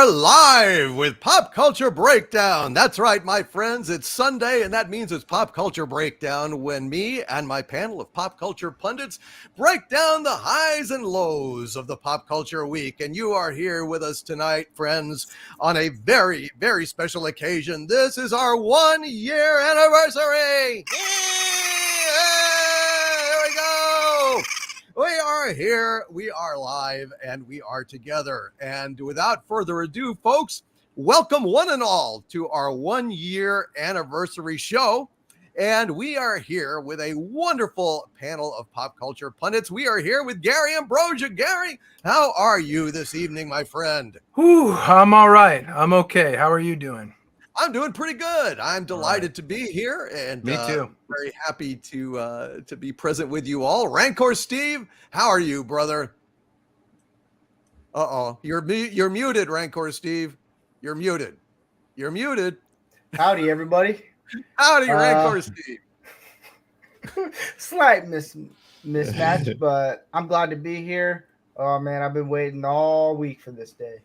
are live with Pop Culture Breakdown. That's right, my friends. It's Sunday, and that means it's Pop Culture Breakdown when me and my panel of pop culture pundits break down the highs and lows of the pop culture week. And you are here with us tonight, friends, on a very, very special occasion. This is our 1-year anniversary. Here we go. We are here, we are live, and we are together. And without further ado, folks, welcome one and all to our 1-year anniversary show. And we are here with a wonderful panel of pop culture pundits. We are here with Gary Ambrosia. Gary, how are you this evening, my friend? Whew, I'm all right. I'm okay. How are you doing? I'm doing pretty good. I'm delighted to be here, and me too. Very happy to be present with you all. Rancor Steve, how are you, brother? You're muted, Rancor Steve. You're muted. Howdy, everybody. Howdy, Rancor Steve. Slight mismatch, but I'm glad to be here. Oh man, I've been waiting all week for this day.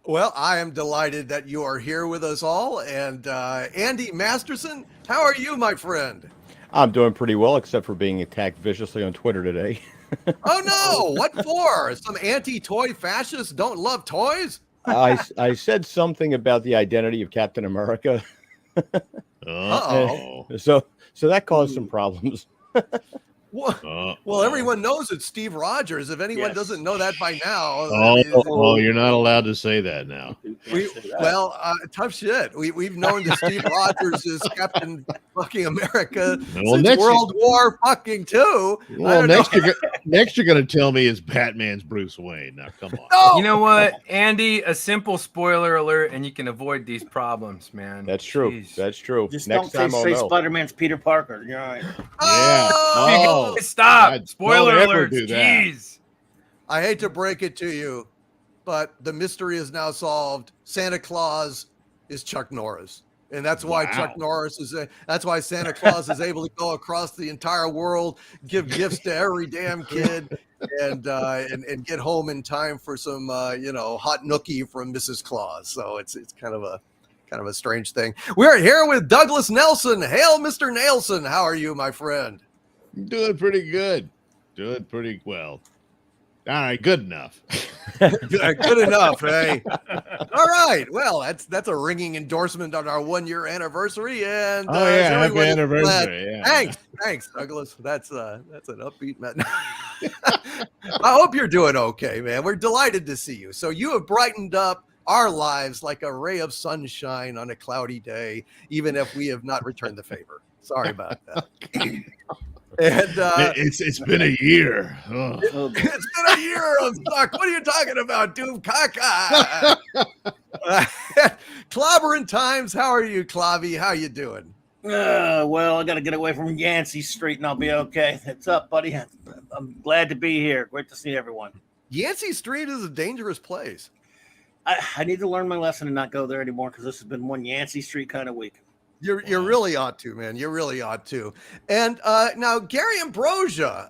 Well, I am delighted that you are here with us all. And Andy Masterson, how are you, my friend? I'm doing pretty well, except for being attacked viciously on Twitter today. Oh, no. What for? Some anti-toy fascists don't love toys? I said something about the identity of Captain America. Uh-oh. So that caused some problems. Well, everyone knows it's Steve Rogers. If anyone doesn't know that by now, you're not allowed to say that now. Tough shit. We've known that Steve Rogers is Captain fucking America Well, since World War fucking II. Well, next you're going to tell me it's Batman's Bruce Wayne. Now, come on. No! You know what, Andy? A simple spoiler alert, and you can avoid these problems, man. That's true. Jeez. That's true. Just Next don't time I'll say know. Spider-Man's Peter Parker. You're all right. Oh! Stop! God, Spoiler don't ever alerts. do that. Jeez. I hate to break it to you, but the mystery is now solved. Santa Claus is Chuck Norris. And that's why that's why Santa Claus is able to go across the entire world, give gifts to every damn kid, and get home in time for some hot nookie from Mrs. Claus. So it's kind of a strange thing. We're here with Douglas Nelson. Hail, Mr. Nelson. How are you, my friend? Doing pretty good. Doing pretty well. All right, good enough. Good enough, hey. All right. Well, that's a ringing endorsement on our 1-year anniversary. And happy anniversary. Yeah. Thanks, Douglas. That's an upbeat man. I hope you're doing okay, man. We're delighted to see you. So you have brightened up our lives like a ray of sunshine on a cloudy day, even if we have not returned the favor. Sorry about that. And it's been a year. It's been a year of stuck. What are you talking about, Doom Caca? Clobbering times. How are you, Clobby? How you doing? Well, I got to get away from Yancey Street and I'll be okay. What's up, buddy? I'm glad to be here. Great to see everyone. Yancey Street is a dangerous place. I need to learn my lesson and not go there anymore because this has been one Yancey Street kind of week. You really ought to, man. You really ought to. And now, Gary Ambrosia.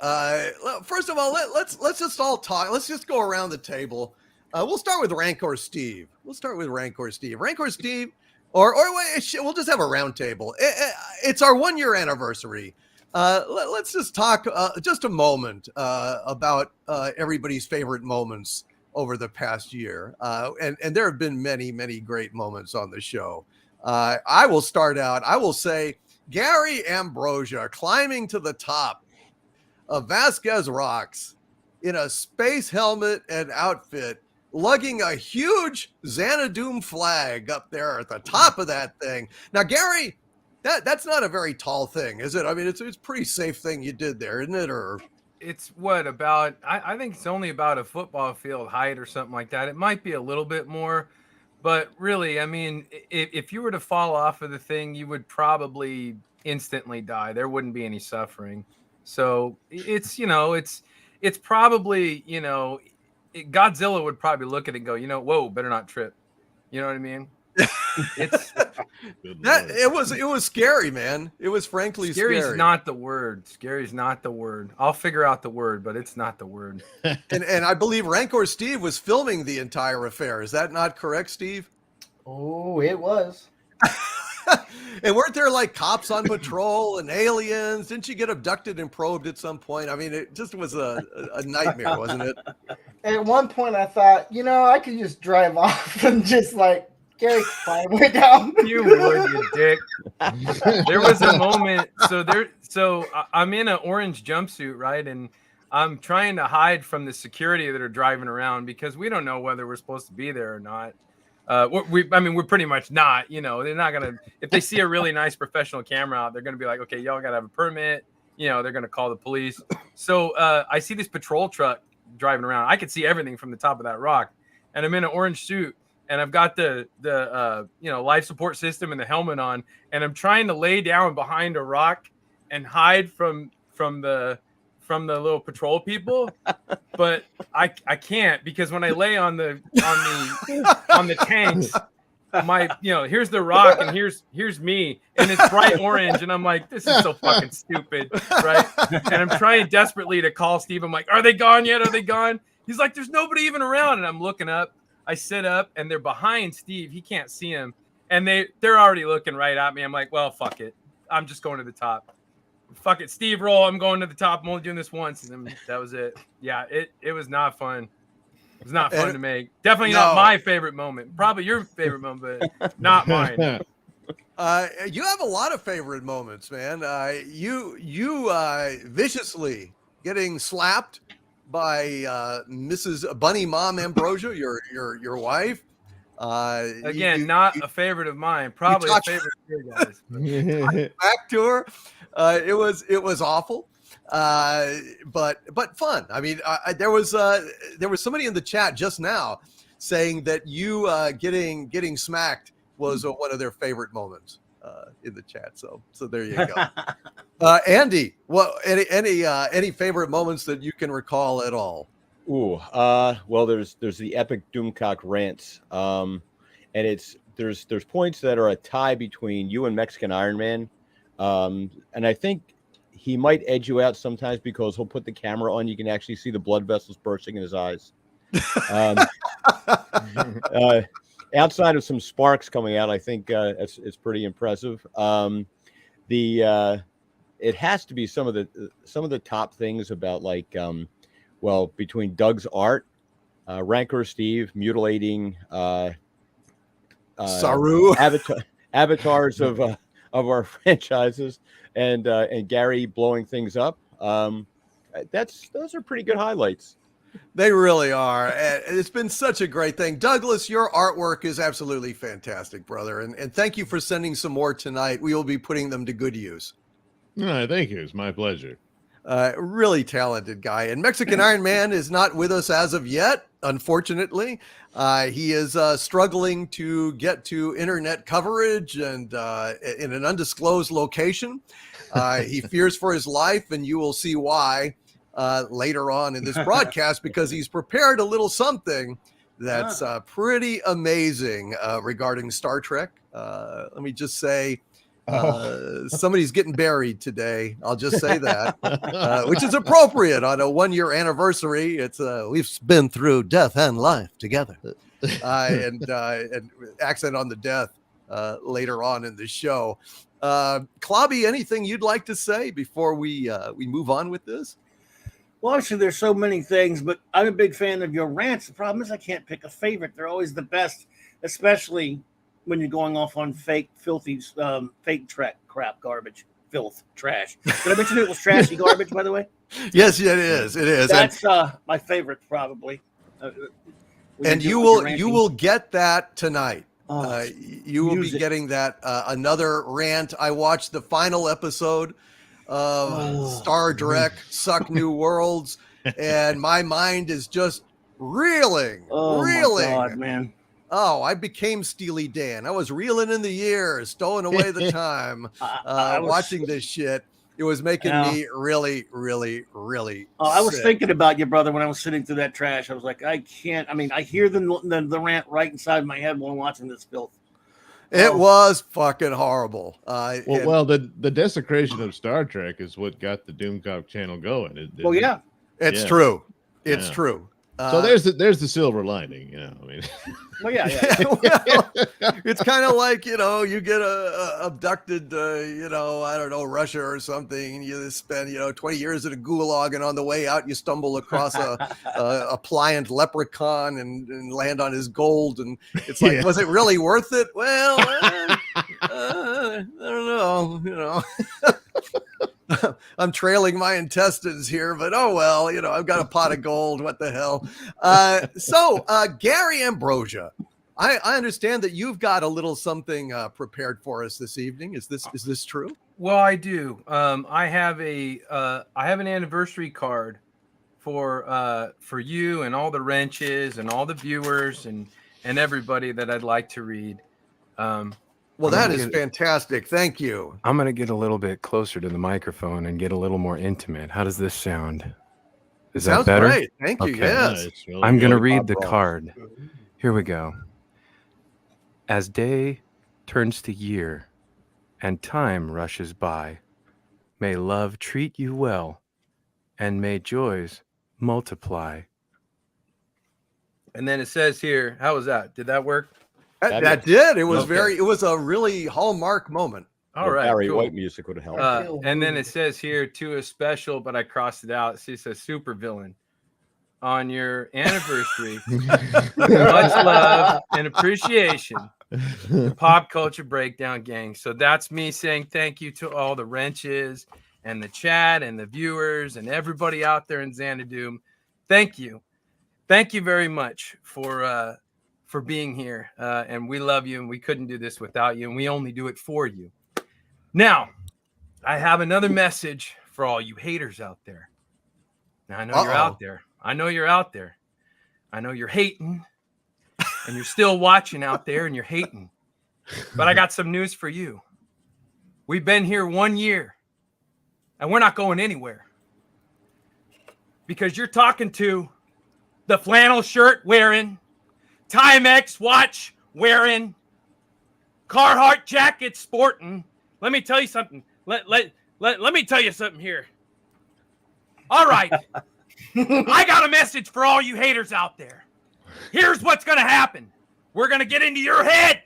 First of all, let's just all talk. Let's just go around the table. We'll start with Rancor Steve. Rancor Steve, or we'll just have a round table. It's our 1-year anniversary. Let's just talk just a moment about everybody's favorite moments over the past year. And there have been many, many great moments on the show. I will start out. I will say Gary Ambrosia climbing to the top of Vasquez Rocks in a space helmet and outfit, lugging a huge Xanadu flag up there at the top of that thing. Now, Gary, that's not a very tall thing, is it? I mean, it's a pretty safe thing you did there, isn't it? Or It's what about? I think it's only about a football field height or something like that. It might be a little bit more. But really, I mean, if you were to fall off of the thing, you would probably instantly die. There wouldn't be any suffering. So it's probably, Godzilla would probably look at it and go, whoa, better not trip. You know what I mean? It's Good That Lord. it was scary, man. It was frankly scary's scary. not the word. Scary's not the word. I'll figure out the word, but it's not the word. And I believe Rancor Steve was filming the entire affair. Is that not correct, Steve? Oh, it was. And weren't there like cops on patrol and aliens? Didn't you get abducted and probed at some point? I mean, it just was a nightmare, wasn't it? At one point, I thought, I could just drive off and just like Gary fly way down. You would, you dick. There was a moment. So I'm in an orange jumpsuit, right? And I'm trying to hide from the security that are driving around because we don't know whether we're supposed to be there or not. We're pretty much not. They're not gonna. If they see a really nice professional camera out, they're gonna be like, okay, y'all gotta have a permit. They're gonna call the police. So I see this patrol truck driving around. I could see everything from the top of that rock, and I'm in an orange suit, and I've got the life support system and the helmet on, and I'm trying to lay down behind a rock and hide from the little patrol people, but I can't, because when I lay on the tanks, here's the rock and here's me, and it's bright orange, and I'm like, this is so fucking stupid, right? And I'm trying desperately to call Steve. I'm like, are they gone yet? Are they gone? He's like, there's nobody even around, and I'm looking up. I sit up, and they're behind Steve. He can't see him, and they're already looking right at me. I'm like, well, fuck it. I'm just going to the top. Fuck it, Steve, roll. I'm going to the top. I'm only doing this once, and then that was it. Yeah, it was not fun. It was not fun to make. Definitely not my favorite moment. Probably your favorite moment, but not mine. You have a lot of favorite moments, man. You viciously getting slapped by Mrs. Bunny Mom Ambrosia, your wife. Again, not a favorite of mine. Probably a favorite of your guys. Back to her. It was awful, but fun. I mean, there was somebody in the chat just now saying that you getting smacked was one of their favorite moments in the chat. So there you go. Andy, any favorite moments that you can recall at all? Ooh, well, there's the epic Doomcock rants, and there's points that are a tie between you and Mexican Iron Man. And I think he might edge you out sometimes because he'll put the camera on. You can actually see the blood vessels bursting in his eyes. Outside of some sparks coming out, I think it's pretty impressive. It has to be some of the top things about between Doug's art, Rancor Steve mutilating Saru avatars of our franchises, and Gary blowing things up. Those are pretty good highlights. They really are. And it's been such a great thing. Douglas, your artwork is absolutely fantastic, brother. And thank you for sending some more tonight. We will be putting them to good use. No, thank you. It's my pleasure. Really talented guy. And Mexican Iron Man is not with us as of yet, unfortunately. He is struggling to get to internet coverage and in an undisclosed location. He fears for his life, and you will see why later on in this broadcast, because he's prepared a little something that's pretty amazing regarding Star Trek. Let me just say, somebody's getting buried today. I'll just say that, which is appropriate on a 1-year anniversary. It's we've been through death and life together, and accent on the death later on in the show. Klobby, anything you'd like to say before we move on with this? Well, actually, there's so many things, but I'm a big fan of your rants. The problem is I can't pick a favorite. They're always the best, especially when you're going off on fake, filthy, fake crap, garbage, filth, trash. Did I mention it was trashy garbage, by the way? Yes, it is. It is. That's my favorite, probably. And you will get that tonight. You will be music. getting that another rant. I watched the final episode of Star Trek Suck New Worlds, and my mind is just reeling. My God, man. Oh, I became Steely Dan. I was reeling in the years, stowing away the time, watching this shit. It was making me really, really, really I was sick. thinking about you, brother, when I was sitting through that trash. I was like, I can't. I mean, I hear the rant right inside my head while I'm watching this filth. It was fucking horrible. Well, the desecration of Star Trek is what got the Doomcock channel going. Well, yeah. It's Yeah. true. It's Yeah. true. So there's the silver lining, you know. I mean, Well, yeah. Well, it's kind of like, you know, you get abducted, you know, I don't know, Russia or something, and you spend, you know, 20 years at a gulag, and on the way out you stumble across a pliant leprechaun and land on his gold, and it's like, was it really worth it? Well, I don't know, you know. I'm trailing my intestines here, but oh well, you know, I've got a pot of gold. What the hell? So Gary Ambrosia, I understand that you've got a little something prepared for us this evening. Is this true? Well, I do. I have an anniversary card for you and all the wrenches and all the viewers and everybody that I'd like to read. Well, that is fantastic. Thank you. I'm going to get a little bit closer to the microphone and get a little more intimate. How does this sound? Is that Sounds better? great. Thank you. Okay. Yes. it's really I'm going to good. read the card. Here we go. As day turns to year and time rushes by, may love treat you well and may joys multiply. And then it says here, how was that? Did that work? That did. It was Okay. it was a really hallmark moment. All right. Barry cool. White music would have helped. And then it says here to a special, but I crossed it out. It says super villain on your anniversary. Much love and appreciation. The Pop Culture Breakdown gang. So that's me saying thank you to all the wrenches and the chat and the viewers and everybody out there in Xanadu. Thank you. Thank you very much for being here. And we love you, and we couldn't do this without you, and we only do it for you. Now, I have another message for all you haters out there. Now, I know you're out there. I know you're out there. I know you're hating, and you're still watching out there, and you're hating. But I got some news for you. We've been here 1 year, and we're not going anywhere. Because you're talking to the flannel shirt wearing, Timex watch wearing, Carhartt jacket sporting. Let me tell you something. Let me tell you something here. All right. I got a message for all you haters out there. Here's what's going to happen. We're going to get into your head.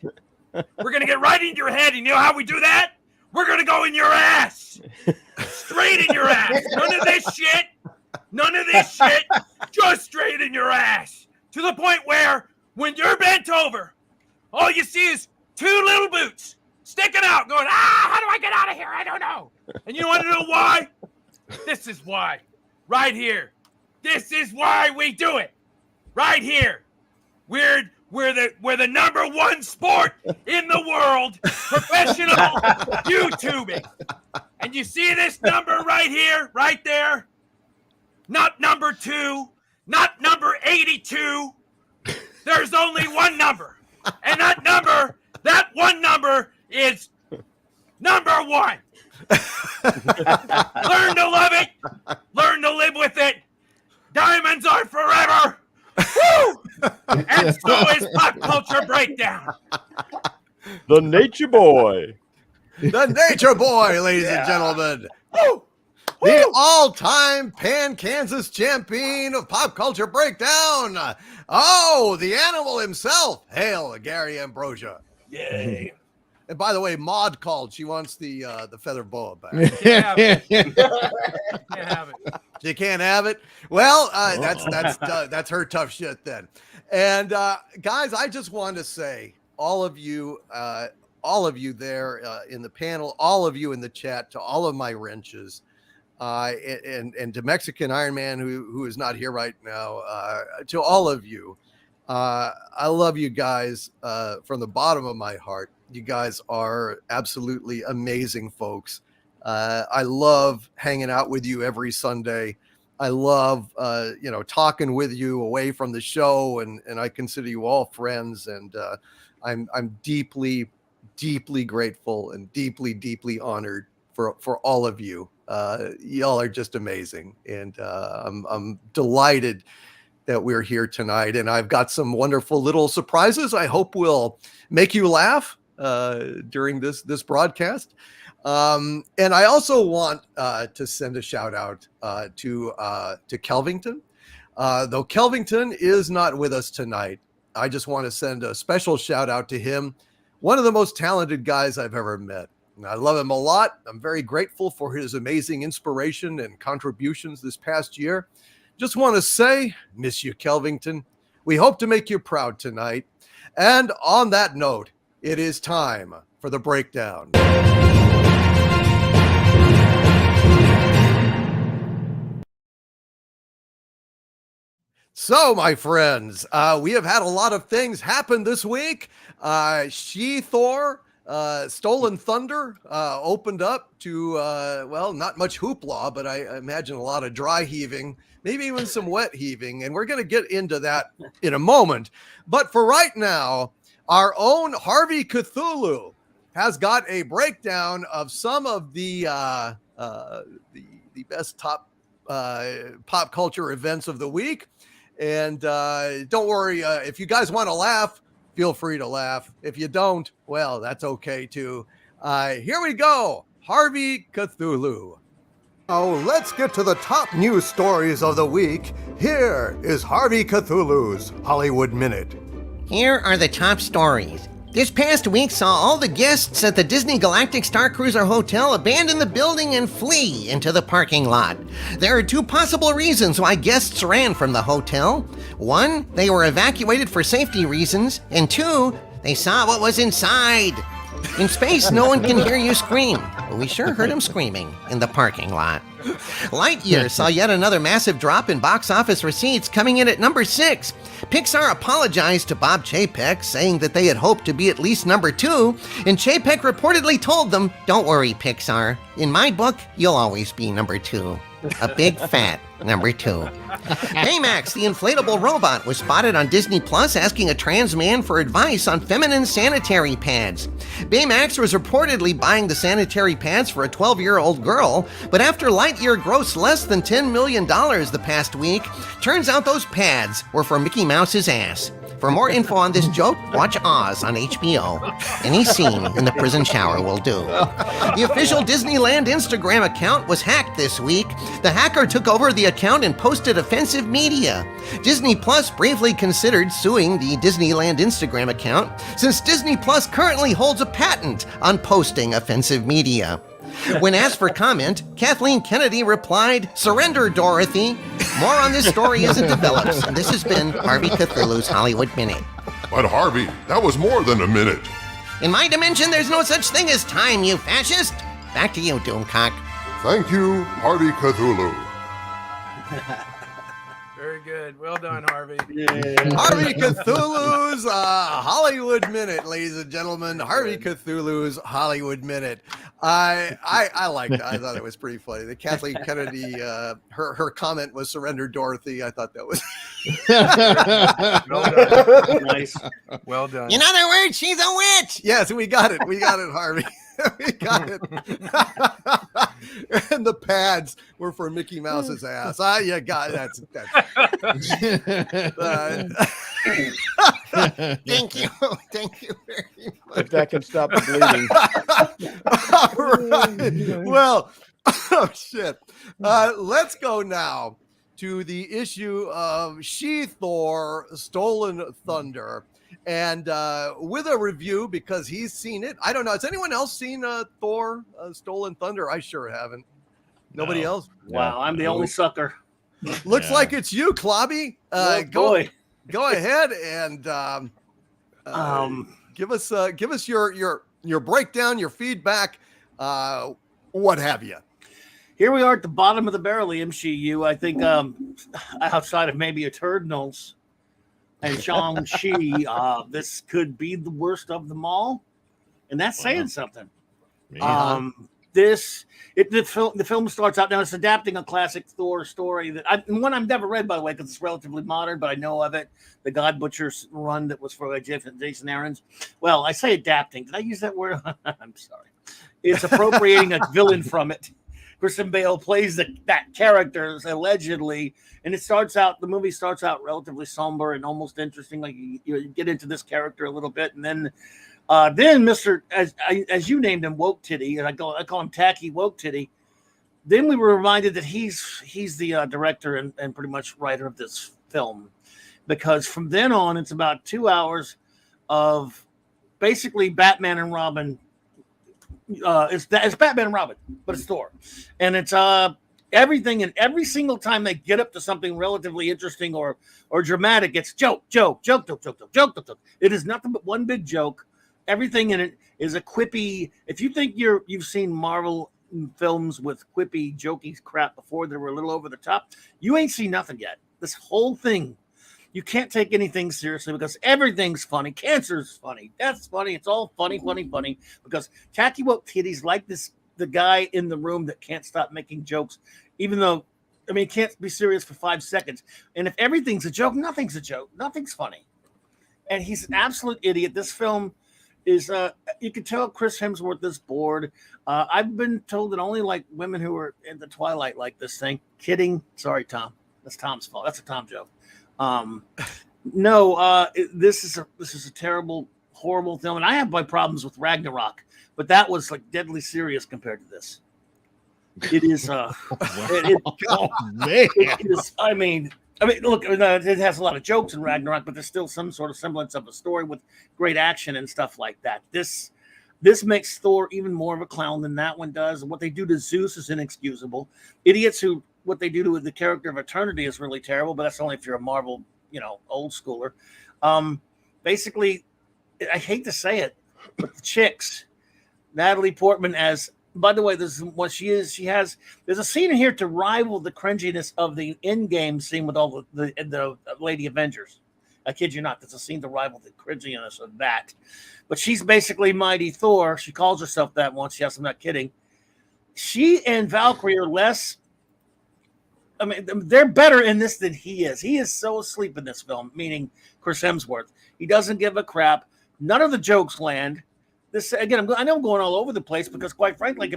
We're going to get right into your head. And you know how we do that? We're going to go in your ass. Straight in your ass. None of this shit. None of this shit. Just straight in your ass. To the point where when you're bent over, all you see is two little boots sticking out going, how do I get out of here? I don't know. And you want to know why? This is why. Right here. This is why we do it. Right here. We're the number one sport in the world, professional YouTubing. And you see this number right here, right there? Not number 2, not number 82. There's only one number. And that one number is number 1. Learn to love it. Learn to live with it. Diamonds are forever. Woo! And so is Pop Culture Breakdown. The Nature Boy. The Nature Boy, ladies and gentlemen. Woo! The all-time Pan Kansas champion of Pop Culture Breakdown. Oh, the animal himself. Hail, Gary Ambrosia. Yay. And by the way, Maud called. She wants the feather boa back. Can't have it. Can't have it. She can't have it. Well, that's her tough shit then. And guys, I just wanted to say, all of you there in the panel, all of you in the chat, to all of my wrenches, and to Mexican Iron Man who is not here right now, to all of you, I love you guys from the bottom of my heart. You guys are absolutely amazing folks. I love hanging out with you every Sunday. I love, talking with you away from the show, and I consider you all friends. And I'm deeply, deeply grateful and deeply, deeply honored for all of you. Y'all are just amazing, and I'm delighted that we're here tonight. And I've got some wonderful little surprises I hope will make you laugh during this broadcast. And I also want to send a shout out to Kelvington. Though Kelvington is not with us tonight, I just want to send a special shout out to him. One of the most talented guys I've ever met. I love him a lot. I'm very grateful for his amazing inspiration and contributions this past year. Just want to say, miss you, Kelvington. We hope to make you proud tonight. And on that note, it is time for the breakdown. So, my friends, we have had a lot of things happen this week. She-Thor, Stolen Thunder opened up to, not much hoopla, but I imagine a lot of dry heaving, maybe even some wet heaving. And we're going to get into that in a moment. But for right now, our own Harvey Cthulhu has got a breakdown of some of the best top pop culture events of the week. And don't worry, if you guys want to laugh, feel free to laugh. If you don't, well, that's okay too. Here we go. Harvey Cthulhu. Now let's get to the top news stories of the week. Here is Harvey Cthulhu's Hollywood Minute. Here are the top stories. This past week saw all the guests at the Disney Galactic Star Cruiser Hotel abandon the building and flee into the parking lot. There are two possible reasons why guests ran from the hotel. One, they were evacuated for safety reasons, and two, they saw what was inside. In space, no one can hear you scream, but we sure heard him screaming in the parking lot. Lightyear saw yet another massive drop in box office receipts, coming in at number 6. Pixar apologized to Bob Chapek, saying that they had hoped to be at least number 2, and Chapek reportedly told them, "Don't worry, Pixar. In my book, you'll always be number 2. A big fat number 2. Baymax, the inflatable robot, was spotted on Disney Plus asking a trans man for advice on feminine sanitary pads. Baymax was reportedly buying the sanitary pads for a 12-year-old girl, but after Lightyear grossed less than $10 million the past week, turns out those pads were for Mickey Mouse's ass. For more info on this joke, watch Oz on HBO. Any scene in the prison shower will do. The official Disneyland Instagram account was hacked this week. The hacker took over the account and posted offensive media. Disney Plus briefly considered suing the Disneyland Instagram account, since Disney Plus currently holds a patent on posting offensive media. When asked for comment, Kathleen Kennedy replied, "Surrender, Dorothy." More on this story as it develops, and this has been Harvey Cthulhu's Hollywood Minute. But Harvey, that was more than a minute. In my dimension, there's no such thing as time, you fascist. Back to you, Doomcock. Thank you, Harvey Cthulhu. Very good. Well done, Harvey. Harvey Cthulhu's Hollywood Minute, ladies and gentlemen. Harvey Cthulhu's Hollywood Minute. I liked it. I thought it was pretty funny. The Kathleen Kennedy, her comment was "Surrender, Dorothy." I thought that was Well done. Nice. Well done. In other words, she's a witch. yes, we got it. We got it, Harvey. We got it. And the pads were for Mickey Mouse's ass. You got that's Thank you. Thank you very much. If that can stop the bleeding. All right. Well, oh shit. Let's go now to the issue of She-Thor Stolen Thunder. And with a review, because he's seen it. I don't know. Has anyone else seen Thor Stolen Thunder? I sure haven't. Nobody else? Wow, I'm the only sucker. Looks like it's you, Clobby. Oh, boy. Go ahead and give us your breakdown, your feedback, what have you. Here we are at the bottom of the barrel, the MCU. I think outside of maybe Eternals and Shang-Chi, this could be the worst of them all. And that's saying something. Yeah. The film starts out now. It's adapting a classic Thor story one I've never read, by the way, because it's relatively modern, but I know of it. The God Butcher's run that was for Jason Aaron's. Well, I say adapting. Did I use that word? I'm sorry. It's appropriating a villain from it. Christian Bale plays that character allegedly, and the movie starts out relatively somber and almost interesting. Like you get into this character a little bit, and then Then Mr. As you named him, Woke Titty, and I call him Tacky Woke Titty. Then we were reminded that he's the director and pretty much writer of this film, because from then on it's about 2 hours of basically Batman and Robin. It's Batman and Robin, but it's Thor, and it's everything. And every single time they get up to something relatively interesting or dramatic, it's joke. It is nothing but one big joke. Everything in it is a quippy. If you think you've seen Marvel films with quippy, jokey crap before that were a little over the top, you ain't seen nothing yet. This whole thing, you can't take anything seriously because everything's funny. Cancer's funny. That's funny. It's all funny. Because Tacky Woke Titties like the guy in the room that can't stop making jokes, even though, he can't be serious for 5 seconds. And if everything's a joke, nothing's a joke. Nothing's funny. And he's an absolute idiot. This film is, you can tell Chris Hemsworth is bored. I've been told that only like women who are in the twilight like this thing. Kidding. Sorry, Tom. That's Tom's fault. That's a Tom joke. This is a terrible, horrible film. And I have my problems with Ragnarok, but that was like deadly serious compared to this. It is, man. it is, look, it has a lot of jokes in Ragnarok, but there's still some sort of semblance of a story with great action and stuff like that. This makes Thor even more of a clown than that one does. And what they do to Zeus is inexcusable. What they do to the character of Eternity is really terrible, but that's only if you're a Marvel, old schooler. Basically, I hate to say it, but the chicks, Natalie Portman as, by the way, this is what she is. There's a scene in here to rival the cringiness of the Endgame scene with all the Lady Avengers. I kid you not. There's a scene to rival the cringiness of that. But she's basically Mighty Thor. She calls herself that once. Yes, I'm not kidding. She and Valkyrie are less. They're better in this than he is. He is so asleep in this film, meaning Chris Hemsworth. He doesn't give a crap. None of the jokes land. This again, I know I'm going all over the place because, quite frankly,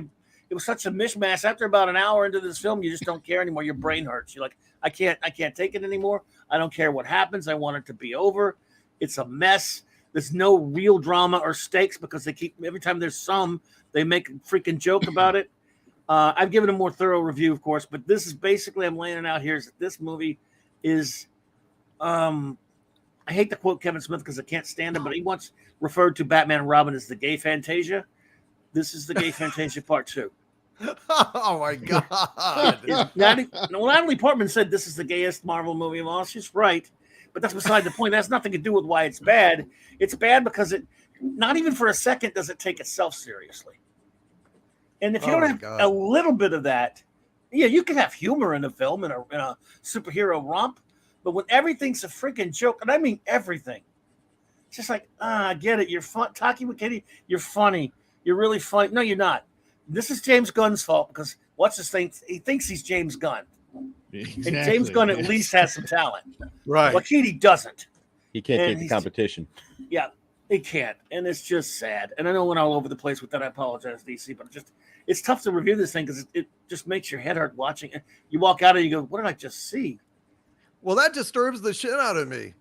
it was such a mishmash. After about an hour into this film, you just don't care anymore. Your brain hurts. You're like, I can't take it anymore. I don't care what happens. I want it to be over. It's a mess. There's no real drama or stakes because every time there's some, they make a freaking joke about it. I've given a more thorough review, of course, but this is basically, I'm laying it out here, is that this movie is, I hate to quote Kevin Smith because I can't stand him, but he once referred to Batman and Robin as the gay Fantasia. This is the gay Fantasia part 2. Oh my God. Natalie Portman said this is the gayest Marvel movie of all. She's right, but that's beside the point. That has nothing to do with why it's bad. It's bad because it, not even for a second, does it take itself seriously. And if you don't have a little bit of that, you can have humor in a film, in a superhero romp, but when everything's a freaking joke, and I mean everything, it's just like, I get it. You're fun, talking with Kitty. You're funny. You're really funny. No, you're not. This is James Gunn's fault because what's his thing? He thinks he's James Gunn. Exactly, and James Gunn at least has some talent. Right. Wakiti doesn't. He can't take the competition. Yeah, he can't. And it's just sad. And I know I went all over the place with that. I apologize, DC, but it's tough to review this thing because it just makes your head hurt watching it. You walk out and you go, what did I just see? Well, that disturbs the shit out of me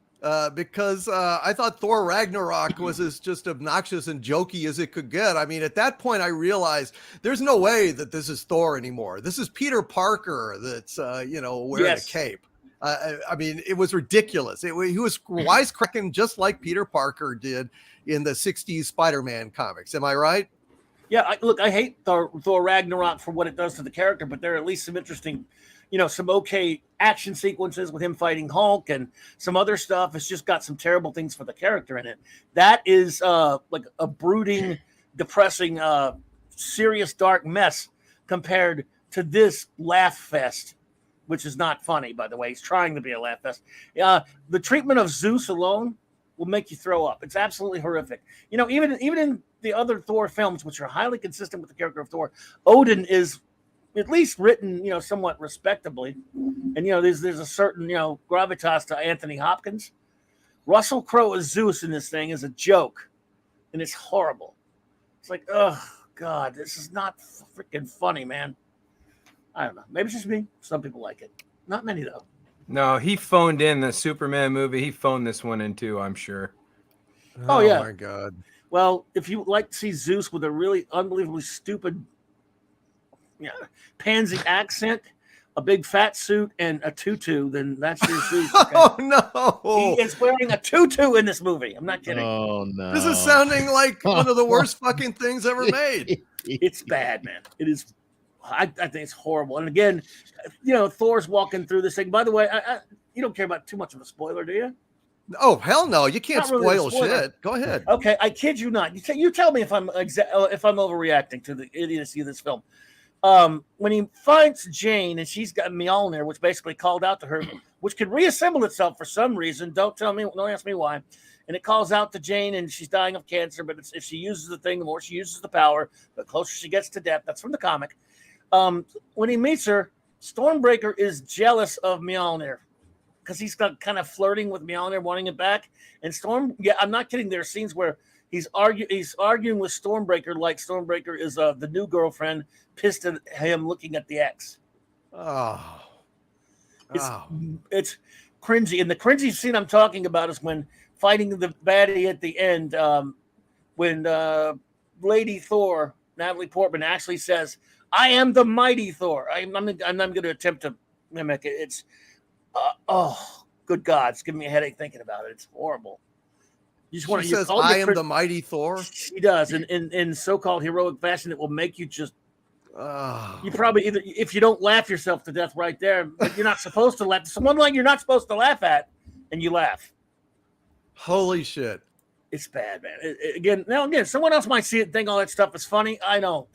because I thought Thor Ragnarok was as just obnoxious and jokey as it could get. I mean, at that point, I realized there's no way that this is Thor anymore. This is Peter Parker that's, wearing a cape. I mean, it was ridiculous. He was wisecracking just like Peter Parker did in the 60s Spider-Man comics. Am I right? Yeah, I hate Thor Ragnarok for what it does to the character, but there are at least some interesting, some okay action sequences with him fighting Hulk and some other stuff. It's just got some terrible things for the character in it. That is like a brooding, depressing, serious, dark mess compared to this laugh fest, which is not funny, by the way. He's trying to be a laugh fest. The treatment of Zeus alone will make you throw up. It's absolutely horrific. Even in the other Thor films, which are highly consistent with the character of Thor, Odin is at least written, somewhat respectably. And, there's a certain, gravitas to Anthony Hopkins. Russell Crowe as Zeus in this thing is a joke. And it's horrible. It's like, oh, God, this is not freaking funny, man. I don't know. Maybe it's just me. Some people like it. Not many, though. No, he phoned in the Superman movie. He phoned this one in too, I'm sure. Oh yeah. My God. Well, if you like to see Zeus with a really unbelievably stupid pansy accent, a big fat suit, and a tutu, then that's your Zeus. Okay? Oh no! He is wearing a tutu in this movie. I'm not kidding. Oh no! This is sounding like one of the worst fucking things ever made. It's bad, man. It is. I think it's horrible. And again, Thor's walking through this thing. By the way, you don't care about too much of a spoiler, do you? Oh hell no! You can't Not really a spoil spoiler. shit. Go ahead. Okay, I kid you not. You tell me if I'm overreacting to the idiocy of this film. When he finds Jane and she's got Mjolnir, which basically called out to her, which could reassemble itself for some reason. Don't ask me why. And it calls out to Jane, and she's dying of cancer. But if she uses the thing, the more she uses the power, the closer she gets to death. That's from the comic. When he meets her, Stormbreaker is jealous of Mjolnir because he's got kind of flirting with Mjolnir, wanting it back. And I'm not kidding. There are scenes where he's arguing with Stormbreaker like Stormbreaker is the new girlfriend, pissed at him looking at the ex. It's cringy. And the cringy scene I'm talking about is when fighting the baddie at the end, when Lady Thor, Natalie Portman, actually says, "I am the mighty Thor." I'm going to attempt to mimic it. It's good God, it's giving me a headache thinking about it. It's horrible. You just want to. She says, "I am the mighty Thor." She does, in so-called heroic fashion, it will make you just. You probably either, if you don't laugh yourself to death right there, but you're not supposed to laugh. Someone like you're not supposed to laugh at, and you laugh. Holy shit! It's bad, man. Again, someone else might see it and think all that stuff is funny. I don't,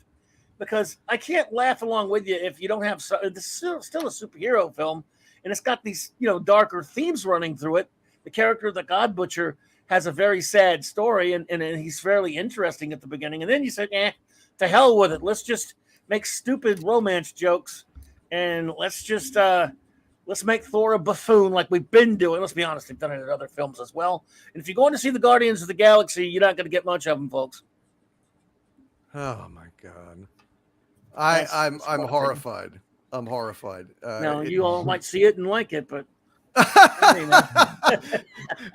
because I can't laugh along with you if you don't have. This is still a superhero film, and it's got these darker themes running through it. The character of the God Butcher has a very sad story, and he's fairly interesting at the beginning, and then you say, to hell with it. Let's just make stupid romance jokes, and let's make Thor a buffoon like we've been doing. Let's be honest, they've done it in other films as well. And if you're going to see the Guardians of the Galaxy, you're not going to get much of them, folks. Oh my God, I'm horrified. I'm horrified. Now you all might see it and like it, but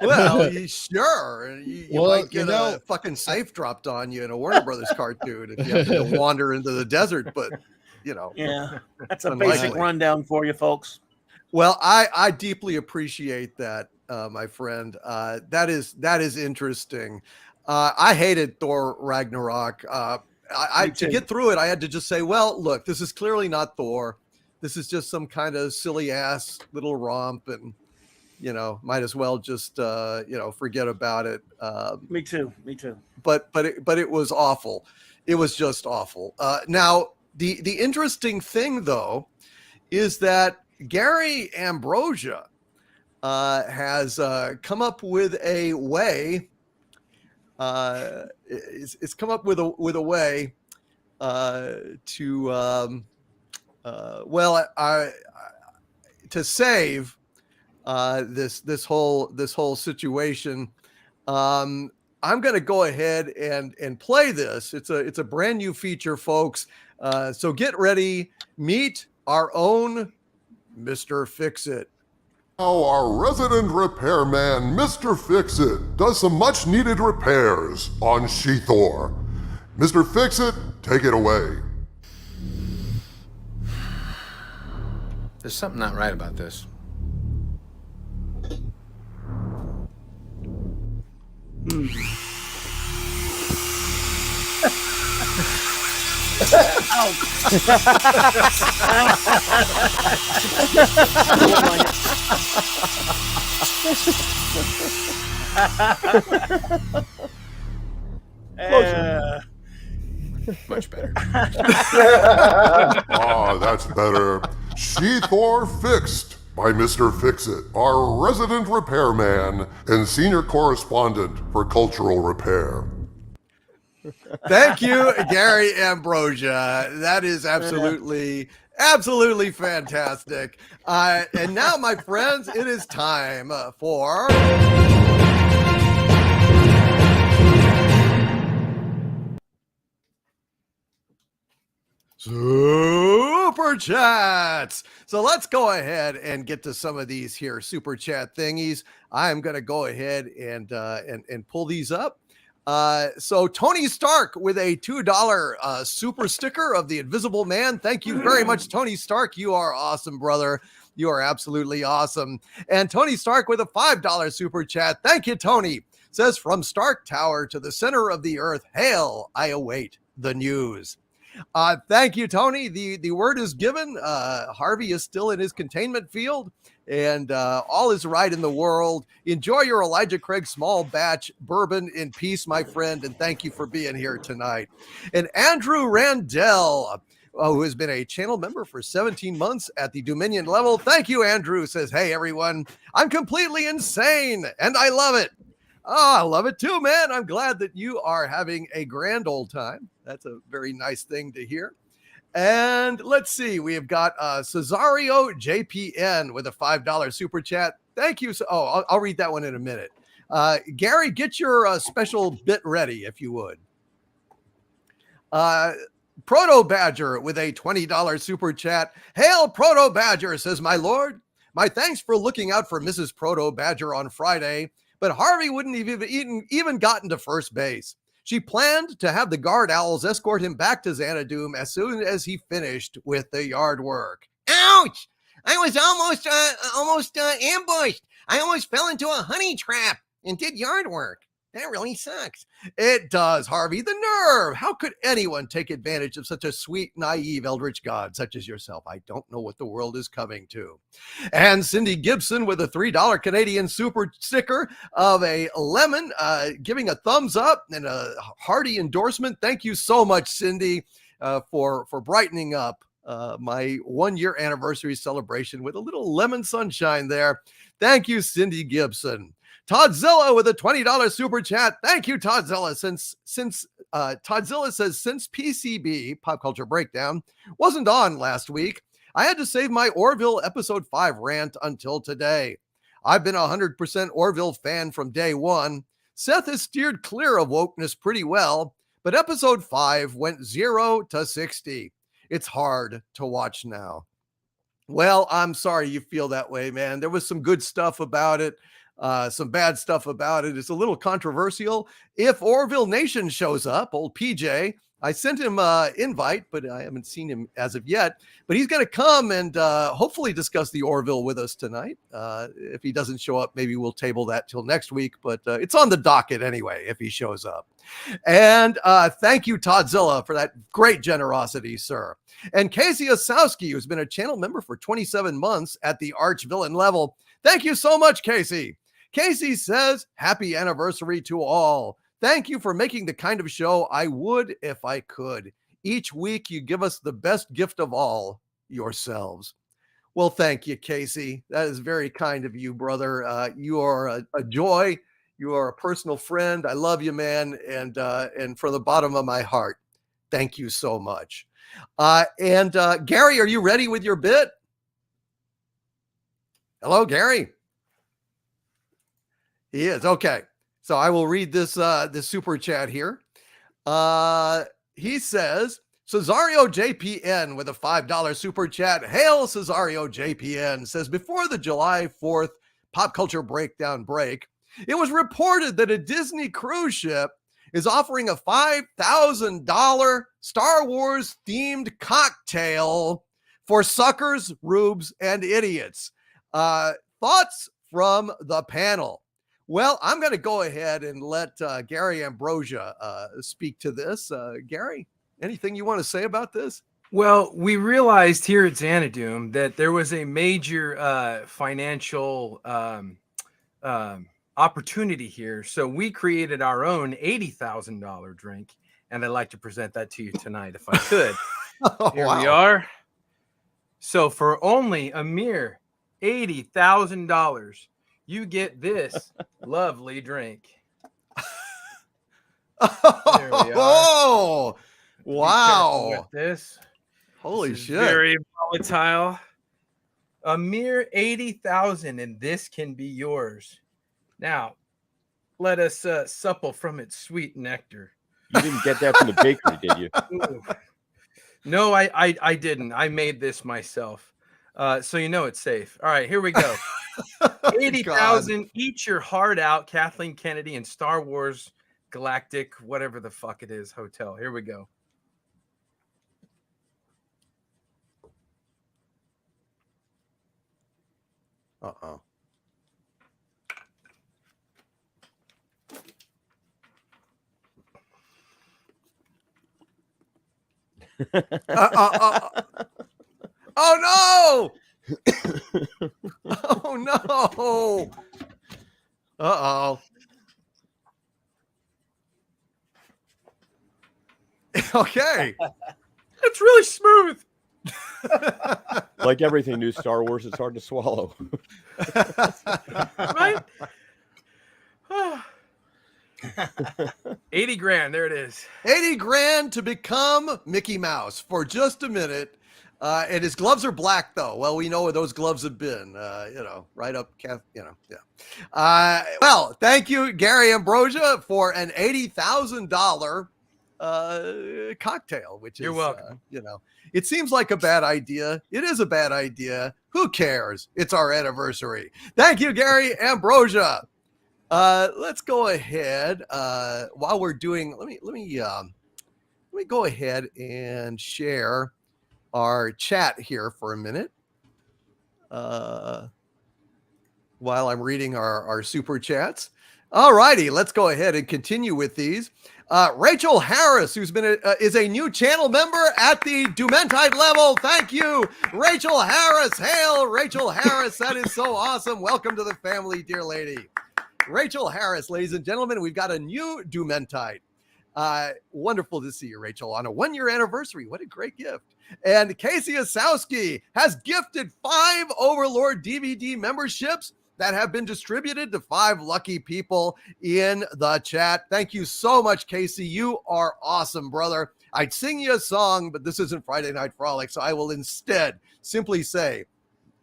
well, sure. You might get a fucking safe dropped on you in a Warner Brothers cartoon if you have to wander into the desert. But yeah, that's a basic rundown for you, folks. Well, I deeply appreciate that, my friend. That is interesting. I hated Thor Ragnarok. To get through it, I had to just say, well, look, this is clearly not Thor. This is just some kind of silly ass little romp, and might as well just forget about it. Me too. But it was awful. It was just awful. Now the interesting thing though is that Gary Ambrosia has come up with a way. It's come up with a way to to save this whole situation. I'm going to go ahead and play this. It's a brand new feature, folks. So get ready. Meet our own Mr. Fix-It. Now our resident repairman, Mr. Fix-It, does some much needed repairs on She-Thor. Mr. Fix-It, take it away. There's something not right about this. Much better. Ah, that's better. She-Thor Fixed by Mr. Fix-It, our resident repairman and senior correspondent for cultural repair. Thank you, Gary Ambrosia. That is absolutely fantastic. And now, my friends, it is time for Super Chats. So let's go ahead and get to some of these here Super Chat thingies. I am going to go ahead and pull these up. So Tony Stark with a $2 super sticker of the Invisible Man. Thank you very much, Tony Stark. You are awesome, brother. You are absolutely awesome. And Tony Stark with a $5 super chat. Thank you, Tony. Says, from Stark Tower to the center of the earth, hail, I await the news. Thank you, Tony. The word is given. Harvey is still in his containment field, and all is right in the world. Enjoy your Elijah Craig small batch bourbon in peace, my friend, and thank you for being here tonight. And Andrew Randell, who has been a channel member for 17 months at the Dominion level. Thank you, Andrew. Says, hey, everyone, I'm completely insane, and I love it. Oh, I love it too, man. I'm glad that you are having a grand old time. That's a very nice thing to hear. And let's see, we have got Cesario JPN with a $5 super chat. Thank you. I'll read that one in a minute. Gary, get your special bit ready, if you would. Proto Badger with a $20 super chat. Hail, Proto Badger, says, my lord. My thanks for looking out for Mrs. Proto Badger on Friday, but Harvey wouldn't even gotten to first base. She planned to have the guard owls escort him back to Xanadu as soon as he finished with the yard work. Ouch! I was almost ambushed. I almost fell into a honey trap and did yard work. That really sucks. It does, Harvey. The nerve. How could anyone take advantage of such a sweet, naive eldritch god such as yourself? I don't know what the world is coming to. And Cindy Gibson with a $3 Canadian super sticker of a lemon, giving a thumbs up and a hearty endorsement. Thank you so much, Cindy, for brightening up my 1-year anniversary celebration with a little lemon sunshine there. Thank you, Cindy Gibson. Toddzilla with a $20 super chat. Thank you, Toddzilla. Since Toddzilla says, since PCB, Pop Culture Breakdown, wasn't on last week, I had to save my Orville episode 5 rant until today. I've been a 100% Orville fan from day one. Seth has steered clear of wokeness pretty well, but episode 5 went 0 to 60. It's hard to watch now. Well, I'm sorry you feel that way, man. There was some good stuff about it. Some bad stuff about it. It's a little controversial. If Orville Nation shows up, old PJ, I sent him an invite, but I haven't seen him as of yet. But he's going to come and hopefully discuss the Orville with us tonight. If he doesn't show up, maybe we'll table that till next week. But it's on the docket anyway if he shows up. And thank you, Toddzilla, for that great generosity, sir. And Casey Osowski, who's been a channel member for 27 months at the Arch Villain level. Thank you so much, Casey. Casey says, happy anniversary to all. Thank you for making the kind of show I would if I could. Each week you give us the best gift of all, yourselves. Well, thank you, Casey. That is very kind of you, brother. You are a joy. You are a personal friend. I love you, man. And from the bottom of my heart, thank you so much. Gary, are you ready with your bit? Hello, Gary. He is. Okay. So I will read this super chat here. He says, Cesario JPN with a $5 super chat. Hail, Cesario JPN. Says, before the July 4th Pop Culture Breakdown break, it was reported that a Disney cruise ship is offering a $5,000 Star Wars themed cocktail for suckers, rubes, and idiots. Thoughts from the panel? Well, I'm going to go ahead and let Gary Ambrosia speak to this. Gary, anything you want to say about this? Well, we realized here at Xanadu that there was a major financial opportunity here. So we created our own $80,000 drink, and I'd like to present that to you tonight if I could. Here we are. So for only a mere $80,000, you get this lovely drink. There we are. Oh, wow. With this. Holy This is shit. Very volatile. A mere 80,000, and this can be yours. Now, let us supple from its sweet nectar. You didn't get that from the bakery, did you? Ooh. No, I didn't. I made this myself. So you know it's safe. All right, here we go. 80,000. Eat your heart out, Kathleen Kennedy and Star Wars Galactic, whatever the fuck it is, hotel. Here we go. Uh-oh. Oh no! Oh no! Uh-oh. Okay. It's really smooth. Like everything new Star Wars, it's hard to swallow. Right? 80 grand. There it is. 80 grand to become Mickey Mouse for just a minute. And his gloves are black, though. Well, we know where those gloves have been, right up, yeah. Well, thank you, Gary Ambrosia, for an $80,000 cocktail, which is, you're welcome. It seems like a bad idea. It is a bad idea. Who cares? It's our anniversary. Thank you, Gary Ambrosia. Let's go ahead. While we're doing, let me go ahead and share our chat here for a minute. While I'm reading our super chats. All righty, let's go ahead and continue with these. Rachel Harris, who's been is a new channel member at the Dumentide level. Thank you, Rachel Harris. Hail, Rachel Harris. That is so awesome. Welcome to the family, dear lady. Rachel Harris, ladies and gentlemen, we've got a new Dumentide. Wonderful to see you, Rachel, on a 1-year anniversary. What a great gift. And Casey Asowski has gifted 5 Overlord DVD memberships that have been distributed to 5 lucky people in the chat. Thank you so much, Casey. You are awesome, brother. I'd sing you a song, but this isn't Friday Night Frolic, so I will instead simply say,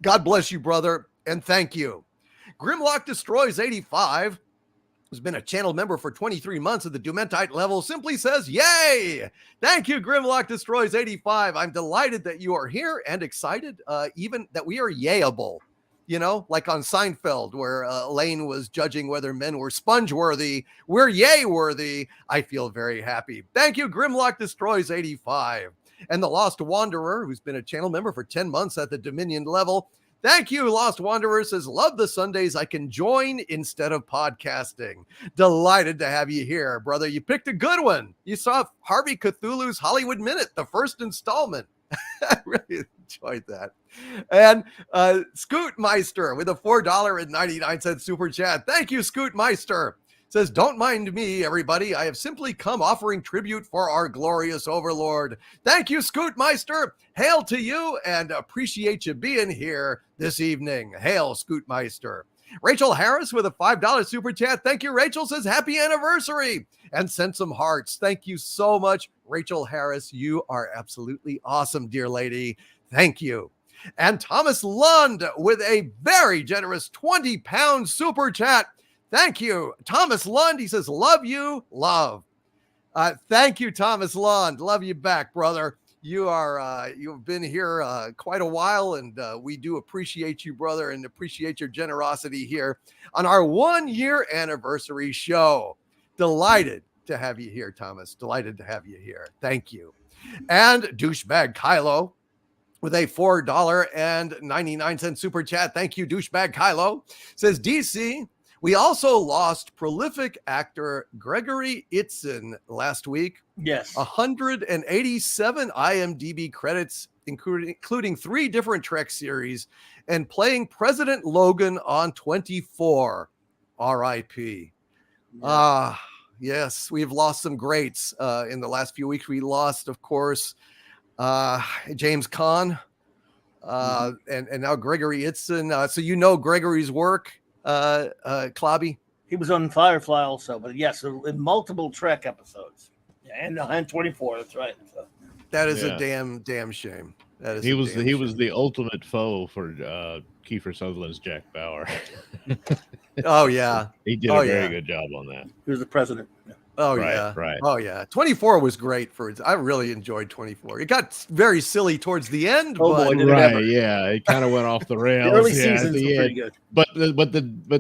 God bless you, brother, and thank you. Grimlock Destroys 85, who's been a channel member for 23 months at the Dumentite level, simply says, yay! Thank you, Grimlock Destroys 85. I'm delighted that you are here and excited even that we are yayable. Like on Seinfeld, where Elaine was judging whether men were sponge-worthy. We're yay-worthy. I feel very happy. Thank you, Grimlock Destroys 85. And the Lost Wanderer, who's been a channel member for 10 months at the Dominion level. Thank you, Lost Wanderer, says, love the Sundays I can join instead of podcasting. Delighted to have you here, brother. You picked a good one. You saw Harvey Cthulhu's Hollywood Minute, the first installment. I really enjoyed that. And Scootmeister with a $4.99 super chat. Thank you, Scootmeister. Says, don't mind me, everybody. I have simply come offering tribute for our glorious overlord. Thank you, Scootmeister. Hail to you and appreciate you being here this evening. Hail, Scootmeister. Rachel Harris with a $5 super chat. Thank you, Rachel. Says, happy anniversary. And sent some hearts. Thank you so much, Rachel Harris. You are absolutely awesome, dear lady. Thank you. And Thomas Lund with a very generous 20-pound super chat. Thank you, Thomas Lund. He says, love you, love. Thank you, Thomas Lund. Love you back, brother. You've been here quite a while, and we do appreciate you, brother, and appreciate your generosity here on our 1-year anniversary show. Delighted to have you here, Thomas. Delighted to have you here. Thank you. And Douchebag Kylo with a $4.99 super chat. Thank you, Douchebag Kylo. Says, DC, we also lost prolific actor Gregory Itzin last week. Yes. 187 IMDb credits, including 3 different Trek series, and playing President Logan on 24. R.I.P. Yes, we've lost some greats in the last few weeks. We lost, of course, James Caan, and now Gregory Itzin. So Gregory's work, Klobby. He was on Firefly also, but yes, in multiple Trek episodes. Yeah, and 24. That's right. So. That is a damn shame. That is he was the ultimate foe for Kiefer Sutherland's Jack Bauer. Oh yeah, he did a very good job on that. He was the president. Yeah. Oh right. Oh yeah. 24 was great I really enjoyed 24. It got very silly towards the end, but yeah, it kind of went off the rails. The early seasons were pretty good. But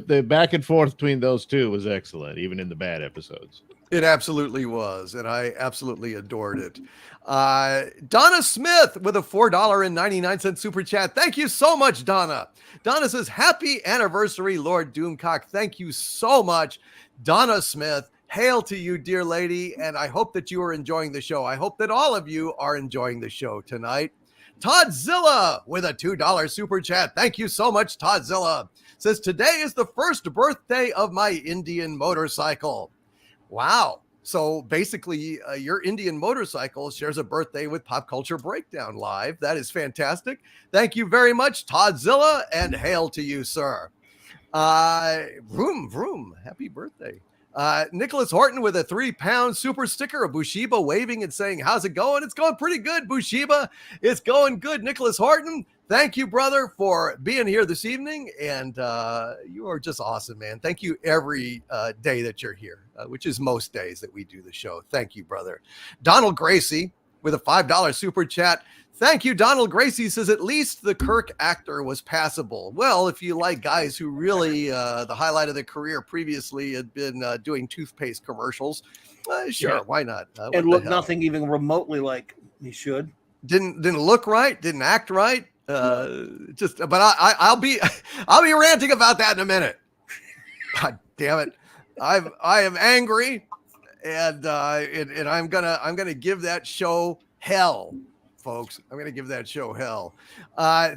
the back and forth between those two was excellent, even in the bad episodes. It absolutely was, and I absolutely adored it. Donna Smith with a $4.99 super chat. Thank you so much, Donna. Donna says, happy anniversary, Lord Doomcock. Thank you so much, Donna Smith. Hail to you, dear lady, and I hope that you are enjoying the show. I hope that all of you are enjoying the show tonight. Toddzilla with a $2 super chat. Thank you so much, Toddzilla. Says, today is the first birthday of my Indian motorcycle. Wow. So basically, your Indian motorcycle shares a birthday with Pop Culture Breakdown Live. That is fantastic. Thank you very much, Toddzilla, and hail to you, sir. Vroom, vroom. Happy birthday. Nicholas Horton with a 3-pound super sticker of Bushiba waving and saying, how's it going? It's going pretty good, Bushiba. It's going good, Nicholas Horton. Thank you, brother, for being here this evening. And you are just awesome, man. Thank you every day that you're here, which is most days that we do the show. Thank you, brother. Donald Gracie with a $5 super chat. Thank you, Donald Gracie says, at least the Kirk actor was passable. Well, if you like guys who really, the highlight of their career previously had been doing toothpaste commercials, sure, why not? And look nothing even remotely like he should. Didn't look right, didn't act right. But I'll be ranting about that in a minute. God damn it. I am angry, and I'm gonna give that show hell. Folks, I'm going to give that show hell.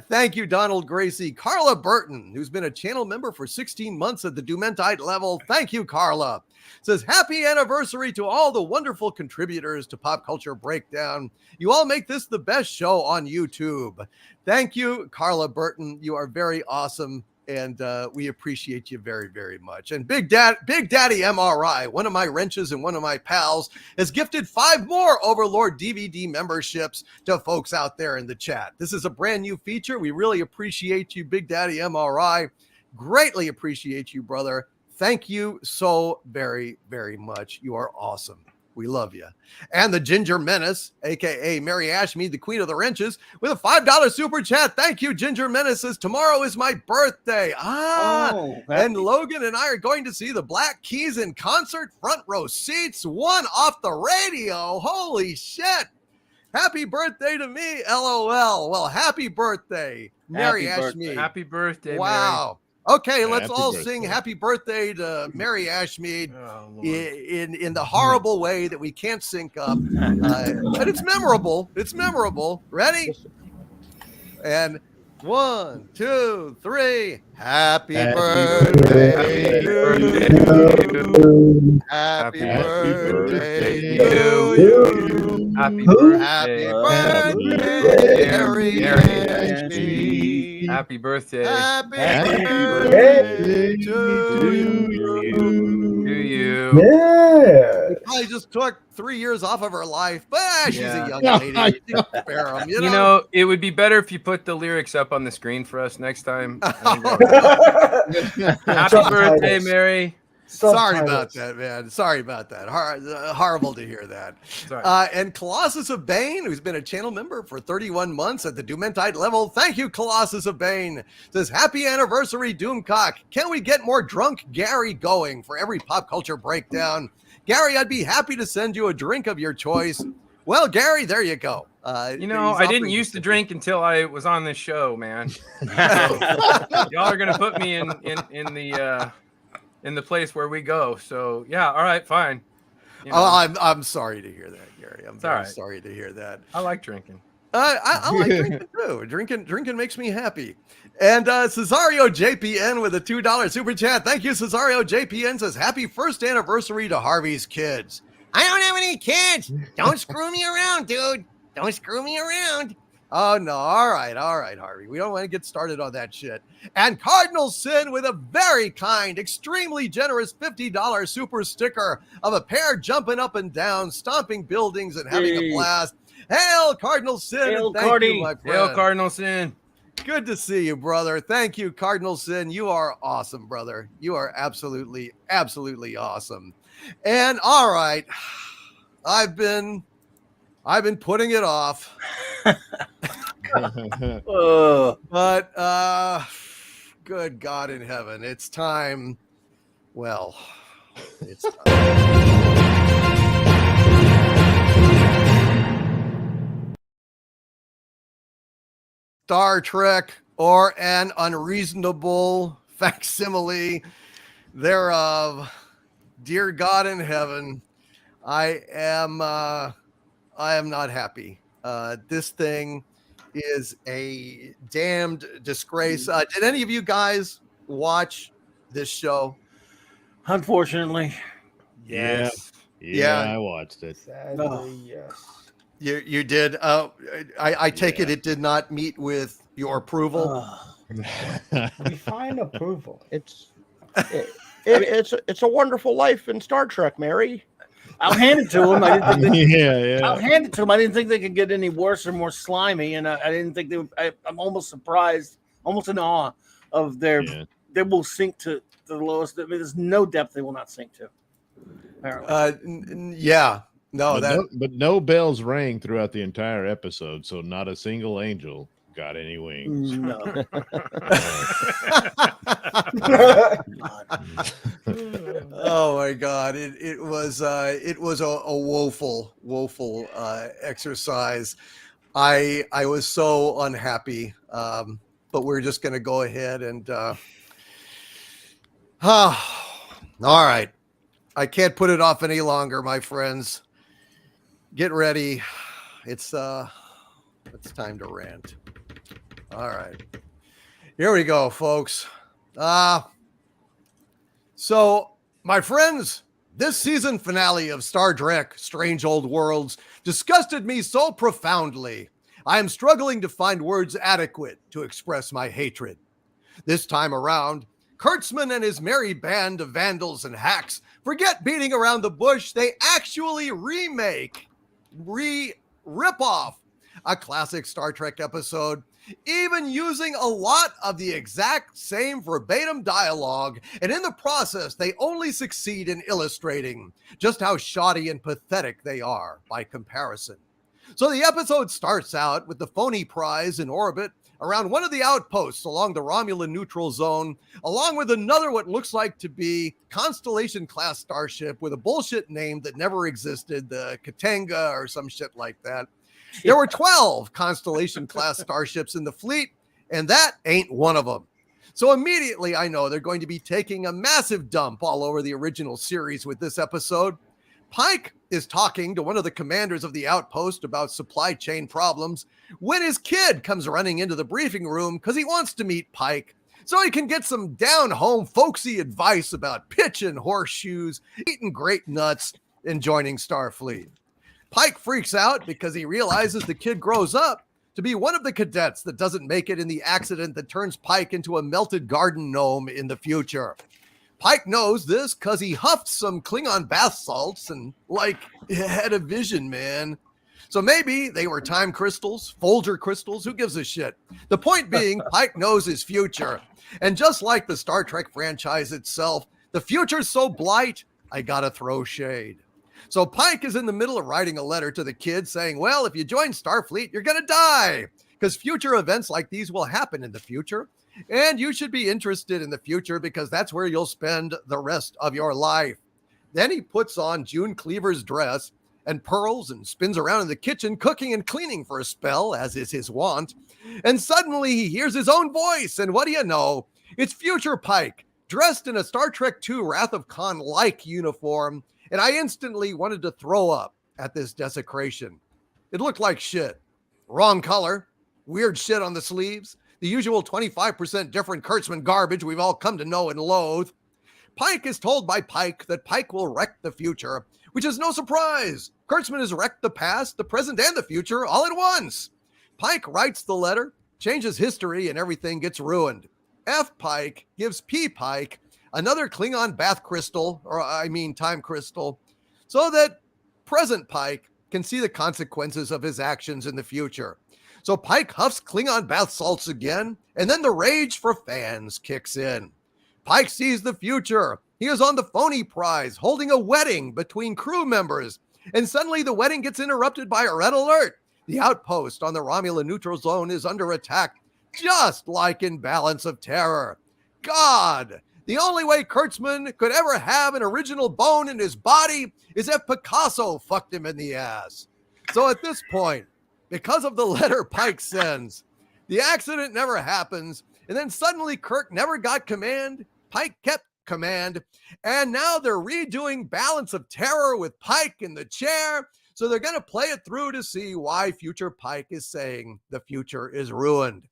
Thank you, Donald Gracie. Carla Burton, who's been a channel member for 16 months at the Dumentite level. Thank you, Carla. Says, happy anniversary to all the wonderful contributors to Pop Culture Breakdown. You all make this the best show on YouTube. Thank you, Carla Burton. You are very awesome. And we appreciate you very, very much. And Big Daddy MRI, one of my wrenches and one of my pals, has gifted 5 more Overlord DVD memberships to folks out there in the chat. This is a brand new feature. We really appreciate you, Big Daddy MRI. Greatly appreciate you, brother. Thank you so very, very much. You are awesome. We love you. And the Ginger Menace, a.k.a. Mary Ashmead, the Queen of the Wrenches, with a $5 super chat. Thank you, Ginger Menace. Says, tomorrow is my birthday. And Logan and I are going to see the Black Keys in concert, front row seats, one off the radio. Holy shit. Happy birthday to me, LOL. Well, happy birthday, Mary Ashmead. Happy birthday, wow. Mary. Okay, let's all sing happy birthday to Mary Ashmead in the horrible way that we can't sync up. But it's memorable. It's memorable. Ready? And 1, 2, 3. Happy birthday to you. Happy birthday to you. Happy birthday, Mary Ashmead. Happy birthday. Happy birthday to you. Yeah. I just took 3 years off of her life, but she's a young lady. You can spare 'em, You know, it would be better if you put the lyrics up on the screen for us next time. Happy birthday, Mary. Sorry about that, man. Sorry about that. Horrible to hear that. And Colossus of Bane, who's been a channel member for 31 months at the Dumentite level. Thank you, Colossus of Bane. Says, happy anniversary, Doomcock. Can we get more drunk Gary going for every Pop Culture Breakdown? Gary, I'd be happy to send you a drink of your choice. Well, Gary, there you go. I didn't used to drink until I was on this show, man. Y'all are going to put me in the place where we go. So yeah, all right, fine. I'm sorry to hear that, Gary. I'm very sorry to hear that. I like drinking. I like drinking too. Drinking makes me happy. And Cesario JPN with a $2 super chat. Thank you, Cesario JPN. Says, happy first anniversary to Harvey's kids. I don't have any kids. Don't screw me around, dude. Don't screw me around. Oh, no. All right, Harvey. We don't want to get started on that shit. And Cardinal Sin with a very kind, extremely generous $50 super sticker of a pair jumping up and down, stomping buildings and having a blast. Hail, Cardinal Sin. Hail, thank you, my friend. Hail, Cardinal Sin. Good to see you, brother. Thank you, Cardinal Sin. You are awesome, brother. You are absolutely, absolutely awesome. And all right, I've been putting it off. But good God in heaven, it's time. Well, It's Star Trek, or an unreasonable facsimile thereof. Dear God in heaven, I am not happy. This thing is a damned disgrace. Did any of you guys watch this show? Unfortunately, Yes. Yeah. I watched it. Sadly, yes. You did. I take it did not meet with your approval. Define approval. It's it's a wonderful life in Star Trek, Mary. I'll hand it to him. I didn't think Yeah. I'll hand it to him. I didn't think they could get any worse or more slimy, and I didn't think they would. I'm almost surprised, almost in awe of their. Yeah. They will sink to the lowest. I mean, there's no depth they will not sink to. Apparently. Yeah. No, But no bells rang throughout the entire episode, so not a single angel got any wings. No. Oh my God! It was a woeful exercise. I was so unhappy, but we're just going to go ahead and all right. I can't put it off any longer, my friends. Get ready. It's time to rant. All right. Here we go, folks. So, my friends, this season finale of Star Trek Strange Old Worlds disgusted me so profoundly. I am struggling to find words adequate to express my hatred. This time around, Kurtzman and his merry band of vandals and hacks forget beating around the bush. They actually rip off a classic Star Trek episode, even using a lot of the exact same verbatim dialogue, and in the process, they only succeed in illustrating just how shoddy and pathetic they are by comparison. So the episode starts out with the phony prize in orbit around one of the outposts along the Romulan neutral zone, along with another what looks like to be Constellation-class starship with a bullshit name that never existed, the Katanga or some shit like that. There were 12 Constellation-class starships in the fleet, and that ain't one of them. So immediately I know they're going to be taking a massive dump all over the original series with this episode. Pike is talking to one of the commanders of the outpost about supply chain problems when his kid comes running into the briefing room because he wants to meet Pike so he can get some down-home folksy advice about pitching horseshoes, eating great nuts, and joining Starfleet. Pike freaks out because he realizes the kid grows up to be one of the cadets that doesn't make it in the accident that turns Pike into a melted garden gnome in the future. Pike knows this because he huffed some Klingon bath salts and, had a vision, man. So maybe they were time crystals, Folger crystals, who gives a shit? The point being, Pike knows his future. And just like the Star Trek franchise itself, the future's so blight, I gotta throw shade. So Pike is in the middle of writing a letter to the kid saying, well, if you join Starfleet, you're gonna die, because future events like these will happen in the future. And you should be interested in the future because that's where you'll spend the rest of your life. Then he puts on June Cleaver's dress and pearls and spins around in the kitchen cooking and cleaning for a spell, as is his wont. And suddenly he hears his own voice. And what do you know? It's future Pike, dressed in a Star Trek II Wrath of Khan-like uniform. And I instantly wanted to throw up at this desecration. It looked like shit. Wrong color, weird shit on the sleeves, the usual 25% different Kurtzman garbage we've all come to know and loathe. Pike is told by Pike that Pike will wreck the future, which is no surprise. Kurtzman has wrecked the past, the present, and the future all at once. Pike writes the letter, changes history, and everything gets ruined. F. Pike gives P. Pike another Klingon bath crystal, time crystal, so that present Pike can see the consequences of his actions in the future. So Pike huffs Klingon bath salts again, and then the rage for fans kicks in. Pike sees the future. He is on the phony prize, holding a wedding between crew members, and suddenly the wedding gets interrupted by a red alert. The outpost on the Romulan neutral zone is under attack, just like in Balance of Terror. God, The only way Kurtzman could ever have an original bone in his body is if Picasso fucked him in the ass. So at this point, because of the letter Pike sends, the accident never happens, and then suddenly Kirk never got command, Pike kept command, and now they're redoing Balance of Terror with Pike in the chair, so they're going to play it through to see why future Pike is saying the future is ruined.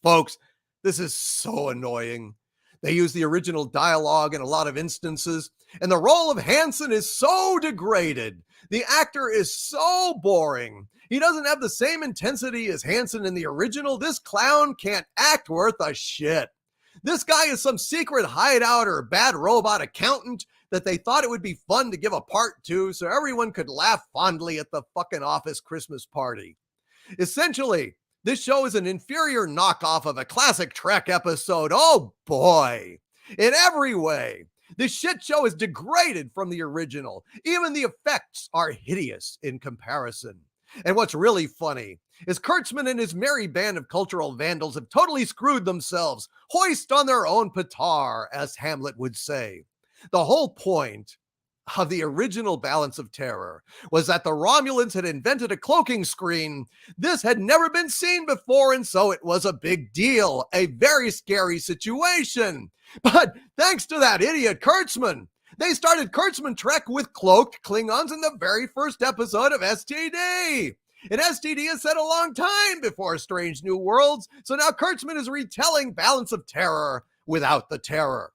Folks, this is so annoying. They use the original dialogue in a lot of instances, and the role of Hansen is so degraded. The actor is so boring. He doesn't have the same intensity as Hansen in the original. This clown can't act worth a shit. This guy is some secret hideout or bad robot accountant that they thought it would be fun to give a part to so everyone could laugh fondly at the fucking office Christmas party. Essentially, this show is an inferior knockoff of a classic Trek episode. Oh boy. In every way. This shit show is degraded from the original. Even the effects are hideous in comparison. And what's really funny is Kurtzman and his merry band of cultural vandals have totally screwed themselves. Hoist on their own petard, as Hamlet would say. The whole point of the original Balance of Terror was that the Romulans had invented a cloaking screen. This had never been seen before, and so it was a big deal, a very scary situation. But thanks to that idiot Kurtzman, they started Kurtzman Trek with cloaked Klingons in the very first episode of STD. And STD is set a long time before Strange New Worlds, so now Kurtzman is retelling Balance of Terror without the terror.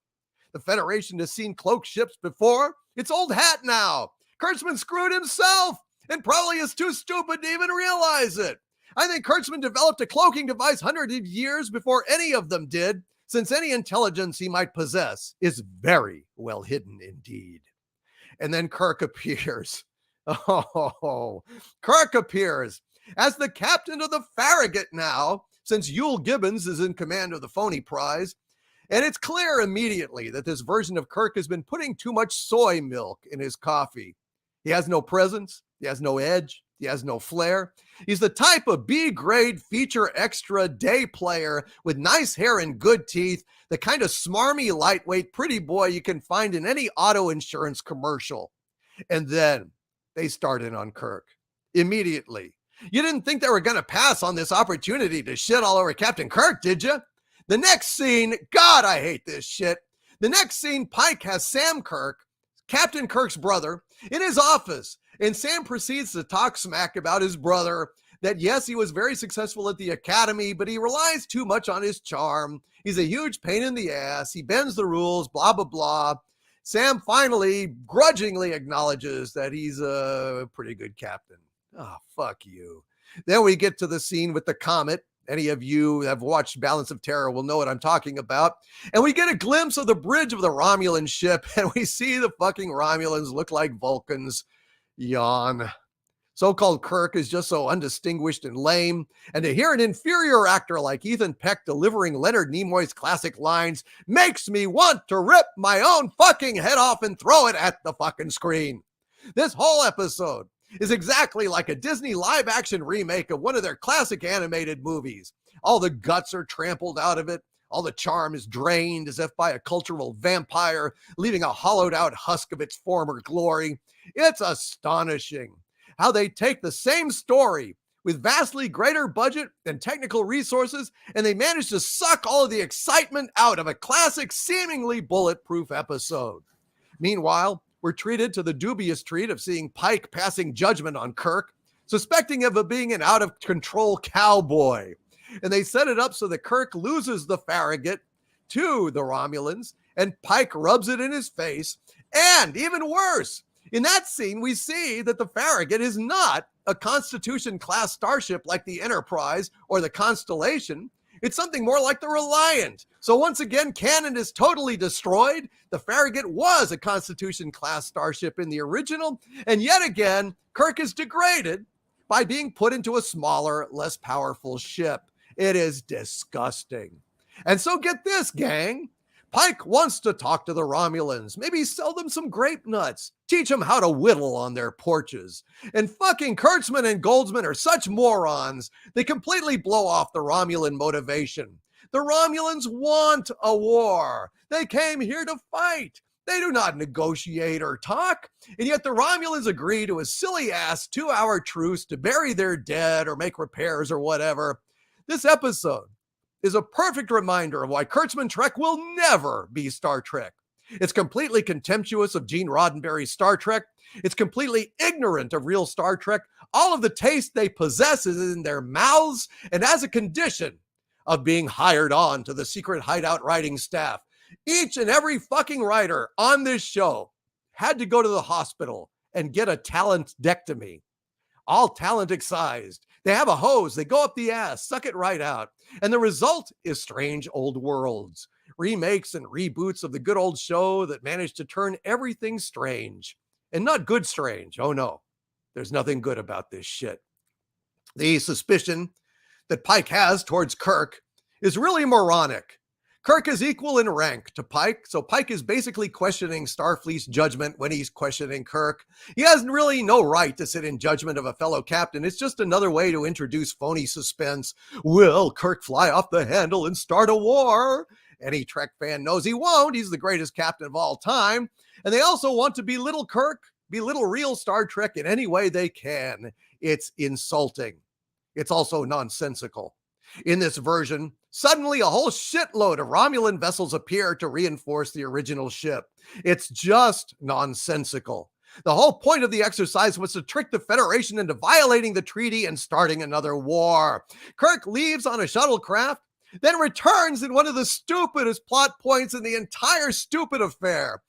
The Federation has seen cloaked ships before. It's old hat now. Kurtzman screwed himself and probably is too stupid to even realize it. I think Kurtzman developed a cloaking device hundreds of years before any of them did, since any intelligence he might possess is very well hidden indeed. And then Kirk appears. Oh, Kirk appears as the captain of the Farragut now, since Yul Gibbons is in command of the Phony Prize. And it's clear immediately that this version of Kirk has been putting too much soy milk in his coffee. He has no presence. He has no edge. He has no flair. He's the type of B-grade feature extra day player with nice hair and good teeth, the kind of smarmy, lightweight, pretty boy you can find in any auto insurance commercial. And then they start in on Kirk immediately. You didn't think they were going to pass on this opportunity to shit all over Captain Kirk, did you? The next scene, God, I hate this shit. The next scene, Pike has Sam Kirk, Captain Kirk's brother, in his office. And Sam proceeds to talk smack about his brother, that yes, he was very successful at the academy, but he relies too much on his charm. He's a huge pain in the ass. He bends the rules, blah, blah, blah. Sam finally grudgingly acknowledges that he's a pretty good captain. Oh, fuck you. Then we get to the scene with the comet. Any of you that have watched Balance of Terror will know what I'm talking about. And we get a glimpse of the bridge of the Romulan ship, and we see the fucking Romulans look like Vulcans. Yawn. So-called Kirk is just so undistinguished and lame, and to hear an inferior actor like Ethan Peck delivering Leonard Nimoy's classic lines makes me want to rip my own fucking head off and throw it at the fucking screen. This whole episode is exactly like a Disney live-action remake of one of their classic animated movies. All the guts are trampled out of it. All the charm is drained as if by a cultural vampire, leaving a hollowed-out husk of its former glory. It's astonishing how they take the same story with vastly greater budget and technical resources, and they manage to suck all of the excitement out of a classic, seemingly bulletproof episode. Meanwhile, we're treated to the dubious treat of seeing Pike passing judgment on Kirk, suspecting him of being an out-of-control cowboy. And they set it up so that Kirk loses the Farragut to the Romulans, and Pike rubs it in his face. And even worse, in that scene, we see that the Farragut is not a Constitution-class starship like the Enterprise or the Constellation. It's something more like the Reliant. So once again, canon is totally destroyed. The Farragut was a Constitution-class starship in the original. And yet again, Kirk is degraded by being put into a smaller, less powerful ship. It is disgusting. And so get this, gang. Pike wants to talk to the Romulans, maybe sell them some grape nuts, teach them how to whittle on their porches. And fucking Kurtzman and Goldsman are such morons, they completely blow off the Romulan motivation. The Romulans want a war. They came here to fight. They do not negotiate or talk, and yet the Romulans agree to a silly-ass 2-hour truce to bury their dead or make repairs or whatever. This episode is a perfect reminder of why Kurtzman Trek will never be Star Trek. It's completely contemptuous of Gene Roddenberry's Star Trek. It's completely ignorant of real Star Trek. All of the taste they possess is in their mouths, and as a condition of being hired on to the Secret Hideout writing staff, each and every fucking writer on this show had to go to the hospital and get a talentectomy. All talent excised. They have a hose. They go up the ass, suck it right out. And the result is strange old worlds, remakes and reboots of the good old show that managed to turn everything strange. And not good strange. Oh no, there's nothing good about this shit. The suspicion that Pike has towards Kirk is really moronic. Kirk is equal in rank to Pike, so Pike is basically questioning Starfleet's judgment when he's questioning Kirk. He has really no right to sit in judgment of a fellow captain. It's just another way to introduce phony suspense. Will Kirk fly off the handle and start a war? Any Trek fan knows he won't. He's the greatest captain of all time. And they also want to belittle Kirk, belittle real Star Trek in any way they can. It's insulting. It's also nonsensical. In this version, suddenly a whole shitload of Romulan vessels appear to reinforce the original ship. It's just nonsensical. The whole point of the exercise was to trick the Federation into violating the treaty and starting another war. Kirk leaves on a shuttlecraft, then returns in one of the stupidest plot points in the entire stupid affair.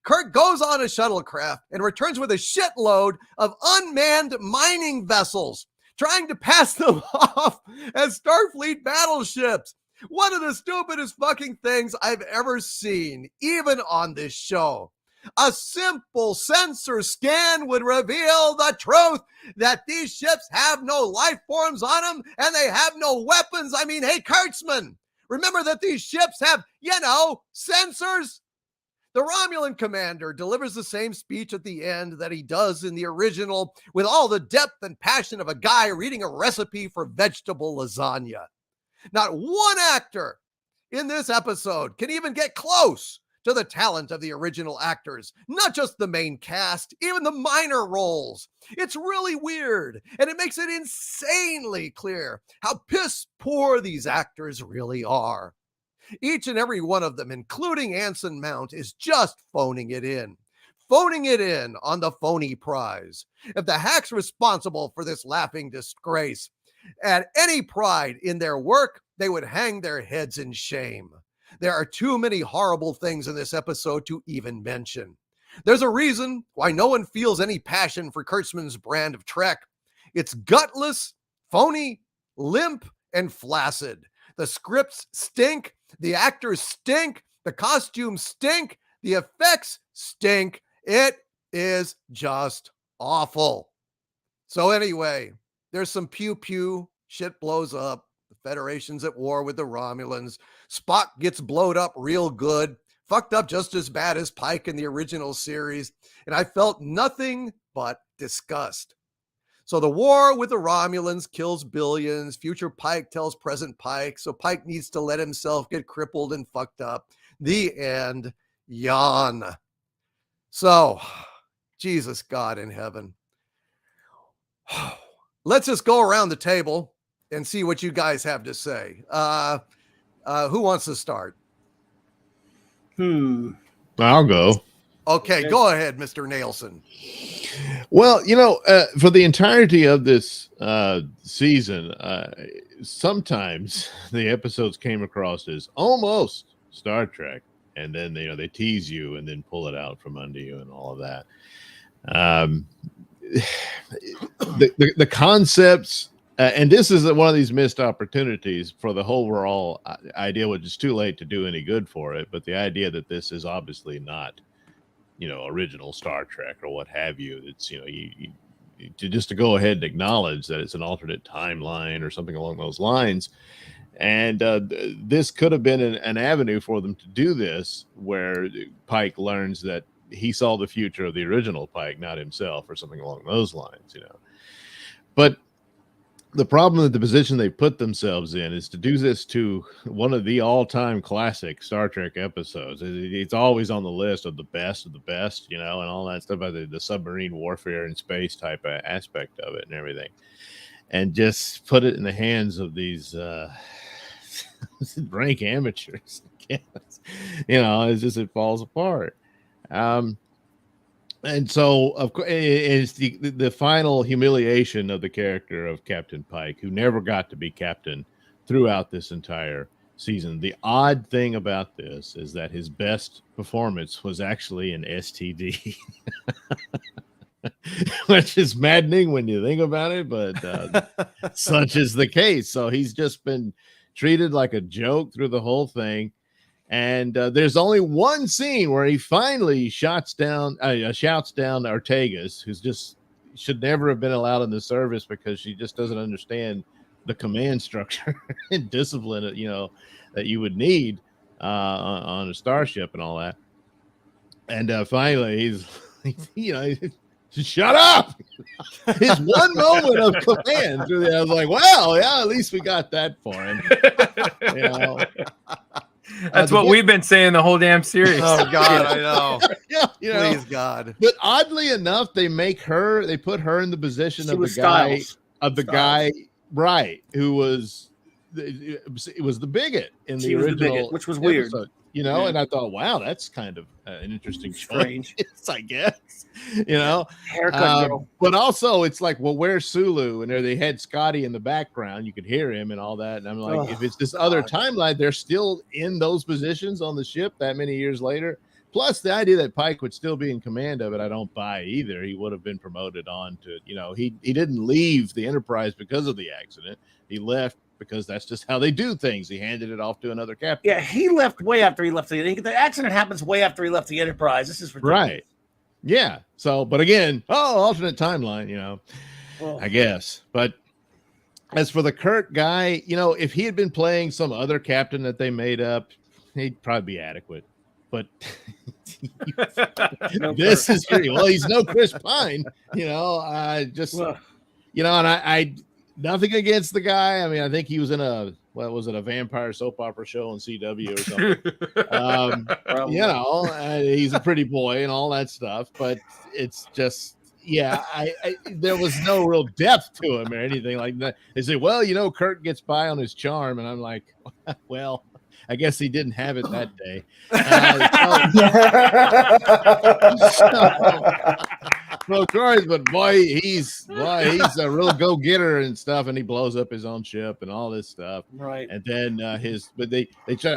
Kirk goes on a shuttlecraft and returns with a shitload of unmanned mining vessels, trying to pass them off as Starfleet battleships. One of the stupidest fucking things I've ever seen, even on this show. A simple sensor scan would reveal the truth that these ships have no life forms on them and they have no weapons. I mean, hey, Kurtzman, remember that these ships have, sensors? The Romulan commander delivers the same speech at the end that he does in the original, with all the depth and passion of a guy reading a recipe for vegetable lasagna. Not one actor in this episode can even get close to the talent of the original actors, not just the main cast, even the minor roles. It's really weird, and it makes it insanely clear how piss poor these actors really are. Each and every one of them, including Anson Mount, is just phoning it in on the phony prize. If the hacks responsible for this laughing disgrace had any pride in their work, they would hang their heads in shame. There are too many horrible things in this episode to even mention. There's a reason why no one feels any passion for Kurtzman's brand of Trek. It's gutless, phony, limp, and flaccid. The scripts stink, the actors stink, the costumes stink, the effects stink. It is just awful. So anyway, there's some pew-pew, shit blows up. The Federation's at war with the Romulans. Spock gets blowed up real good, fucked up just as bad as Pike in the original series, and I felt nothing but disgust. So the war with the Romulans kills billions. Future Pike tells present Pike, so Pike needs to let himself get crippled and fucked up. The end. Yawn. So, Jesus God in heaven. Let's just go around the table and see what you guys have to say. Who wants to start? I'll go. Okay, go ahead, Mr. Nailson. Well, for the entirety of this season, sometimes the episodes came across as almost Star Trek, and then they tease you and then pull it out from under you and all of that. The concepts, and this is one of these missed opportunities for the whole overall idea, which is too late to do any good for it. But the idea that this is obviously not, original Star Trek or what have you. It's, to go ahead and acknowledge that it's an alternate timeline or something along those lines. And this could have been an avenue for them to do this, where Pike learns that he saw the future of the original Pike, not himself, or something along those lines, But the problem that the position they put themselves in is to do this to one of the all-time classic Star Trek episodes. It's always on the list of the best, and all that stuff about the submarine warfare in space type of aspect of it and everything. And just put it in the hands of these rank amateurs. It's just, it falls apart. And so, of course, it's the final humiliation of the character of Captain Pike, who never got to be captain throughout this entire season. The odd thing about this is that his best performance was actually an STD, which is maddening when you think about it, but such is the case. So he's just been treated like a joke through the whole thing. And there's only one scene where he finally shouts down Ortega's, who's just should never have been allowed in the service because she just doesn't understand the command structure and discipline, that you would need on a starship and all that. And finally, he's shut up. His one moment of command. I was like, well, yeah, at least we got that for him. That's what we've been saying the whole damn series. Oh God, I know. Yeah, Please God. But oddly enough, they put her in the position of the guy, right? Who was it was the bigot in the original, which was weird. Episode, And I thought, wow, that's kind of an interesting strange, I guess. Haircut girl. But also, it's like, well, where's Sulu? And there they had Scotty in the background. You could hear him and all that. And I'm like, if it's this other timeline, they're still in those positions on the ship that many years later. Plus, the idea that Pike would still be in command of it, I don't buy either. He would have been promoted on to, he didn't leave the Enterprise because of the accident. He left because that's just how they do things. He handed it off to another captain. Yeah, he left way after he left the accident happens way after he left the Enterprise. This is ridiculous. Right. Yeah. So, but again, alternate timeline, I guess. But as for the Kirk guy, if he had been playing some other captain that they made up, he'd probably be adequate. But this is he's no Chris Pine, and I nothing against the guy. I mean, I think he was in a vampire soap opera show on CW or something. He's a pretty boy and all that stuff, but it's just, there was no real depth to him or anything like that. They say, well, Kirk gets by on his charm, and I'm like, well, I guess he didn't have it that day. No choice, but he's a real go-getter and stuff, and he blows up his own ship and all this stuff. Right. And then they try,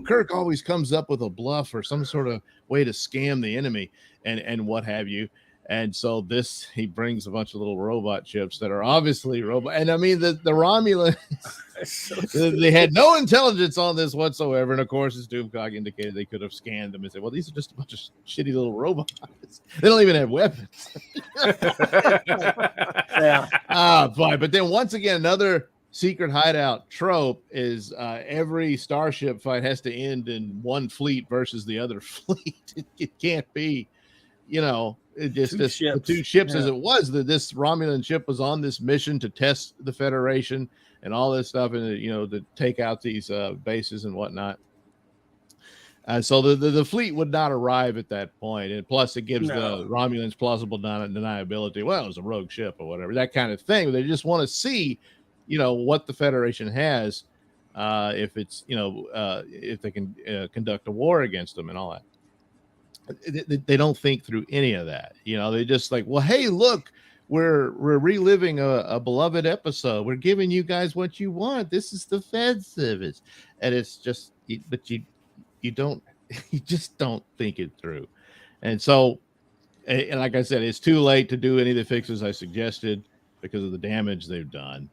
Kirk always comes up with a bluff or some sort of way to scam the enemy and what have you. And so he brings a bunch of little robot ships that are obviously robot. And I mean, the Romulans, they had no intelligence on this whatsoever. And of course, as Doomcock indicated, they could have scanned them and said, well, these are just a bunch of shitty little robots. They don't even have weapons. Yeah. But then once again, another secret hideout trope is every starship fight has to end in one fleet versus the other fleet. It can't be, it just two ships as it was. That this Romulan ship was on this mission to test the Federation and all this stuff, and to take out these bases and whatnot. So the fleet would not arrive at that point, and plus it gives the Romulans plausible deniability. Well, it was a rogue ship or whatever, that kind of thing. They just want to see, what the Federation has, if it's if they can conduct a war against them and all that. They don't think through any of that. They just like, well, hey, look, we're reliving a beloved episode. We're giving you guys what you want. This is the Fed service, and it's just, but you just don't think it through. And so, and like I said, it's too late to do any of the fixes I suggested because of the damage they've done.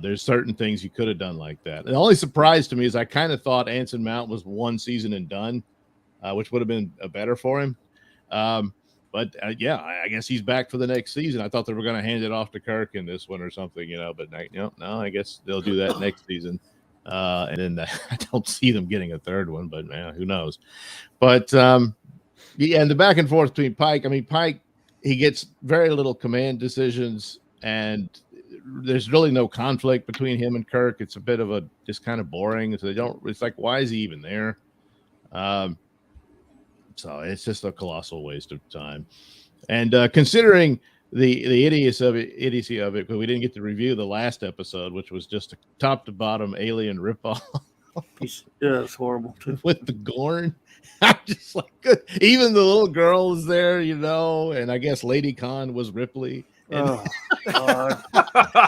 There's certain ththings you could have done like that. The only surprise to me is I kind of thought Anson Mount was one season and done. Which would have been better for him. But I guess he's back for the next season. I thought they were going to hand it off to Kirk in this one or something, but no, I guess they'll do that next season. And then I don't see them getting a third one, but who knows? But and the back and forth between Pike, he gets very little command decisions, and there's really no conflict between him and Kirk. It's a bit of a just kind of boring. So it's like, why is he even there? So it's just a colossal waste of time. And considering the idiocy of it, because we didn't get to review the last episode, which was just a top to bottom alien ripoff. Yeah, it's horrible too. With the Gorn. I'm just like, good. Even the little girl was there, and I guess Lady Khan was Ripley. And God.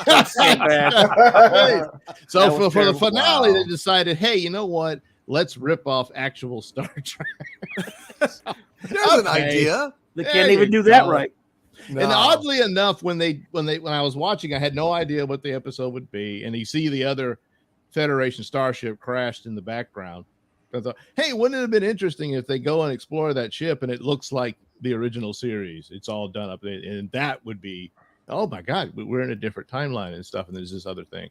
That's so bad. So for the finale, they decided, hey, you know what? Let's rip off actual Star Trek. There's an idea. They can't even do that right. No. And oddly enough, when I was watching, I had no idea what the episode would be, and you see the other Federation starship crashed in the background. I thought, hey, wouldn't it have been interesting if they go and explore that ship and it looks like the original series? It's all done up, and that would be, oh my God, we're in a different timeline and stuff, and there's this other thing.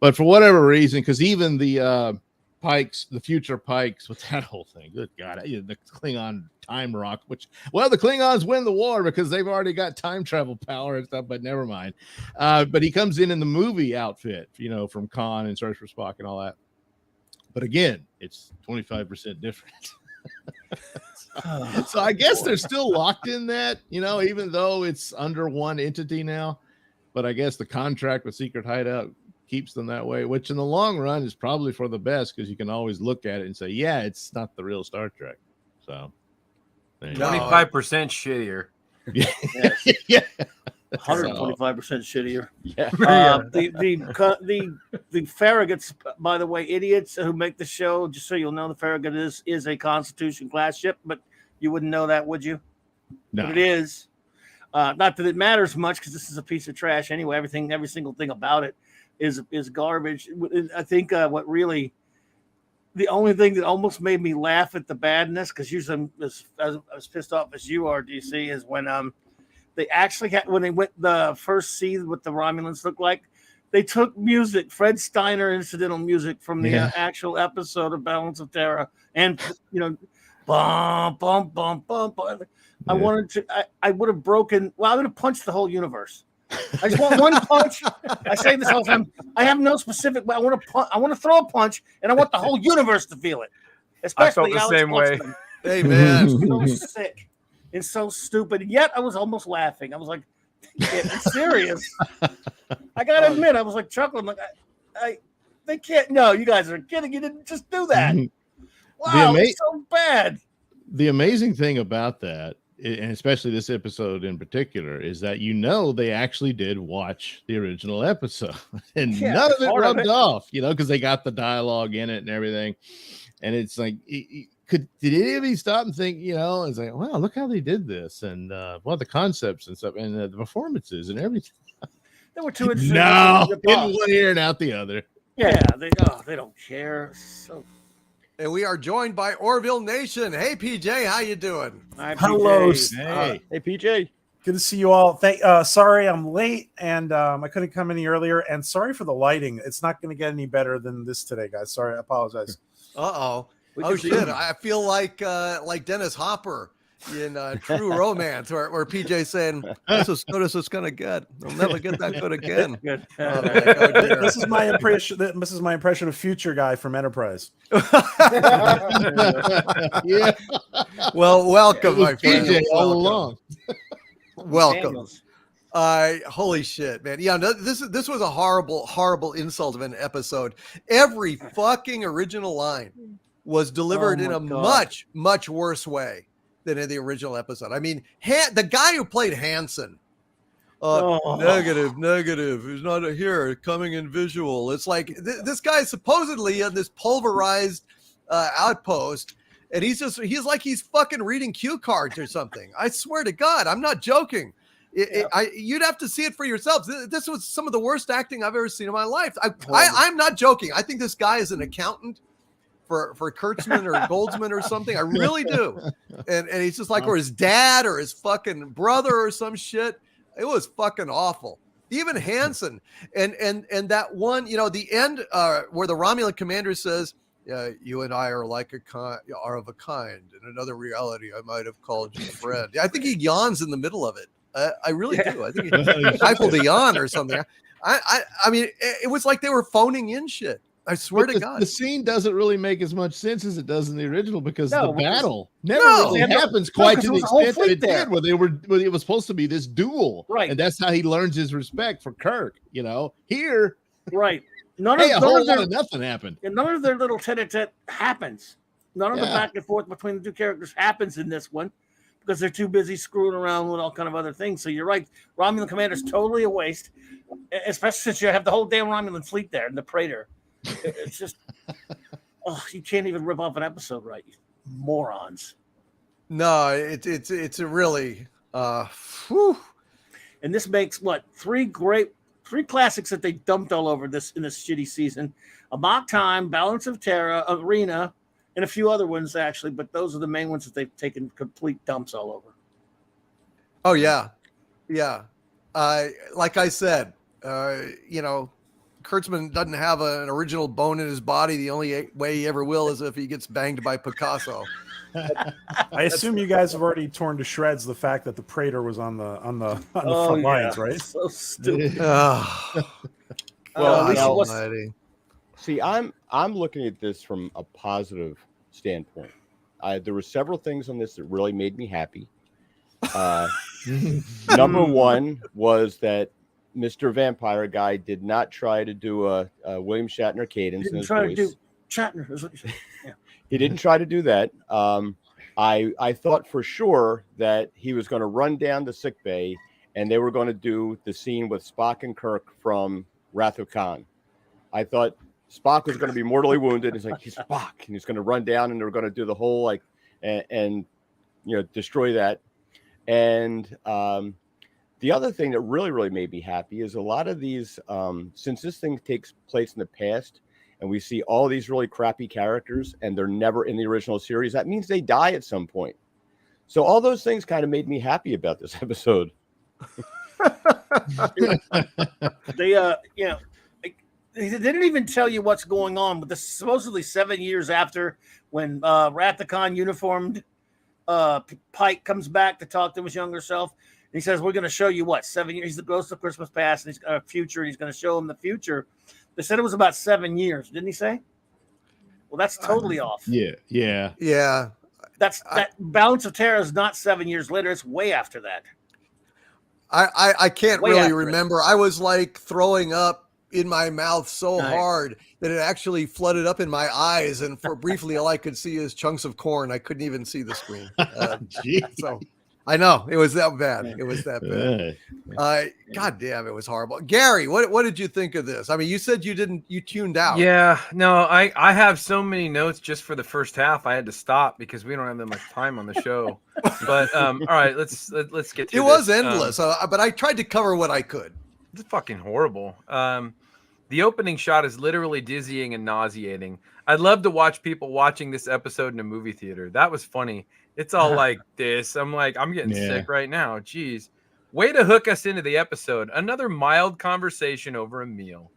But for whatever reason, because even the Pikes, the future Pikes, with that whole thing, good God, the Klingon time rock, the Klingons win the war because they've already got time travel power and stuff, but never mind. But he comes in the movie outfit, from Khan and Search for Spock and all that. But again, it's 25% different. So I guess they're still locked in that, even though it's under one entity now. But I guess the contract with Secret Hideout keeps them that way, which in the long run is probably for the best, because you can always look at it and say, yeah, it's not the real Star Trek. So 25% shittier. Yeah. 125% shittier. Yeah. The Farragut's, by the way, idiots who make the show. Just so you'll know, the Farragut is a Constitution class ship, but you wouldn't know that, would you? No. But it is. Not that it matters much, because this is a piece of trash anyway. Every single thing about it is garbage. I think what really, the only thing that almost made me laugh at the badness, because usually I'm as pissed off as you are, DC, is when they actually had, when they went the first see what the Romulans look like, they took music, Fred Steiner incidental music from the actual episode of Balance of Terror, and bum bum bum bum bum. I wanted to. I would have broken. Well, I would have punched the whole universe. I just want one punch. I say this all the time. I have no specific. But I want to throw a punch, and I want the whole universe to feel it. Especially I felt the same way. Hey man, so sick. It's so stupid. And yet I was almost laughing. I was like, "It's serious." I gotta admit, I was like chuckling. Like, they can't. No, you guys are kidding. You didn't just do that. Wow, it's so bad. The amazing thing about that, and especially this episode in particular, is that they actually did watch the original episode, and none of it rubbed off, because they got the dialogue in it and everything. And it's like, did any of you stop and think, it's like, wow, look how they did this, and the concepts and stuff, and the performances and everything. There were two interesting. No, in one ear and out the other. Yeah, they don't care. So. And we are joined by Orville Nation. Hey, PJ, how you doing? Hi, Hello. Hey, PJ. Good to see you all. Sorry I'm late, and I couldn't come any earlier. And sorry for the lighting. It's not going to get any better than this today, guys. Sorry, I apologize. Oh shit! I feel like Dennis Hopper in True Romance, where PJ's saying, "This is good as it's gonna get. They'll never get that good again." Good. This is my impression. This is my impression of Future Guy from Enterprise. Yeah. Well, welcome, my friend. PJ all along. Welcome. Holy shit, man. Yeah, no, this was a horrible insult of an episode. Every fucking original line was delivered in a much worse way than in the original episode. I mean, the guy who played Hansen, negative. He's not here, coming in visual. It's like this guy supposedly on this pulverized outpost, and he's fucking reading cue cards or something. I swear to God, I'm not joking. You'd have to see it for yourselves. This was some of the worst acting I've ever seen in my life. I'm not joking. I think this guy is an accountant for Kurtzman or Goldsman or something. I really do. And he's just like, or his dad or his fucking brother or some shit. It was fucking awful. Even Hansen and that one, the end where the Romulan commander says, you and I are are of a kind. In another reality, I might have called you friend. I think he yawns in the middle of it. I really do. I think he stifled a yawn or something. I mean, it was like they were phoning in shit. I swear to God. The scene doesn't really make as much sense as it does in the original because No, the because- battle never No. really Yeah, no, happens no, quite 'cause to there the was a whole extent that fleet it there. did when it was supposed to be this duel. Right. And that's how he learns his respect for Kirk, you know. Here, Right. None hey, a of whole their lot of nothing happened. and none of their little tete-a-tete happens. None of the Yeah. back and forth between the two characters happens in this one because they're too busy screwing around with all kind of other things. So you're right. Romulan Commander's totally a waste, especially since you have the whole damn Romulan fleet there and the Praetor. It's just, you can't even rip off an episode right, you morons. No, it's a really whew. And this makes three classics that they dumped all over this in this shitty season: A Mock Time, Balance of Terra, Arena, and a few other ones actually. But those are the main ones that they've taken complete dumps all over. Oh yeah. Like I said, you know, Kurtzman doesn't have an original bone in his body. The only way he ever will is if he gets banged by Picasso. I assume you guys have already torn to shreds the fact that the Praetor was on the front lines, right? So stupid. Oh, Well, God now- almighty. See, I'm looking at this from a positive standpoint. There were several things on this that really made me happy. Number one was that Mr. Vampire Guy did not try to do a William Shatner cadence in Didn't his try voice. to do Shatner. Is what you said. Yeah. He didn't try to do that. I thought for sure that he was going to run down to sick bay and they were going to do the scene with Spock and Kirk from Wrath of Khan. I thought Spock was going to be mortally wounded. He's like, he's Spock, and he's going to run down, and they're going to do the whole and destroy that. And the other thing that really made me happy is a lot of these, since this thing takes place in the past, and we see all these really crappy characters, and they're never in the original series. That means they die at some point. So all those things kind of made me happy about this episode. They they didn't even tell you what's going on, but this is supposedly 7 years after when Wrath of Khan uniformed Pike comes back to talk to his younger self. And he says, we're going to show you 7 years. He's the ghost of Christmas past, and he's got a future, and he's going to show him the future. They said it was about 7 years, didn't he say? Well, that's totally off. Yeah. That Balance of Terror is not 7 years later. It's way after that. I can't Way really after it. remember. I was like throwing up in my mouth so Right. hard that it actually flooded up in my eyes, and for briefly all I could see is chunks of corn. I couldn't even see the screen. So I know it was that bad. It was that bad. God damn, it was horrible. Gary, what did you think of this? I mean, you said you tuned out. Yeah, no, I have so many notes just for the first half. I had to stop because we don't have that much time on the show. But all right, let's get to It was endless, but I tried to cover what I could. It's fucking horrible. The opening shot is literally dizzying and nauseating. I'd love to watch people watching this episode in a movie theater. That was funny. It's all like this. I'm like, I'm getting sick right now. Jeez. Way to hook us into the episode. Another mild conversation over a meal.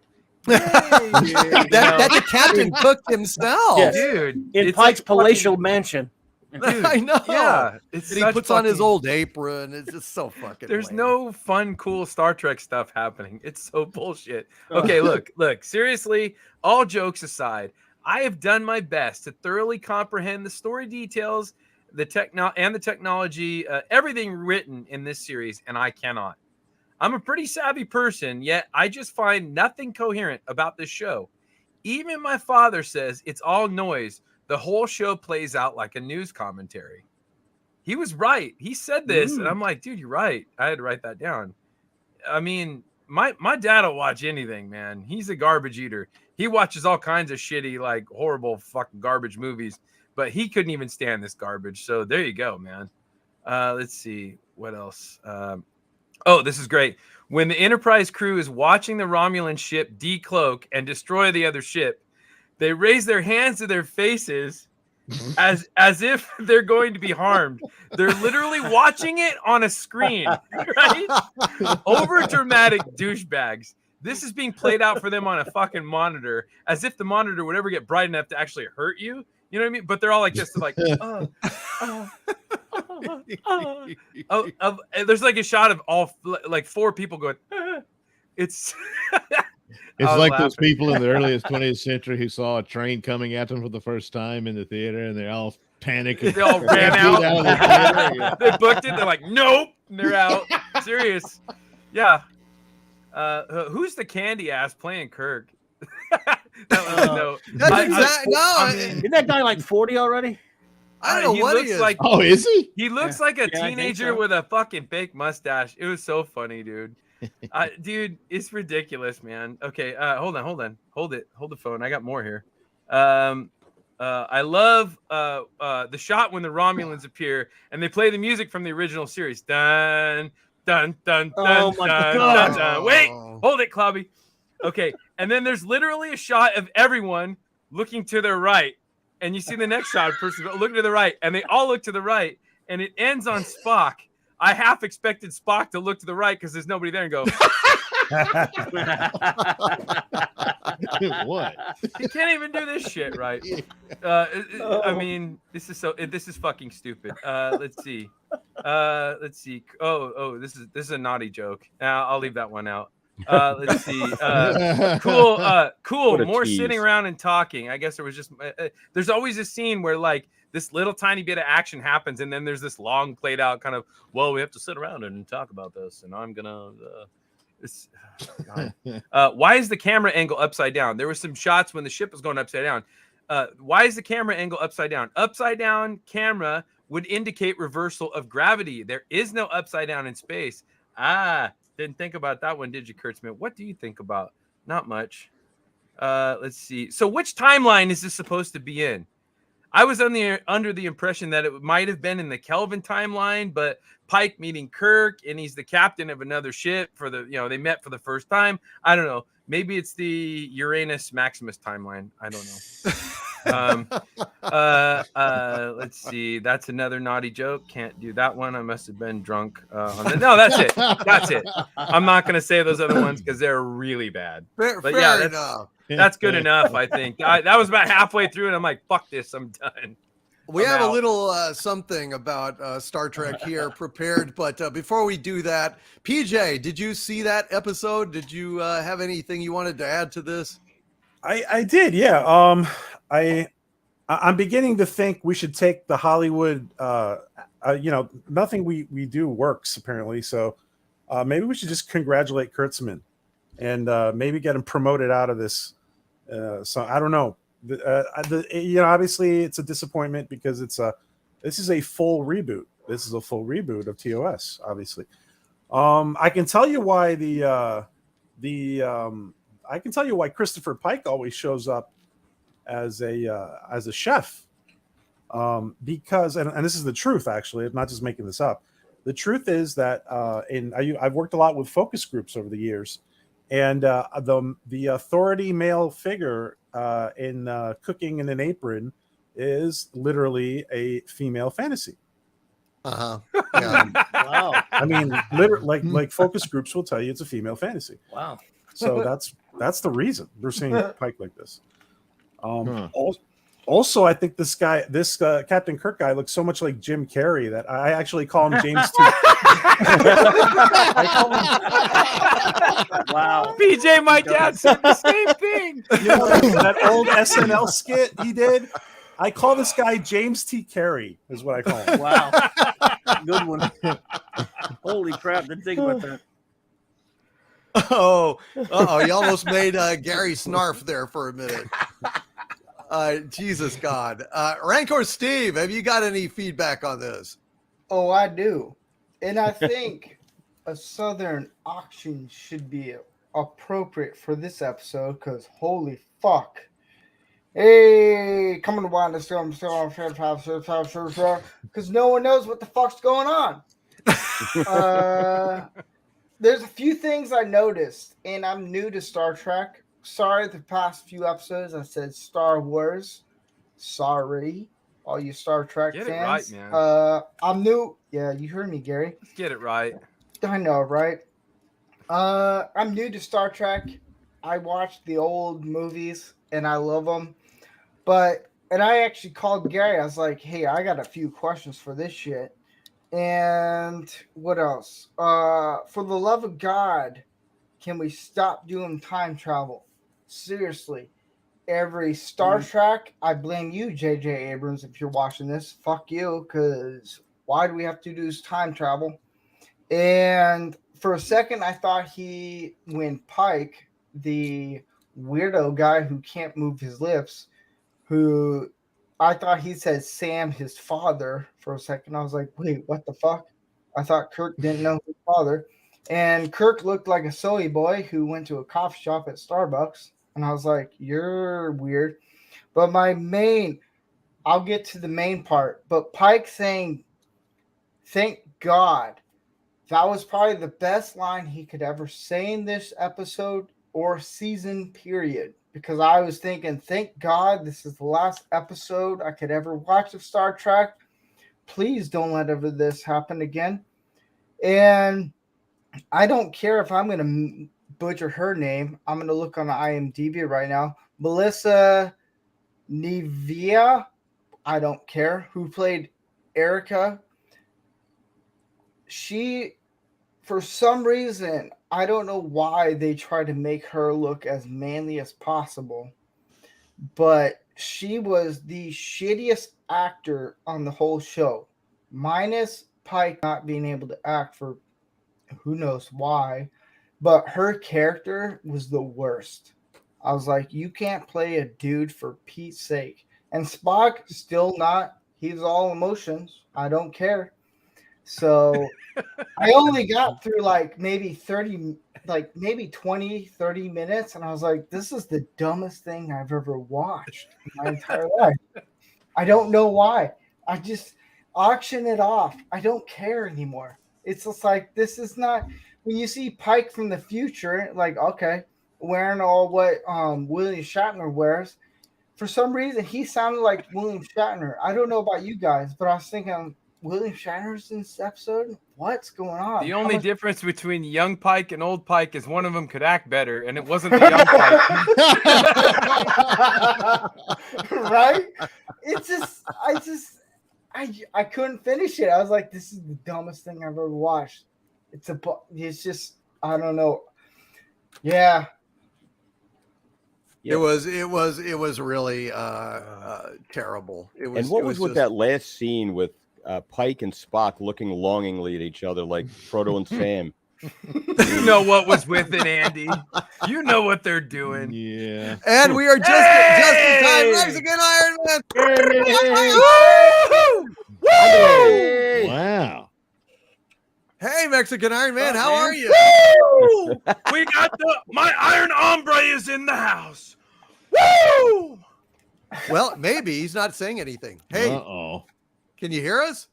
That the captain cooked himself. Yes. Dude. In it's Pike's like palatial fucking- mansion. Dude, I know. Yeah. It's And he such puts on his fucking- old apron. It's just so fucking There's lame. no fun, cool Star Trek stuff happening. It's so bullshit. Okay, look. Seriously, all jokes aside, I have done my best to thoroughly comprehend the story details, the technology, everything written in this series, and I cannot. I'm a pretty savvy person, yet I just find nothing coherent about this show. Even my father says it's all noise. The whole show plays out like a news commentary. He was right. He said this, and I'm like, dude, you're right. I had to write that down. I mean, my dad will watch anything, man. He's a garbage eater. He watches all kinds of shitty, like horrible fucking garbage movies, but he couldn't even stand this garbage. So there you go, man. Let's see what else. Oh, this is great. When the Enterprise crew is watching the Romulan ship decloak and destroy the other ship, they raise their hands to their faces as if they're going to be harmed. They're literally watching it on a screen, right? Over dramatic douchebags. This is being played out for them on a fucking monitor, as if the monitor would ever get bright enough to actually hurt you. You know what I mean? But they're all like this, like, and there's like a shot of all like four people going, It's It's I was like those laughing. people in the earliest 20th century who saw a train coming at them for the first time in the theater, and they all panic. They all ran Get out. of the theater. Yeah. They booked it. They're like, nope, and they're out. Serious. Yeah. Who's the candy ass playing Kirk? That was no. That's exactly no. Isn't that guy like 40 already? I don't know he what looks he is. like. Oh, is he? He looks like a Yeah, I think teenager so. with a fucking fake mustache. It was so funny, dude. Dude, it's ridiculous, man. Okay, hold on. Hold the phone. I got more here. I love the shot when the Romulans appear and they play the music from the original series. Dun dun dun dun Oh my dun, God. dun, dun. Wait, hold it, Clubby. Okay, and then there's literally a shot of everyone looking to their right, and you see the next shot, person looking to the right, and they all look to the right, and it ends on Spock. I half expected Spock to look to the right because there's nobody there and go, What? he can't even do this shit right. I mean, this is fucking stupid. Let's see. Oh, this is a naughty joke. I'll leave that one out. Let's see. Cool. What a More tease. sitting around and talking. I guess there was just there's always a scene where like this little tiny bit of action happens, and then there's this long played out kind of, well, we have to sit around and talk about this, and I'm gonna why is the camera angle upside down? There were some shots when the ship was going upside down. Why is the camera angle upside down? Upside down camera would indicate reversal of gravity. There is no upside down in space. Didn't think about that one, did you, Kurtzman? What do you think about? Not much. Let's see. So which timeline is this supposed to be in? I was under the impression that it might have been in the Kelvin timeline, but Pike meeting Kirk, and he's the captain of another ship for they met for the first time. I don't know. Maybe it's the Uranus Maximus timeline. I don't know. Let's see. That's another naughty joke. Can't do that one. I must have been drunk. No, that's it. That's it. I'm not going to say those other ones because they're really bad. Fair Yeah, enough. that's good enough, I think. That was about halfway through, and I'm like, fuck this. I'm done. We I'm have out. a little something about Star Trek here prepared, but before we do that, PJ, did you see that episode? Did you have anything you wanted to add to this? I did, yeah. I'm beginning to think we should take the Hollywood. Nothing we do works apparently. So maybe we should just congratulate Kurtzman and maybe get him promoted out of this. So I don't know. Obviously it's a disappointment because this is a full reboot. This is a full reboot of TOS. Obviously, I can tell you why I can tell you why Christopher Pike always shows up as a chef, because and this is the truth. Actually, I'm not just making this up. The truth is that I've worked a lot with focus groups over the years, and the authority male figure in cooking in an apron is literally a female fantasy. Yeah. Wow. I mean, literally, like focus groups will tell you it's a female fantasy. Wow. So that's the reason they're seeing Pike like this. Also, I think this Captain Kirk guy looks so much like Jim Carrey that I actually call him James T. Wow. PJ, my dad said the same thing. You know that old SNL skit he did? I call this guy James T. Carey, is what I call him. Wow. Good one. Holy crap. Didn't think about that. Oh, you almost made Gary snarf there for a minute. Jesus God. Rancor Steve, have you got any feedback on this? Oh, I do. And I think a Southern auction should be appropriate for this episode because holy fuck. Hey, come on to wind us because no one knows what the fuck's going on. There's a few things I noticed, and I'm new to Star Trek. Sorry, the past few episodes I said Star Wars. Sorry, all you Star Trek Get it fans. right, man. I'm new. Yeah, you heard me, Gary. Get it right. I know, right? I'm new to Star Trek. I watched the old movies, and I love them. And I actually called Gary. I was like, hey, I got a few questions for this shit. And what else? For the love of God, can we stop doing time travel? Seriously. Every Star Trek, I blame you, J.J. Abrams, if you're watching this. Fuck you, because why do we have to do time travel? And for a second, I thought when Pike, the weirdo guy who can't move his lips, who I thought he said Sam, his father, for a second. I was like, wait, what the fuck? I thought Kirk didn't know his father. And Kirk looked like a soy boy who went to a coffee shop at Starbucks. And I was like, you're weird. But I'll get to the main part. But Pike saying, thank God. That was probably the best line he could ever say in this episode or season period. Because I was thinking, thank God this is the last episode I could ever watch of Star Trek. Please don't let ever this happen again. And I don't care if I'm going to butcher her name. I'm going to look on IMDb right now. Melissa Nevia, I don't care, who played Erica. She, for some reason, I don't know why they try to make her look as manly as possible, but she was the shittiest actor on the whole show, minus Pike not being able to act for who knows why, but her character was the worst. I was like, you can't play a dude for Pete's sake. And Spock, still not. He's all emotions. I don't care. So I only got through maybe 20, 30 minutes. And I was like, this is the dumbest thing I've ever watched in my entire life. I don't know why. I just auction it off. I don't care anymore. It's just like, this is not, when you see Pike from the future, like, okay, wearing all what William Shatner wears. For some reason, he sounded like William Shatner. I don't know about you guys, but I was thinking, William Shatner's in this episode? What's going on? The only difference between young Pike and old Pike is one of them could act better, and it wasn't the young Pike. Right? It's just, I couldn't finish it. I was like, this is the dumbest thing I've ever watched. It's just, I don't know. Yeah. It was really terrible. And what was with that last scene with Pike and Spock looking longingly at each other like Frodo and Sam? You know what was with it, Andy. You know what they're doing. Yeah. And we are just in time. Mexican Iron Man. Woo! Wow. Hey, Mexican Iron Man, how are you? Woo! We got my Iron Hombre is in the house. Woo! Well, maybe he's not saying anything. Hey, can you hear us?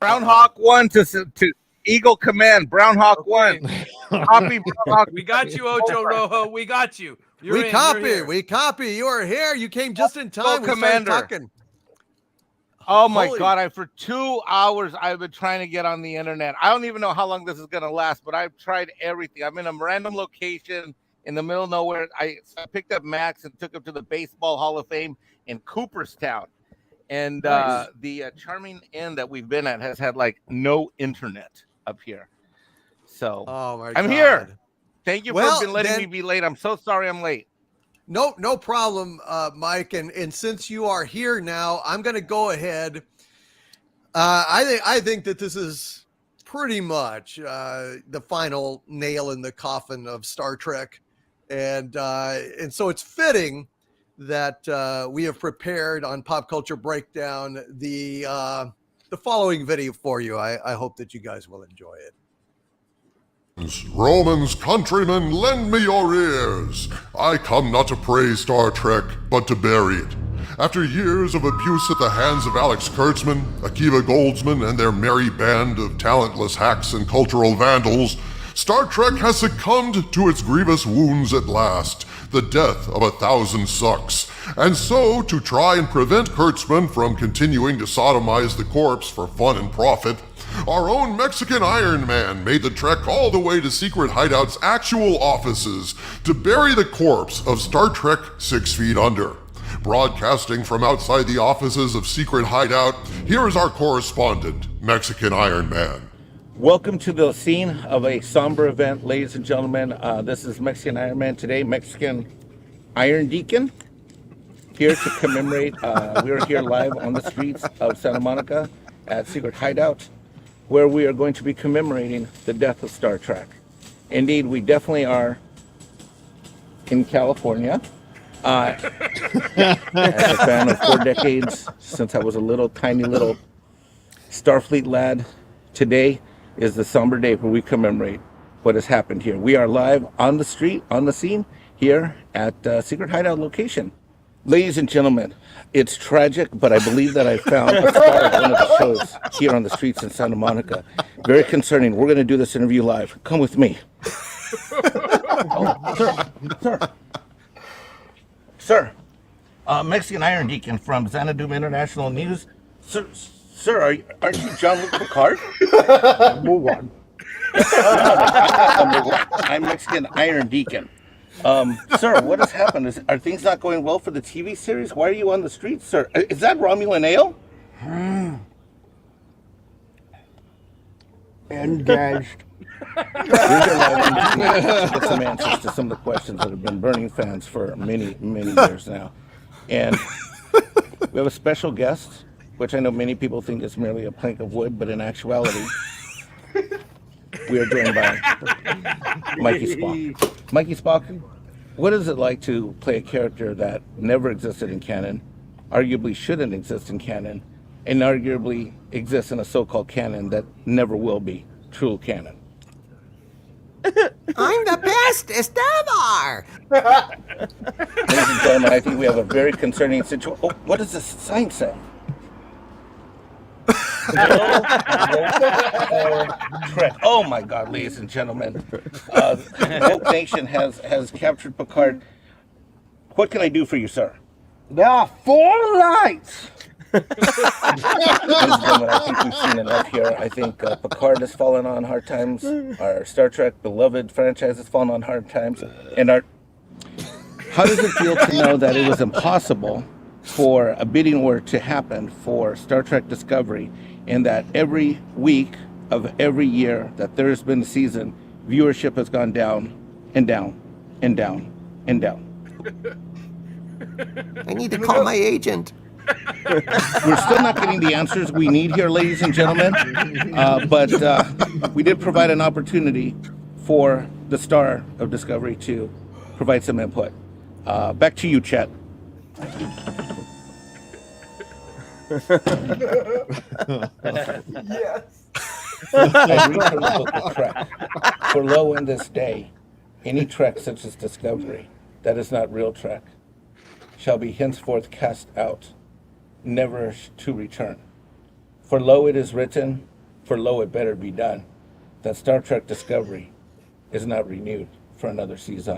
Brown Hawk 1 to Eagle Command. Brown Hawk 1. Copy, Brown Hawk. We got you, Ocho Rojo. We got you. We copy. You are here. You came just in time. We started talking. Oh my God! For 2 hours I've been trying to get on the internet. I don't even know how long this is gonna last, but I've tried everything. I'm in a random location in the middle of nowhere. I picked up Max and took him to the Baseball Hall of Fame in Cooperstown, and the charming inn that we've been at has had no internet up here. So I'm here. Thank you for letting me be late. I'm so sorry I'm late. No problem, Mike. And since you are here now, I'm going to go ahead. I think that this is pretty much the final nail in the coffin of Star Trek, and so it's fitting that we have prepared on Pop Culture Breakdown the following video for you. I hope that you guys will enjoy it. Romans, countrymen, lend me your ears. I come not to praise Star Trek, but to bury it. After years of abuse at the hands of Alex Kurtzman, Akiva Goldsman, and their merry band of talentless hacks and cultural vandals, Star Trek has succumbed to its grievous wounds at last, the death of 1,000 sucks. And so, to try and prevent Kurtzman from continuing to sodomize the corpse for fun and profit, our own Mexican Iron Man made the trek all the way to Secret Hideout's actual offices to bury the corpse of Star Trek 6 Feet Under. Broadcasting from outside the offices of Secret Hideout, here is our correspondent, Mexican Iron Man. Welcome to the scene of a somber event, ladies and gentlemen. This is Mexican Iron Man today, Mexican Iron Deacon, here to commemorate. We are here live on the streets of Santa Monica at Secret Hideout, where we are going to be commemorating the death of Star Trek. Indeed, we definitely are in California. As a fan of 4 decades, since I was a tiny little Starfleet lad, today is the somber day where we commemorate what has happened here. We are live on the street, on the scene, here at Secret Hideout location. Ladies and gentlemen, it's tragic, but I believe that I found a star of one of the shows here on the streets in Santa Monica. Very concerning. We're going to do this interview live. Come with me. Sir, Mexican Iron Deacon from Xanadu International News. Sir, aren't you Jean-Luc Picard? Move on. I'm Mexican Iron Deacon. Sir, what has happened? Are things not going well for the TV series? Why are you on the streets, sir? Is that Romulan ale? Engaged. Get some answers to some of the questions that have been burning fans for many, many years now. And we have a special guest, which I know many people think is merely a plank of wood, but in actuality, we are joined by Mikey Spock. Mikey Spock, what is it like to play a character that never existed in canon, arguably shouldn't exist in canon, and arguably exists in a so-called canon that never will be true canon? I'm the bestest ever! Ladies and gentlemen, I think we have a very concerning situation. Oh, what does this sign say? Trek. Oh my God, ladies and gentlemen, Woke Nation has captured Picard. What can I do for you, sir? There are 4 lights. Ladies and gentlemen, I think we've seen enough here. I think Picard has fallen on hard times. Our Star Trek beloved franchise has fallen on hard times. And how does it feel to know that it was impossible for a bidding war to happen for Star Trek Discovery, and that every week of every year that there has been a season, viewership has gone down and down and down and down? I need to call my agent. We're still not getting the answers we need here, ladies and gentlemen, but we did provide an opportunity for the star of Discovery to provide some input. Back to you, Chet. Yes. I read from the book of Trek. For lo in this day, any Trek such as Discovery that is not real Trek shall be henceforth cast out, never to return. For lo it is written, for lo it better be done, that Star Trek Discovery is not renewed for another season.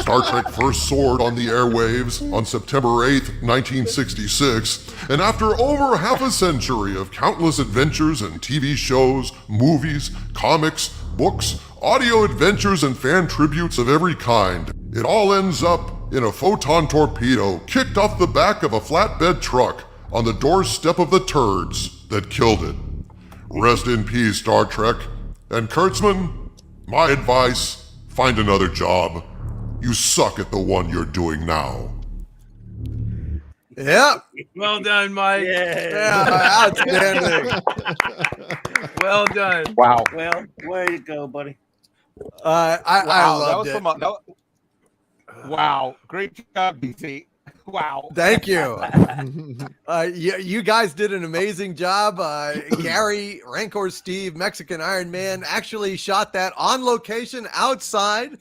Star Trek first soared on the airwaves on September 8th, 1966, and after over half a century of countless adventures and TV shows, movies, comics, books, audio adventures, and fan tributes of every kind, it all ends up in a photon torpedo kicked off the back of a flatbed truck on the doorstep of the turds that killed it. Rest in peace, Star Trek. And Kurtzman, my advice, find another job. You suck at the one you're doing now. Yeah. Well done, Mike. Yeah, outstanding. Well done. Wow. Well, way to go, buddy. I loved it. Wow. Great job, DC. Wow. Thank you. You guys did an amazing job. Gary, Rancor Steve, Mexican Iron Man actually shot that on location outside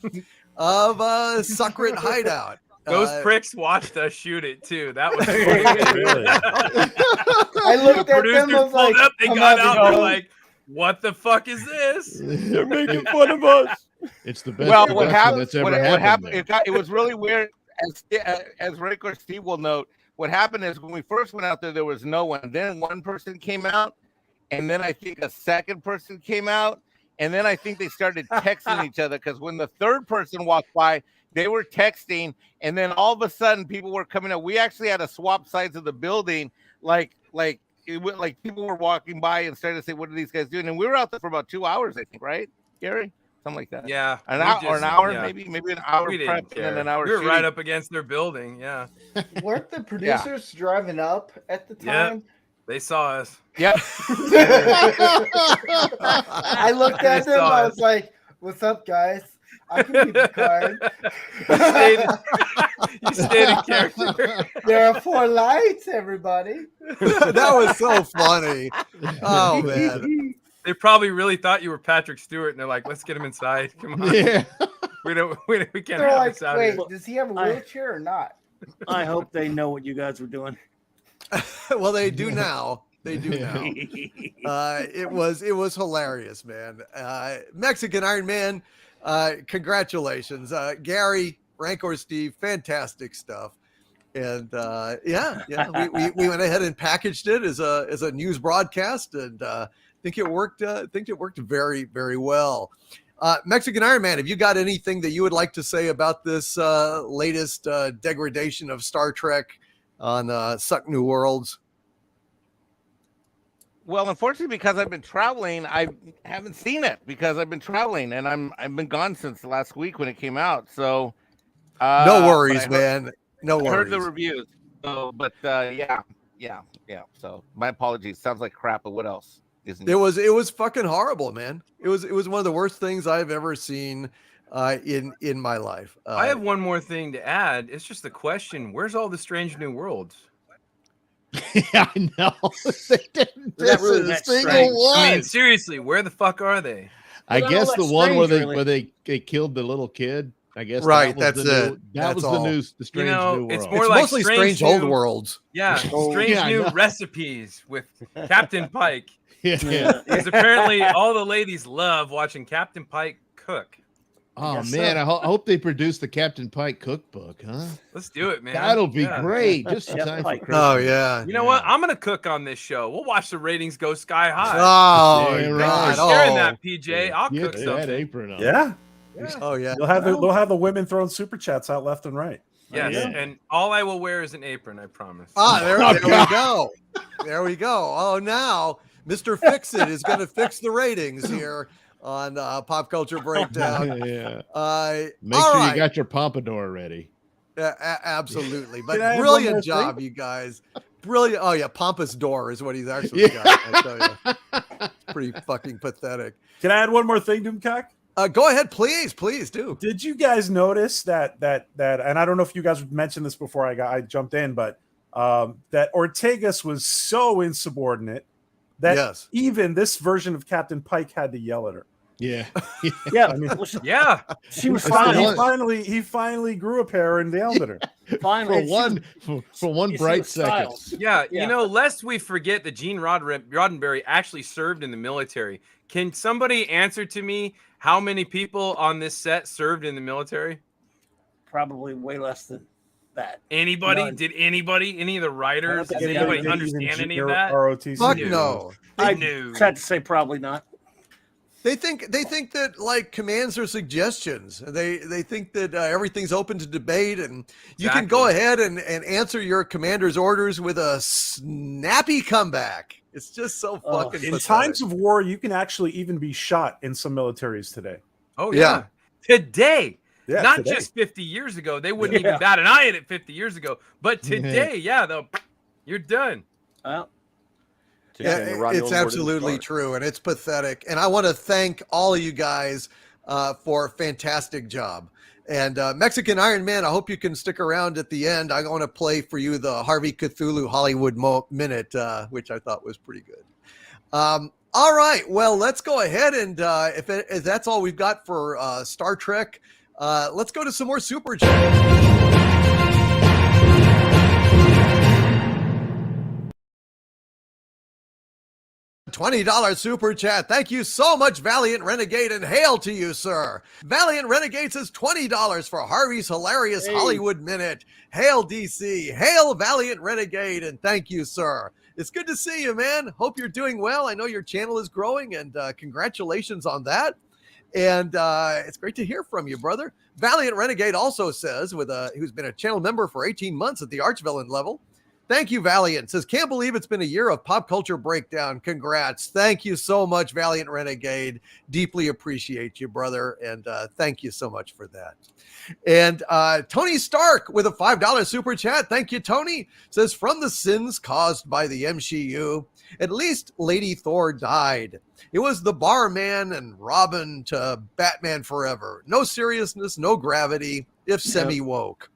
of Secret Hideout. Those pricks watched us shoot it too. That was Really? I looked the at them. I producers was pulled like, up. They I'm got having out. They're fun. like, "What the fuck is this?" They're making fun of us. It's the best Well, production what happened? that's ever What happened. happened? It was really weird. As Rick or Steve will note, what happened is when we first went out there was no one. Then one person came out, and then I think a second person came out, and then I think they started texting each other because when the third person walked by, they were texting, and then all of a sudden people were coming up. We actually had to swap sides of the building, like people were walking by and started to say, "What are these guys doing?" And we were out there for about 2 hours, I think, right, Gary? Something like that. Yeah, an hour, maybe an hour we prep didn't and then an hour. We were shooting. right up against their building. Yeah. Weren't the producers driving up at the time? They saw us. Yep. I looked at them. I was like, "What's up, guys? I can keep the card." You stayed in character. There are 4 lights, everybody. That was so funny. Oh man. They probably really thought you were Patrick Stewart, and they're like, "Let's get him inside. Come on." Yeah. We can't They're have like, this out "Wait, here." does he have a wheelchair or not?" I hope they know what you guys were doing. Well, they do now. They do now. It was hilarious, man. Mexican Iron Man. Congratulations, Gary, Rancor Steve. Fantastic stuff. And we went ahead and packaged it as a news broadcast, and think it worked. Think it worked very, very well. Mexican Iron Man, have you got anything that you would like to say about this latest degradation of Star Trek on Suck New Worlds? Well, unfortunately, because I've been traveling, I haven't seen it because I've been traveling, and I've been gone since last week when it came out. So no worries, man. No worries. I heard the reviews. So, but yeah. So my apologies. Sounds like crap, but what else? It was fucking horrible, man. It was one of the worst things I've ever seen in my life. I have one more thing to add. It's just the question: where's all the Strange New Worlds? Yeah, I know. They didn't That really a that single strange. one. I mean, seriously, where the fuck are they? I Well, guess that's the one where strange, they really. they killed the little kid. I guess Right, that was that's the it. That That's was all. the news. The strange new world. It's more It's like mostly strange old new- worlds. Yeah, Oh, strange yeah, I new know. recipes with Captain Pike. Yeah. Because apparently all the ladies love watching Captain Pike cook. Oh guess man, so. I hope they produce the Captain Pike cookbook, huh? Let's do it, man. That'll be Yeah. great. Just in Yeah, time for Pike. Christmas. Oh yeah. You know what? I'm gonna cook on this show. We'll watch the ratings go sky high. Oh, Yeah, Thanks right. for sharing Oh. that, PJ. I'll Get cook that something. apron on. Yeah. Oh yeah. They'll have the women throwing super chats out left and right. Yes, Yeah. and all I will wear is an apron. I promise. There Oh, we God. go. There we go. Oh, now Mr. Fix It is going to fix the ratings here on Pop Culture Breakdown. Yeah. Make All sure right. you got your pompadour ready. Absolutely. But Can I add one brilliant more job, thing? you guys. Brilliant. Oh yeah, pompous door is what he's actually Yeah. got. I tell you. Pretty fucking pathetic. Can I add one more thing, Doomcock? Go ahead, please do. Did you guys notice that and I don't know if you guys mentioned this before I jumped in, but that Ortegas was so insubordinate that Yes. even this version of Captain Pike had to yell at her. Yeah. Yeah, I mean, well, Yeah. she was It's fine. the he finally grew a pair and yelled at her. Finally, For one you see bright the style. second. Yeah, Yeah. you know, lest we forget that Gene Roddenberry actually served in the military. Can somebody answer to me how many people on this set served in the military? Probably way less than that. Anybody? None. Did anybody? Any of the I don't writers? think Does anybody anybody did understand even any of that? ROTC. Fuck Dude. no. I No. had to say probably not. They think that like commands are suggestions. They think that everything's open to debate, and you can go ahead and answer your commander's orders with a snappy comeback. It's just so fucking In pathetic. times of war, you can actually even be shot in some militaries today. Oh Yeah. yeah. Today. Yeah, Not today. just 50 years ago. They wouldn't Yeah. even bat an eye at it 50 years ago. But today, you're done. Well, Yeah, it's absolutely true, and it's pathetic. And I want to thank all of you guys for a fantastic job. And Mexican Iron Man, I hope you can stick around at the end. I want to play for you the Harvey Cthulhu Hollywood Minute, which I thought was pretty good. All right, well, let's go ahead and if that's all we've got for Star Trek, let's go to some more Super Chats. $20 super chat. Thank you so much, Valiant Renegade, and hail to you, sir. Valiant Renegade says $20 for Harvey's hilarious Hollywood Minute. Hail, DC. Hail, Valiant Renegade, and thank you, sir. It's good to see you, man. Hope you're doing well. I know your channel is growing, and congratulations on that. And it's great to hear from you, brother. Valiant Renegade also says, who's been a channel member for 18 months at the Archvillain level, thank you, Valiant. Says, can't believe it's been a year of pop culture breakdown. Congrats. Thank you so much, Valiant Renegade. Deeply appreciate you, brother. And thank you so much for that. And Tony Stark with a $5 super chat. Thank you, Tony. Says, from the sins caused by the MCU, at least Lady Thor died. It was the barman and Robin to Batman Forever. No seriousness, no gravity, if semi-woke.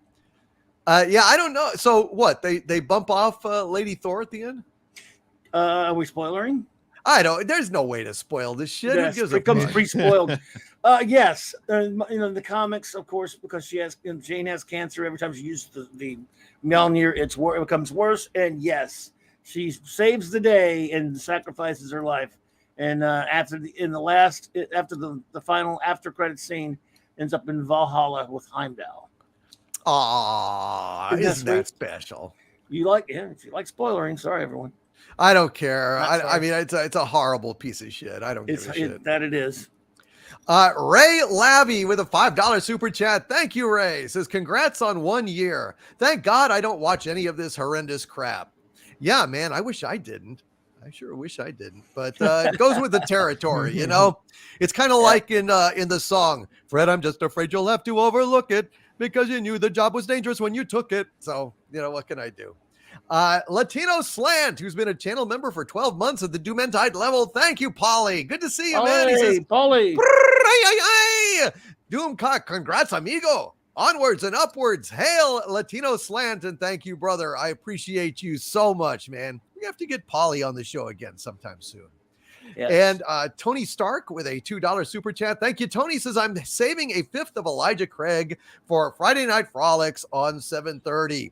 Yeah, I don't know. So what? They bump off Lady Thor at the end? Are we spoilering? I don't. There's no way to spoil this shit. Yes, Who gives it comes fuck? pre-spoiled. Yes, the comics, of course, because Jane has cancer. Every time she uses the Mjolnir, it becomes worse. And yes, she saves the day and sacrifices her life. And after the final after credit scene, ends up in Valhalla with Heimdall. Aw, isn't that special? If you like spoilering, sorry everyone. I don't care. I mean, it's a horrible piece of shit. I don't give a shit. That it is. Ray Labby with a $5 super chat. Thank you, Ray. Says, congrats on 1 year. Thank God I don't watch any of this horrendous crap. Yeah, man, I wish I didn't. I sure wish I didn't, but it goes with the territory, you know. It's kind of like in the song, Fred, I'm just afraid you'll have to overlook it because you knew the job was dangerous when you took it. So, you know, what can I do? Latino Slant, who's been a channel member for 12 months at the Dumentide level. Thank you, Polly. Good to see you, man. He says, Polly. Doomcock, congrats, amigo. Onwards and upwards. Hail, Latino Slant, and thank you, brother. I appreciate you so much, man. We have to get Polly on the show again sometime soon. Yes. And Tony Stark with a $2 super chat. Thank you, Tony. Says, I'm saving a fifth of Elijah Craig for Friday Night Frolics on 7:30.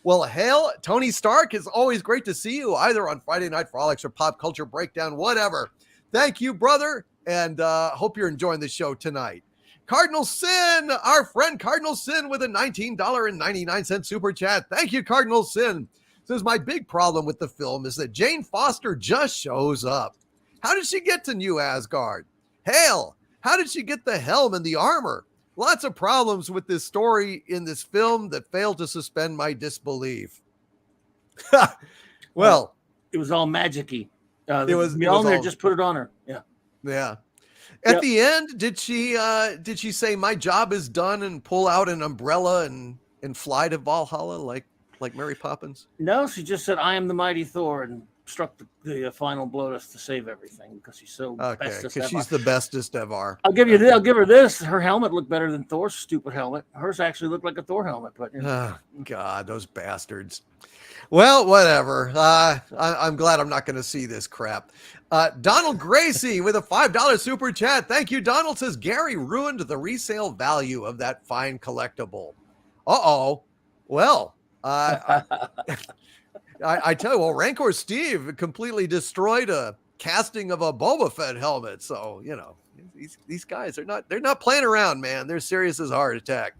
Well, hail, Tony Stark. It's always great to see you either on Friday Night Frolics or Pop Culture Breakdown, whatever. Thank you, brother, and hope you're enjoying the show tonight. Cardinal Sin, our friend Cardinal Sin with a $19.99 super chat. Thank you, Cardinal Sin. Says, my big problem with the film is that Jane Foster just shows up. How did she get to New Asgard? Hail, how did she get the helm and the armor? Lots of problems with this story in this film that failed to suspend my disbelief. Well, it was all magic-y. Mjolnir just put it on her. Yeah. Yeah. At the end, did she say my job is done and pull out an umbrella and fly to Valhalla like Mary Poppins? No, she just said, I am the mighty Thor, and struck the final blow to save everything because she's so because she's the bestest ever. I'll give her this. Her helmet looked better than Thor's stupid helmet. Hers actually looked like a Thor helmet. But oh God, those bastards. Well, whatever. I'm glad I'm not going to see this crap. Donald Gracie with a $5 super chat. Thank you, Donald. Says, Gary ruined the resale value of that fine collectible. Uh-oh. Well, I tell you, well, Rancor Steve completely destroyed a casting of a Boba Fett helmet. So, you know, these guys they're not playing around, man. They're serious as a heart attack.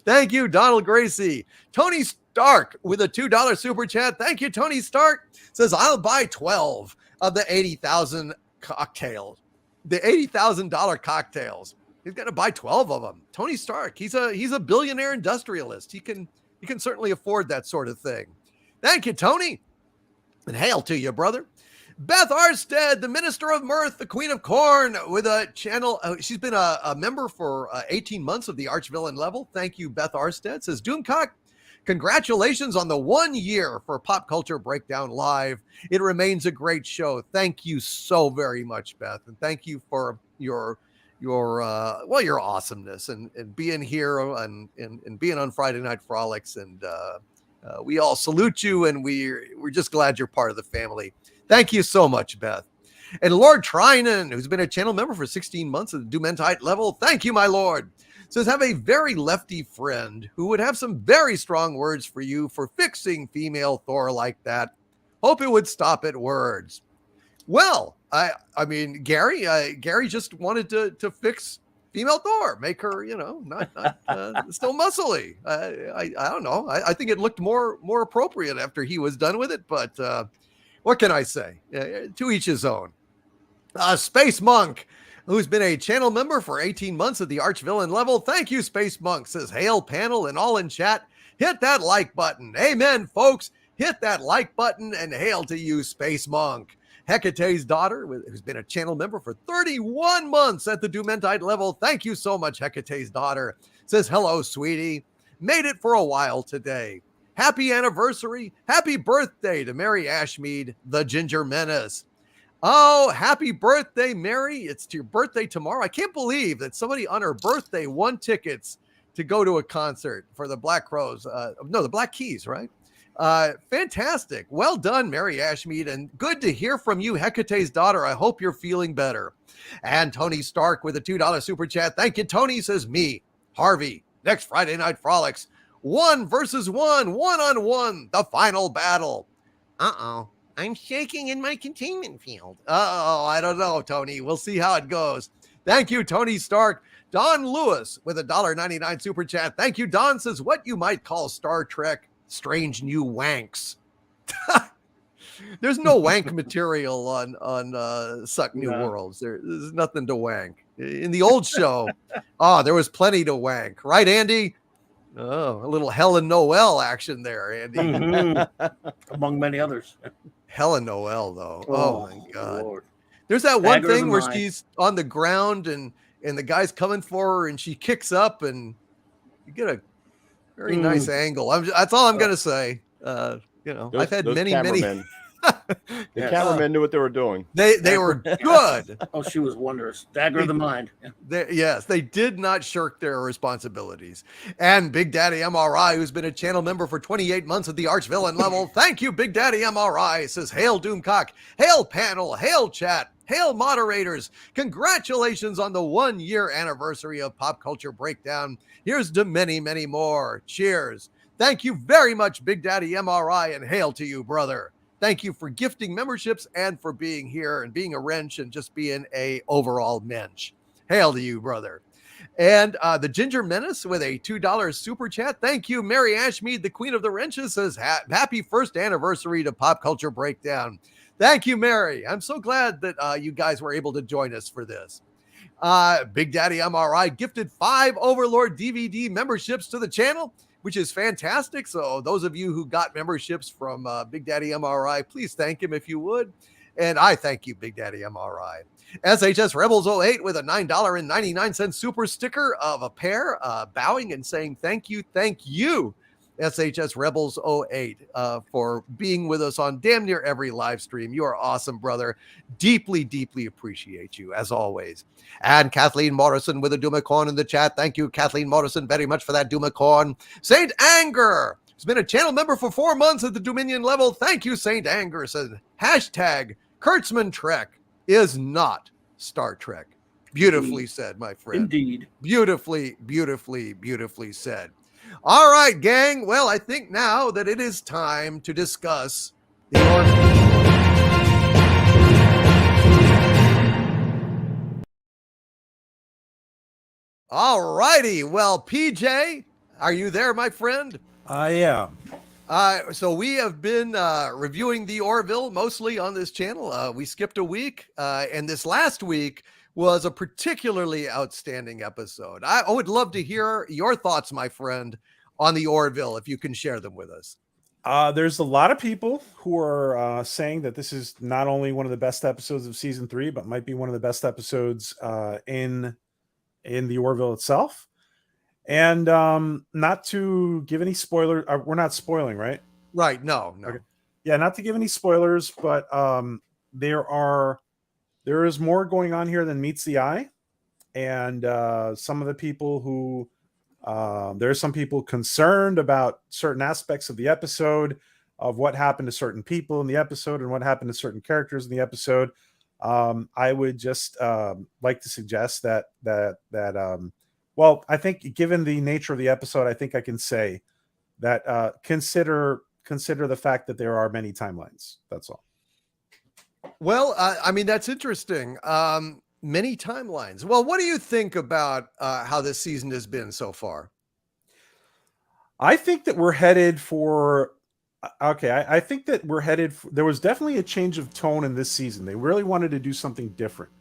Thank you, Donald Gracie. Tony Stark with a $2 super chat. Thank you, Tony Stark. Says, I'll buy 12 of the 80,000 cocktails. The $80,000 cocktails. He's going to buy 12 of them. Tony Stark, he's a billionaire industrialist. He can certainly afford that sort of thing. Thank you, Tony. And hail to you, brother. Beth Arstead, the Minister of Mirth, the Queen of Corn, with a channel. She's been a member for 18 months of the Archvillain level. Thank you, Beth Arstead. Says, Doomcock, congratulations on the 1 year for Pop Culture Breakdown Live. It remains a great show. Thank you so very much, Beth. And thank you for your awesomeness and being here and being on Friday Night Frolics. And we all salute you, and we're just glad you're part of the family. Thank you so much, Beth. And Lord Trinan, who's been a channel member for 16 months at the Dumentite level. Thank you, my Lord. Says, have a very lefty friend who would have some very strong words for you for fixing female Thor like that. Hope it would stop at words. Well, I mean, Gary just wanted to fix female Thor, make her, not still muscly. I don't know. I think it looked more appropriate after he was done with it, but what can I say? To each his own. Space Monk, who's been a channel member for 18 months at the Archvillain level. Thank you, Space Monk, says, hail panel and all in chat. Hit that like button. Amen, folks. Hit that like button and hail to you, Space Monk. Hecate's daughter, who's been a channel member for 31 months at the Dumentite level. Thank you so much, Hecate's daughter. Says, hello, sweetie. Made it for a while today. Happy anniversary. Happy birthday to Mary Ashmead, the Ginger Menace. Oh, happy birthday, Mary. It's your birthday tomorrow. I can't believe that somebody on her birthday won tickets to go to a concert for the Black Crows. No, the Black Keys, right? Fantastic. Well done, Mary Ashmead. And good to hear from you, Hecate's daughter. I hope you're feeling better. And Tony Stark with a $2 super chat. Thank you, Tony. Says, me, Harvey, next Friday Night Frolics. 1 versus 1, 1-on-1, the final battle. Uh-oh. I'm shaking in my containment field. Uh-oh, I don't know, Tony. We'll see how it goes. Thank you, Tony Stark. Don Lewis with a $1.99 super chat. Thank you, Don. Says, what you might call Star Trek strange new wanks. There's no wank material on Suck New Worlds. There's nothing to wank. In the old show, there was plenty to wank. Right, Andy? Oh, a little Helen Noel action there, Andy. Mm-hmm. Among many others. Helen Noel, though. Oh my God. Lord. There's that one Dagger of thing the where mind. she's on the ground and the guy's coming for her and she kicks up and you get a very nice angle. That's all I'm going to say. I've had many. The cameramen knew what they were doing. They were good. Oh, she was wondrous. Dagger of the mind. Yes, they did not shirk their responsibilities. And Big Daddy MRI, who's been a channel member for 28 months at the Archvillain level. Thank you, Big Daddy MRI. Says, hail Doomcock, hail panel, hail chat, hail moderators. Congratulations on the 1-year anniversary of Pop Culture Breakdown. Here's to many, many more. Cheers. Thank you very much, Big Daddy MRI, and hail to you, brother. Thank you for gifting memberships and for being here and being a wrench and just being a overall mensch. Hail to you, brother. And the Ginger Menace with a $2 super chat. Thank you, Mary Ashmead, the Queen of the Wrenches, says, happy first anniversary to Pop Culture Breakdown. Thank you, Mary. I'm so glad that you guys were able to join us for this. Big Daddy MRI gifted 5 Overlord DVD memberships to the channel, which is fantastic. So those of you who got memberships from Big Daddy MRI, please thank him if you would. And I thank you, Big Daddy MRI. SHS Rebels 08 with a $9.99 super sticker of a pair, bowing and saying thank you, SHS Rebels 08, for being with us on damn near every live stream. You are awesome, brother. Deeply, deeply appreciate you, as always. And Kathleen Morrison with a Doomacorn in the chat. Thank you, Kathleen Morrison, very much for that Doomacorn. Saint Anger has been a channel member for 4 months at the Dominion level. Thank you, Saint Anger. Says, hashtag Kurtzman Trek is not Star Trek. Beautifully said, my friend. Indeed. Beautifully, beautifully, beautifully said. All right, gang. Well, I think now that it is time to discuss the Orville. All righty. Well, PJ, are you there, my friend? I am. So we have been reviewing the Orville mostly on this channel. We skipped a week, and this last week was a particularly outstanding episode. I would love to hear your thoughts, my friend, on the Orville, if you can share them with us. There's a lot of people who are saying that this is not only one of the best episodes of season 3, but might be one of the best episodes in the Orville itself. And not to give any spoilers, we're not spoiling, right? Right. No. Okay. Yeah, not to give any spoilers, but there is more going on here than meets the eye. And some of the people who there are some people concerned about certain aspects of the episode, of what happened to certain people in the episode and what happened to certain characters in the episode. I would just like to suggest that well, I think given the nature of the episode, I think I can say that consider the fact that there are many timelines. That's all. Well, I mean, that's interesting. Many timelines. Well, what do you think about how this season has been so far? I think that we're headed for. Okay, I think that we're headed. There was definitely a change of tone in this season. They really wanted to do something different.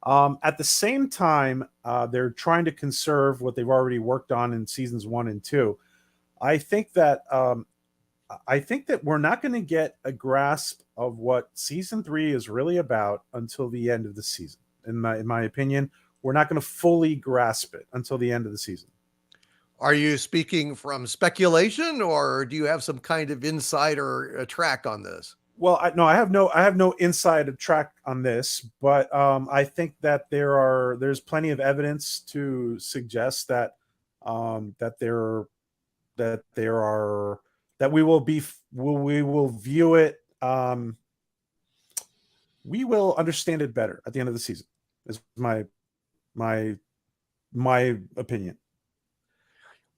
At the same time, they're trying to conserve what they've already worked on in seasons 1 and 2. I think that we're not going to get a grasp of what season 3 is really about until the end of the season. In my opinion, we're not going to fully grasp it until the end of the season. Are you speaking from speculation, or do you have some kind of insight or a track on this? Well, I have no inside track on this, but I think that there's plenty of evidence to suggest that we will view it. We will understand it better at the end of the season. Is my opinion.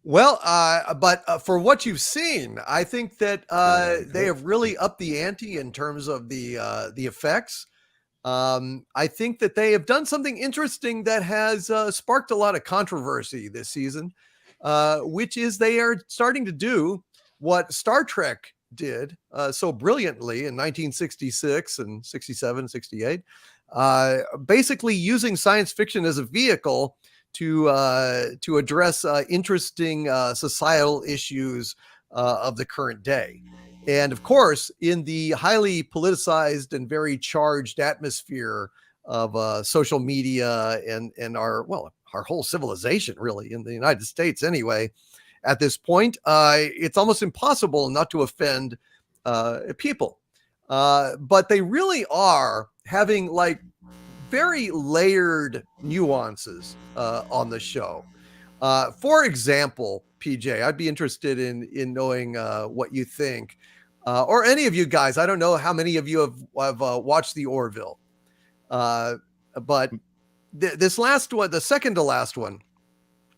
Well, but for what you've seen, I think that they have really upped the ante in terms of the effects. I think that they have done something interesting that has sparked a lot of controversy this season, which is they are starting to do what Star Trek did so brilliantly in 1966 and 67, 68, basically using science fiction as a vehicle to address interesting societal issues of the current day. And of course, in the highly politicized and very charged atmosphere of social media and our whole civilization, really, in the United States anyway, at this point, it's almost impossible not to offend people. But they really are having like very layered nuances on the show. For example, PJ, I'd be interested in knowing what you think, or any of you guys. I don't know how many of you have watched the Orville, but this last one, the second to last one,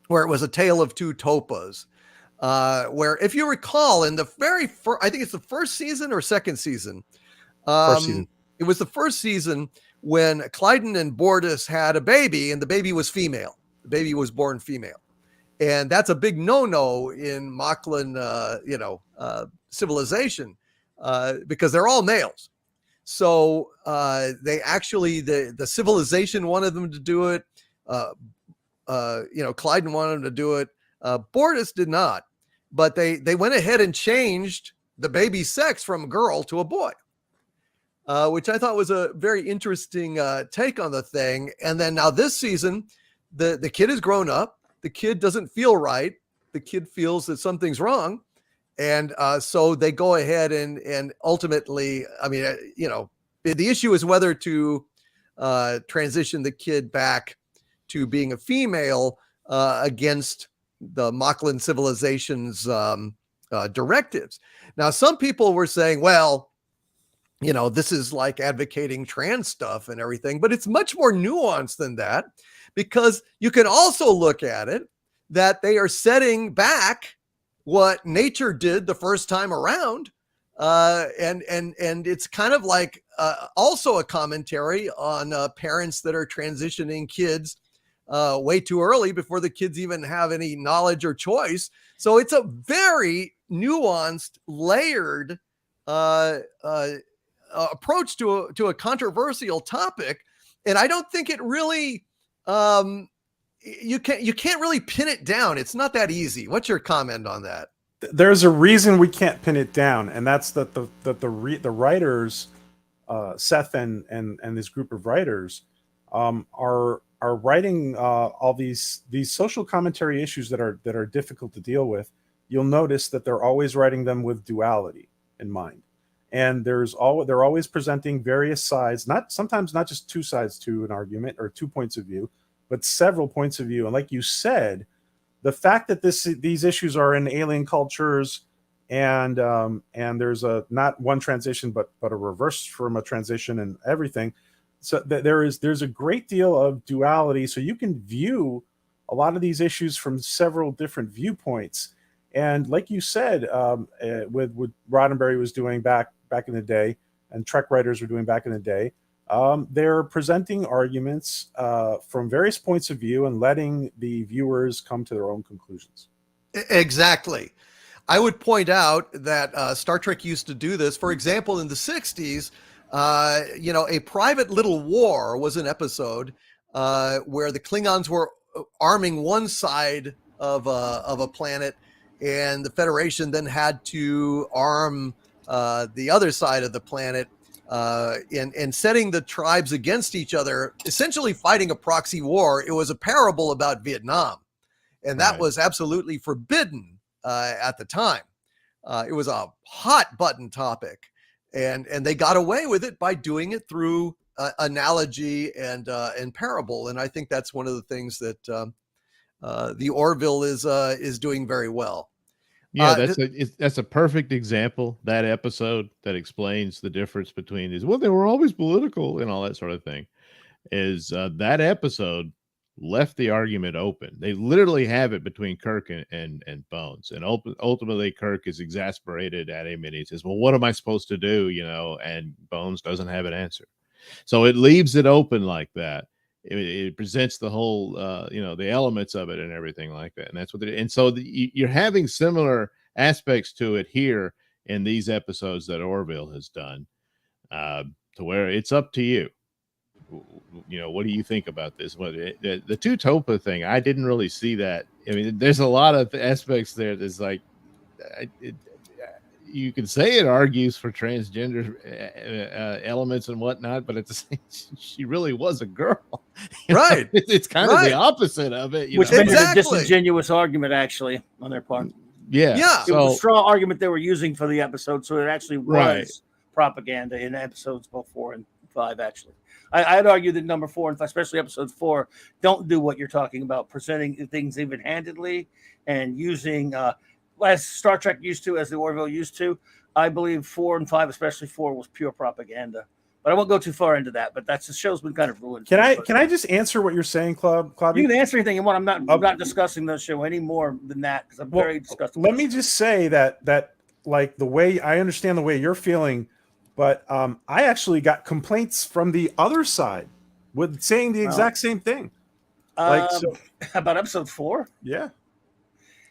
where it was a tale of two topas, where, if you recall, in the very first, I think it's the first season or second season. First season. It was the first season when Clyden and Bortus had a baby, and the baby was female. The baby was born female. And that's a big no-no in Moclan, civilization, because they're all males. So they actually, the civilization wanted them to do it. Clyden wanted them to do it. Bortus did not. But they went ahead and changed the baby's sex from a girl to a boy. Which I thought was a very interesting take on the thing. And then now this season, the kid has grown up. The kid doesn't feel right. The kid feels that something's wrong. And so they go ahead and ultimately, I mean, the issue is whether to transition the kid back to being a female against the Moclan civilization's directives. Now, some people were saying, well, this is like advocating trans stuff and everything, but it's much more nuanced than that, because you can also look at it that they are setting back what nature did the first time around. And it's kind of like also a commentary on parents that are transitioning kids way too early before the kids even have any knowledge or choice. So it's a very nuanced, layered approach to a controversial topic, and I don't think it really you can't really pin it down. It's not that easy. What's your comment on that? There's a reason we can't pin it down, and that's that the writers, Seth and this group of writers, are writing all these social commentary issues that are difficult to deal with. You'll notice that they're always writing them with duality in mind. And they're always presenting various sides, sometimes not just two sides to an argument or 2 points of view, but several points of view. And like you said, the fact that these issues are in alien cultures, and there's not one transition, but a reverse from a transition and everything. So there's a great deal of duality. So you can view a lot of these issues from several different viewpoints. And like you said, with what Roddenberry was doing back in the day, and Trek writers were doing back in the day. They're presenting arguments from various points of view and letting the viewers come to their own conclusions. Exactly. I would point out that Star Trek used to do this. For example, in the 60s, A Private Little War was an episode where the Klingons were arming one side of a planet, and the Federation then had to arm the other side of the planet, and setting the tribes against each other, essentially fighting a proxy war. It was a parable about Vietnam, and that was absolutely forbidden at the time. It was a hot button topic, and they got away with it by doing it through analogy and parable. And I think that's one of the things that the Orville is doing very well. Yeah, that's a perfect example. That episode that explains the difference between these. Well, they were always political and all that sort of thing. Is that episode left the argument open? They literally have it between Kirk and Bones, and ultimately Kirk is exasperated at him, and he says, "Well, what am I supposed to do?" And Bones doesn't have an answer, so it leaves it open like that. It presents the whole, the elements of it and everything like that. And that's what and so you're having similar aspects to it here in these episodes that Orville has done, to where it's up to you. What do you think about this? The Two-Topa thing, I didn't really see that. I mean, there's a lot of aspects there that's like, you can say it argues for transgender elements and whatnot, but at the same, she really was a girl, right? It's kind of the opposite of it, which made it a disingenuous argument, actually, on their part. Yeah. It was a straw argument they were using for the episode, so it actually was propaganda in episodes both 4 and 5. Actually, I'd argue that number 4, and especially episode 4, don't do what you're talking about, presenting things even-handedly and using. As Star Trek used to, as the Orville used to. I believe 4 and 5, especially 4, was pure propaganda. But I won't go too far into that. But the show's been kind of ruined. Can I just answer what you're saying, Claude? You can answer anything you want. I'm not discussing the show any more than that, because I'm very disgusted. Let me just say that like the way I understand the way you're feeling, but I actually got complaints from the other side with saying the exact same thing. About episode 4? Yeah.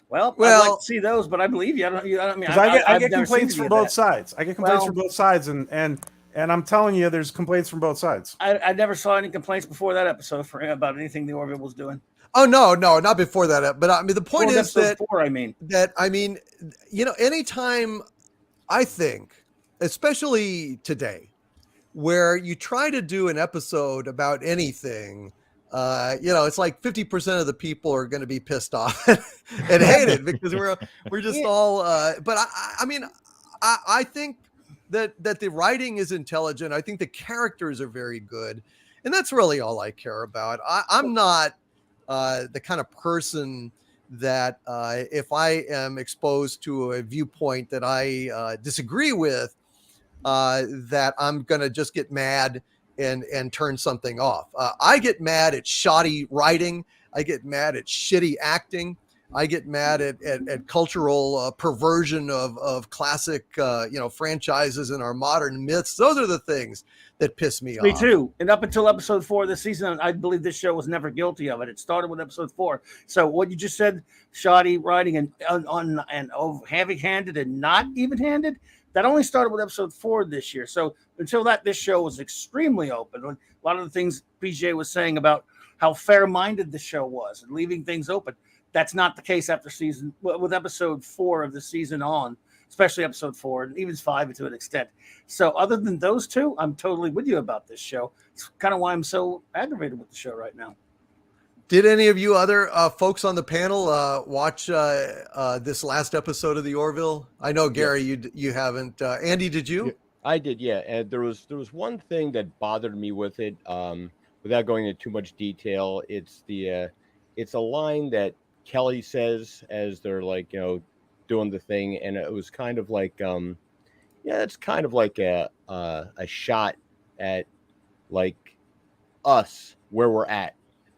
Well, I'd like to see those, but I believe you. I get complaints from both sides. I get complaints from both sides, and I'm telling you, there's complaints from both sides. I never saw any complaints before that episode about anything the Orville was doing. Oh no, not before that. But I mean, the point is that 4, anytime, I think, especially today, where you try to do an episode about anything. It's like 50% of the people are going to be pissed off and hate it because we're just all. But I think that the writing is intelligent. I think the characters are very good, and that's really all I care about. I'm not the kind of person that if I am exposed to a viewpoint that I disagree with, that I'm going to just get mad and turn something off. I get mad at shoddy writing. I get mad at shitty acting. I get mad at cultural perversion of classic, franchises and our modern myths. Those are the things that piss me off. Me too. And up until episode 4 of this season, I believe this show was never guilty of it. It started with episode 4. So what you just said, shoddy writing and heavy-handed and not even-handed, that only started with episode 4 this year. So until that, this show was extremely open. A lot of the things PJ was saying about how fair-minded the show was and leaving things open, that's not the case with episode 4 of the season on, especially episode 4 and even 5 to an extent. So other than those two, I'm totally with you about this show. It's kind of why I'm so aggravated with the show right now. Did any of you other folks on the panel watch this last episode of the Orville? I know, Gary, you haven't. Andy, did you? I did, yeah. And there was one thing that bothered me with it, without going into too much detail. It's a line that Kelly says as they're doing the thing, and it was kind of like it's kind of like a shot at us where we're at.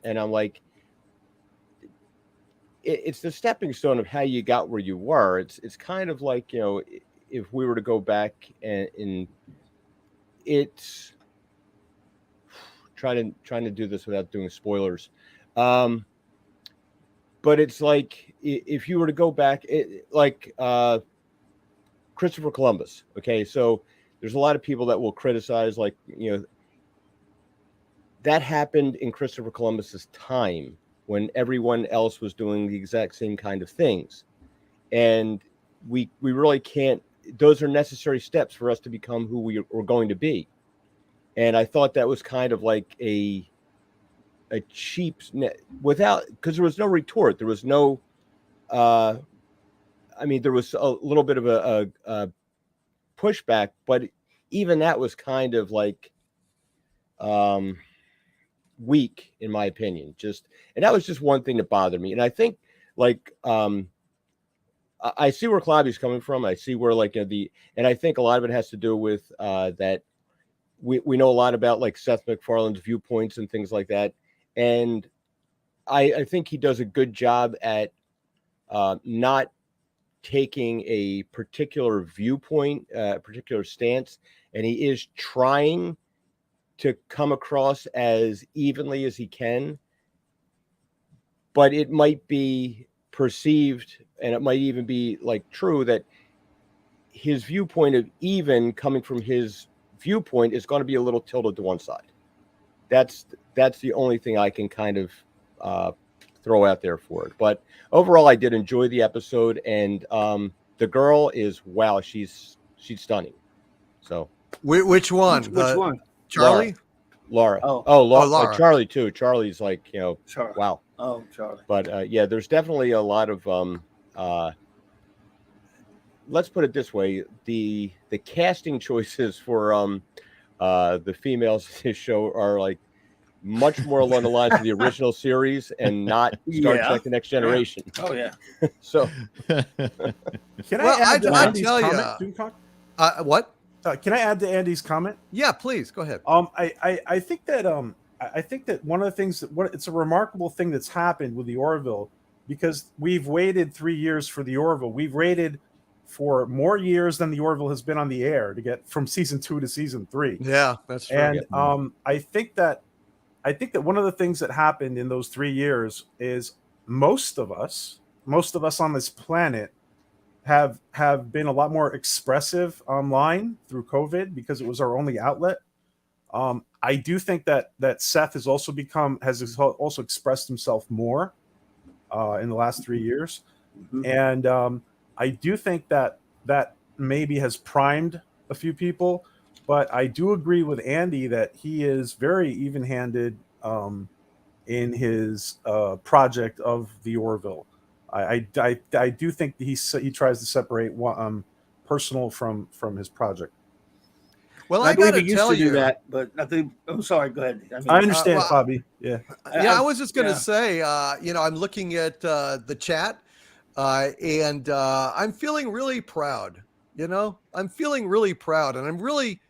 And I'm like, it's the stepping stone of how you got where you were. It's kind of like, if we were to go back and it's trying to do this without doing spoilers. But it's like if you were to go back, Christopher Columbus. Okay, so there's a lot of people that will criticize, like, that happened in Christopher Columbus's time when everyone else was doing the exact same kind of things, and we really can't. Those are necessary steps for us to become who we are going to be. And I thought that was kind of like a cheap, without, because there was no retort. There was no, there was a little bit of a pushback, but even that was kind of like weak, in my opinion. And that was just one thing that bothered me. And I think, like, I see where Claudia's coming from. I see where, like, and I think a lot of it has to do with that we know a lot about, like, Seth MacFarlane's viewpoints and things like that. And I think he does a good job at not taking a particular viewpoint, a particular stance, and he is trying to come across as evenly as he can. But it might be perceived, and it might even be, like, true, that his viewpoint of even coming from his viewpoint is going to be a little tilted to one side. That's the only thing I can kind of throw out there for it. But overall, I did enjoy the episode, and the girl is, wow, she's stunning. So which one? Which one? Charlie? Laura. Laura. Charlie too. Charlie's like, Charlie. wow. Oh, Charlie. But yeah, there's definitely a lot of let's put it this way: the casting choices for the females in this show are, like, much more along the lines of the original series and not Star Trek: The Next Generation. Oh yeah. So Can Well, I add to I Andy's tell ya. comment, Doomcock? What? Can I add to Andy's comment? Yeah, please go ahead. I think that I think that one of the things it's a remarkable thing that's happened with the Orville, because we've waited 3 years for the Orville. We've waited for more years than the Orville has been on the air to get from season 2 to season 3. Yeah, that's true. And I think that one of the things that happened in those 3 years is most of us on this planet have been a lot more expressive online through COVID because it was our only outlet. I do think that Seth has also expressed himself more in the last 3 years, and I do think that maybe has primed a few people. But I do agree with Andy that he is very even-handed in his project of the Orville. I do think he tries to separate personal from his project. Well, I I believe got he to used tell to do you that, but I think I'm sorry. Go ahead. I understand, Bobby. Yeah. I was just going to say, I'm looking at the chat, and I'm feeling really proud. I'm feeling really proud, and I'm really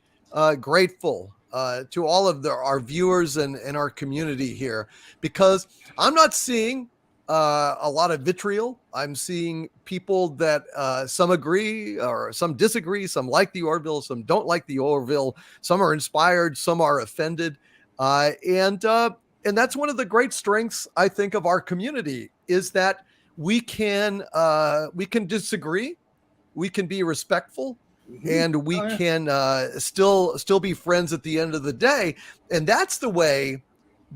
grateful to all of our viewers and our community here, because I'm not seeing a lot of vitriol. I'm seeing people that some agree or some disagree, some like the Orville, some don't like the Orville, some are inspired, some are offended, and that's one of the great strengths, I think, of our community, is that we can disagree, we can be respectful, and we can still be friends at the end of the day. And that's the way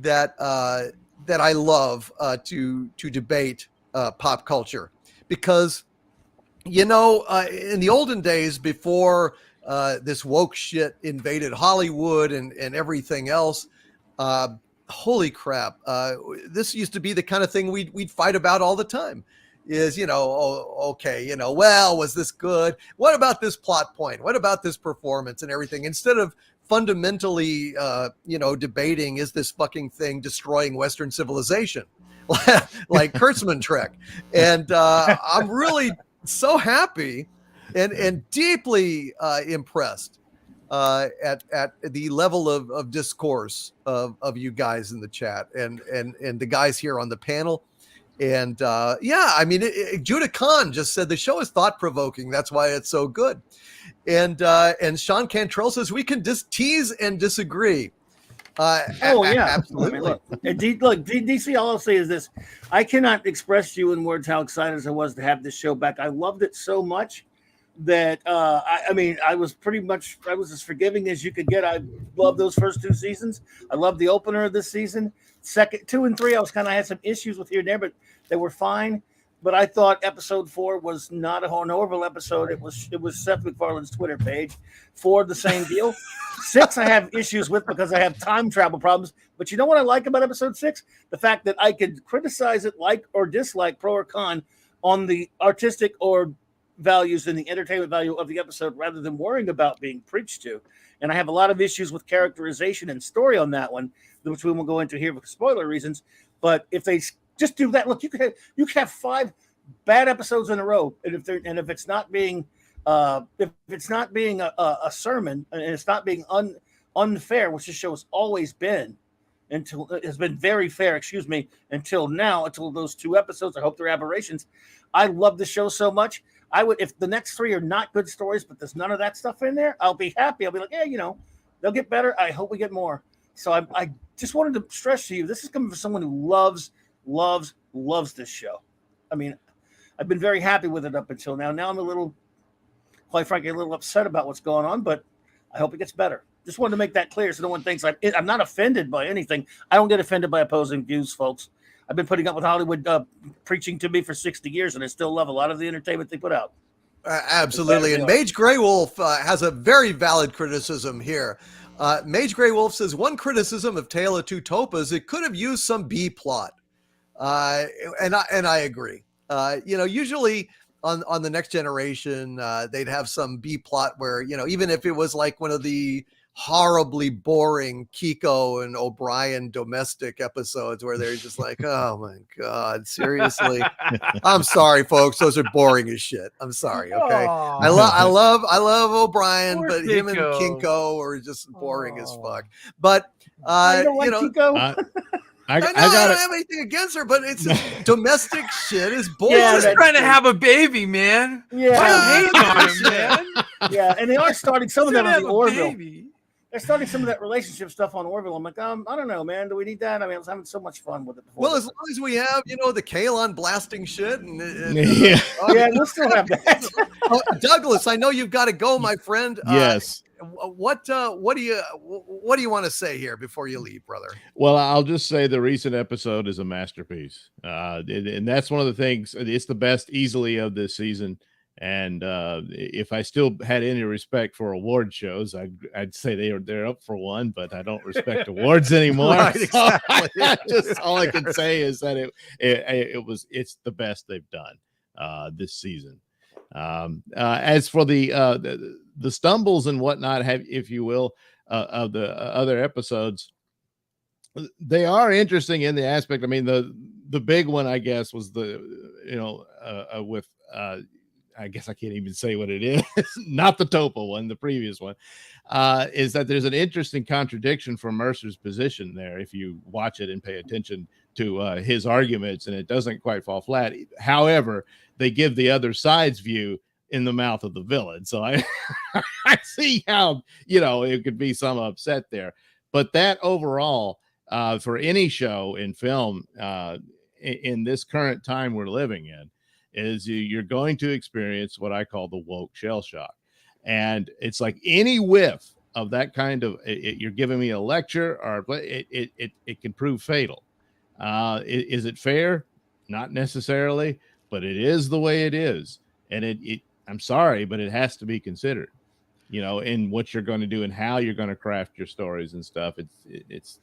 that I love to debate pop culture, because in the olden days, before this woke shit invaded Hollywood and everything else, holy crap, this used to be the kind of thing we'd fight about all the time. Is, well, was this good? What about this plot point? What about this performance and everything? Instead of fundamentally, debating, is this fucking thing destroying Western civilization? Like Kurtzman Trek. And I'm really so happy and deeply impressed at the level of discourse of you guys in the chat and the guys here on the panel. And yeah, I mean, Judah Khan just said the show is thought provoking. That's why it's so good. And Sean Cantrell says we can just tease and disagree. Oh yeah, absolutely. I mean, look, DC. All I'll say is this: I cannot express to you in words how excited I was to have this show back. I loved it so much that I mean, I was as forgiving as you could get. I loved those first 2 seasons. I loved the opener of this season. Second, 2 and 3, I was kind of had some issues with here and there, but they were fine. But I thought episode 4 was not an Orville episode. It was Seth MacFarlane's Twitter page. 4, the same deal. 6, I have issues with because I have time travel problems. But you know what I like about episode 6? The fact that I could criticize it, like or dislike, pro or con, on the artistic or values and the entertainment value of the episode rather than worrying about being preached to. And I have a lot of issues with characterization and story on that one, which we won't go into here for spoiler reasons. But if they just do that, look, you could have 5 bad episodes in a row, and if it's not being a sermon and it's not being unfair, which this show has always been, until it has been very fair, until now, until those 2 episodes. I hope they're aberrations. I love the show so much. I would, if the next 3 are not good stories, but there's none of that stuff in there, I'll be happy. I'll be like, yeah, they'll get better. I hope we get more. So I just wanted to stress to you, this is coming from someone who loves this show. I mean, I've been very happy with it up until now. Now I'm quite frankly, a little upset about what's going on, but I hope it gets better. Just wanted to make that clear so no one thinks I'm not offended by anything. I don't get offended by opposing views, folks. I've been putting up with Hollywood preaching to me for 60 years, and I still love a lot of the entertainment they put out. Absolutely. And Mage Grey Wolf has a very valid criticism here. Mage Grey Wolf says, one criticism of Tale of Two Topas, it could have used some B plot. And I agree. Usually on the Next Generation, they'd have some B plot where, even if it was like one of the horribly boring Kiko and O'Brien domestic episodes where they're just like, oh my God, seriously. I'm sorry, folks. Those are boring as shit. I'm sorry. Okay. Aww. I love O'Brien, Poor but him and Kiko. Kinko are just boring as fuck. But, I don't like Kiko. I don't got have anything against her, but it's domestic shit is boring. Yeah, He's just trying to have a baby, man. Yeah. Why hate on him, man? Yeah, and they are starting some of that on Have the a Orville. baby. They're starting some of that relationship stuff on Orville. I'm like, I don't know, man. Do we need that? I mean, I was having so much fun with it before. Well, as long as we have, the Kalon blasting shit, and Yeah. Yeah, we'll still have that. Douglas, I know you've got to go, my friend. Yes. What do you want to say here before you leave, brother? Well, I'll just say the recent episode is a masterpiece, and that's one of the things. It's the best easily of this season. And if I still had any respect for award shows, I'd say they're up for one, but I don't respect awards anymore. Right, So exactly. just all I can say is that it's the best they've done this season. As for the stumbles and whatnot, if you will, of the other episodes, they are interesting in the aspect. I mean, the big one, I guess, was with I guess I can't even say what it is. Not the Topo one, the previous one, is that there's an interesting contradiction from Mercer's position there. If you watch it and pay attention to his arguments, and it doesn't quite fall flat. However, they give the other side's view in the mouth of the villain. So I see how, it could be some upset there, but that overall, for any show in film, in this current time we're living in, is you're going to experience what I call the woke shell shock. And it's like any whiff of that kind of, you're giving me a lecture, or it can prove fatal. Is it fair? Not necessarily, but it is the way it is. And I'm sorry, but it has to be considered, in what you're going to do and how you're going to craft your stories and stuff. It's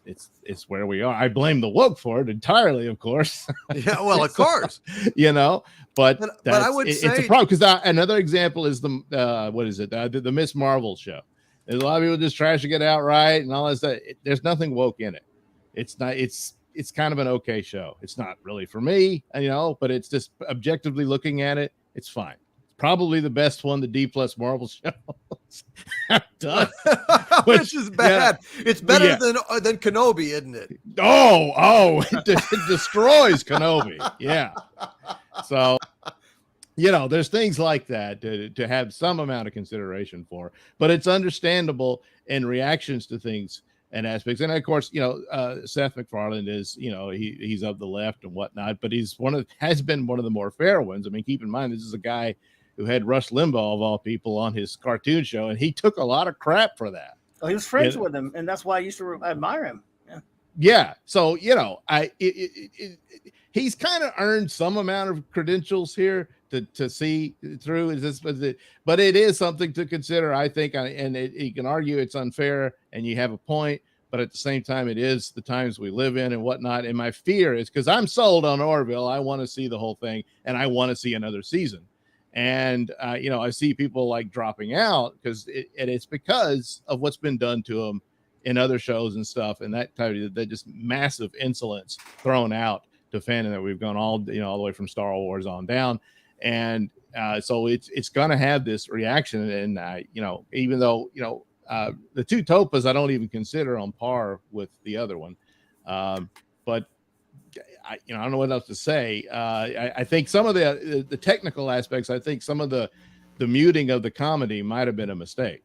where we are. I blame the woke for it entirely, of course. Yeah, well, of course. But I would it's say a problem, because another example is the Miss Marvel show. There's a lot of people just trashing it outright and all that stuff. There's nothing woke in it. It's not. It's kind of an okay show. It's not really for me, but it's just objectively looking at it. It's fine. It's probably the best one the D plus Marvel shows have done. Which is bad. Yeah. It's better Yeah. than Kenobi, isn't it? It destroys Kenobi. Yeah. So, there's things like that to have some amount of consideration for, but it's understandable in reactions to things and aspects. And of course, Seth MacFarlane is, he's of the left and whatnot, but has been one of the more fair ones. I mean, keep in mind, this is a guy who had Rush Limbaugh of all people on his cartoon show, and he took a lot of crap for that. Oh, he was friends with him, and that's why I used to admire him. Yeah. So, he's kind of earned some amount of credentials here to see through. But it is something to consider, I think. And you can argue it's unfair, and you have a point. But at the same time, it is the times we live in and whatnot. And my fear is, because I'm sold on Orville, I want to see the whole thing, and I want to see another season. And I see people like dropping out it's because of what's been done to them in other shows and stuff, and that just massive insolence thrown out to fandom that we've gone all the way from Star Wars on down. And so it's going to have this reaction. And even though the two Topas I don't even consider on par with the other one, but I don't know what else to say. I think some of the technical aspects, I think some of the muting of the comedy might have been a mistake.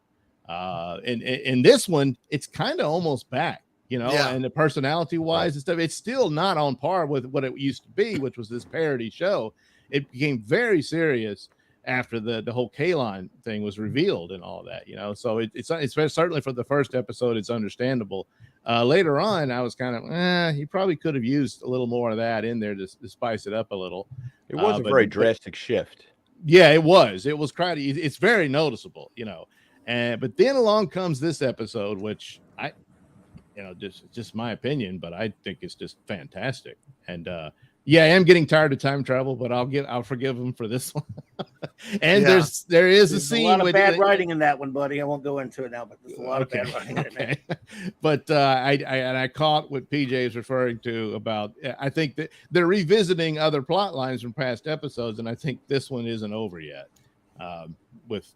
In this one, it's kind of almost back, and the personality wise and stuff, it's still not on par with what it used to be, which was this parody show. It became very serious after the whole Kalon thing was revealed and all that, so it's certainly for the first episode, it's understandable. Later on, I was kind of, he probably could have used a little more of that in there to spice it up a little. It was a very drastic shift. Yeah, it was crowded. It's very noticeable, but then along comes this episode, which I, just my opinion, but I think it's just fantastic. And I am getting tired of time travel, but I'll forgive him for this one. And there is a scene. A lot of bad writing in that one, buddy. I won't go into it now, but there's a lot of bad writing in it. But I caught what PJ is referring to about. I think that they're revisiting other plot lines from past episodes, and I think this one isn't over yet. With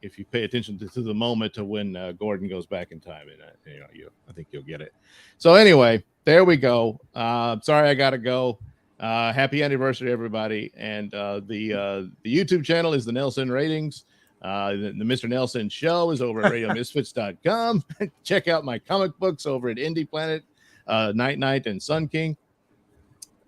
if you pay attention to the moment to when Gordon goes back in time, and I think you'll get it. So anyway, there we go. Sorry I gotta go. Happy anniversary, everybody. And the YouTube channel is the Nelson Ratings. The Mr. Nelson Show is over at radiomisfits.com. Check out my comic books over at Indie Planet, Night and Sun King.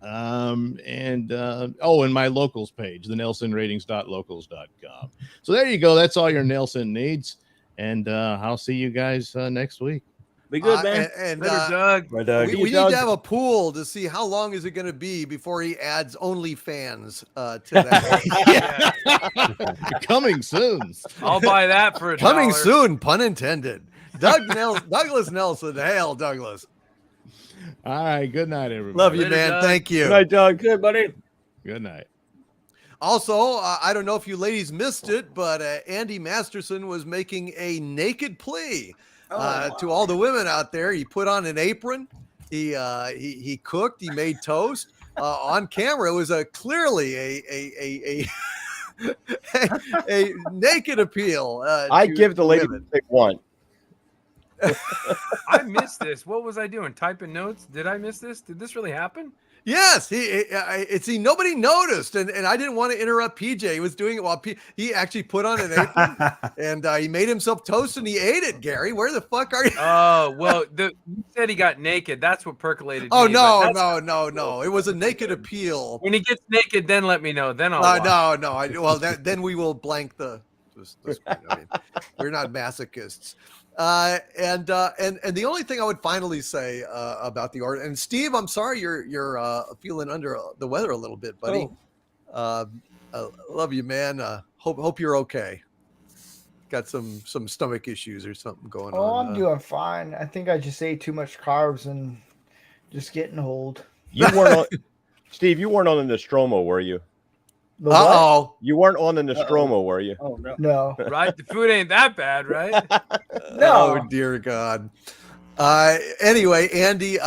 And my locals page, the nelsonratings.locals.com. So there you go. That's all your Nelson needs. And I'll see you guys next week. Be good, man. And Doug. we need to have a pool to see how long is it going to be before he adds OnlyFans to that. Coming soon. I'll buy that for Coming $1. soon, pun intended. Douglas Nelson. Hail, Douglas. All right. Good night, everybody. Love you, Later, man. Doug. Thank you. Good night, Doug. Good, buddy. Good night. Also, I don't know if you ladies missed it, but Andy Masterson was making a naked plea to all the women out there. He put on an apron. He cooked. He made toast on camera. It was clearly a naked appeal. I give the lady pick one. I missed this. What was I doing? Typing notes? Did I miss this? Did this really happen? Yes, nobody noticed, and I didn't want to interrupt PJ. He was doing it while he actually put on an apron and he made himself toast and he ate it. Gary, where the fuck are you? Oh well, you said he got naked. That's what percolated. Oh me, no! It was a naked appeal. When he gets naked, then let me know. Then I'll. Then we will blank the screen. I mean, we're not masochists. And the only thing I would finally say about the art, and Steve, I'm sorry you're feeling under the weather a little bit, buddy. Love you, man. Hope you're okay. Got some stomach issues or something going on. Oh, I'm doing fine. I think I just ate too much carbs and just getting old. You weren't on, Steve. You weren't on the Nostromo, were you? Uh-oh. You weren't on the Nostromo, were you? Oh, no. No. Right? The food ain't that bad, right? No. Oh, dear God. Anyway, Andy,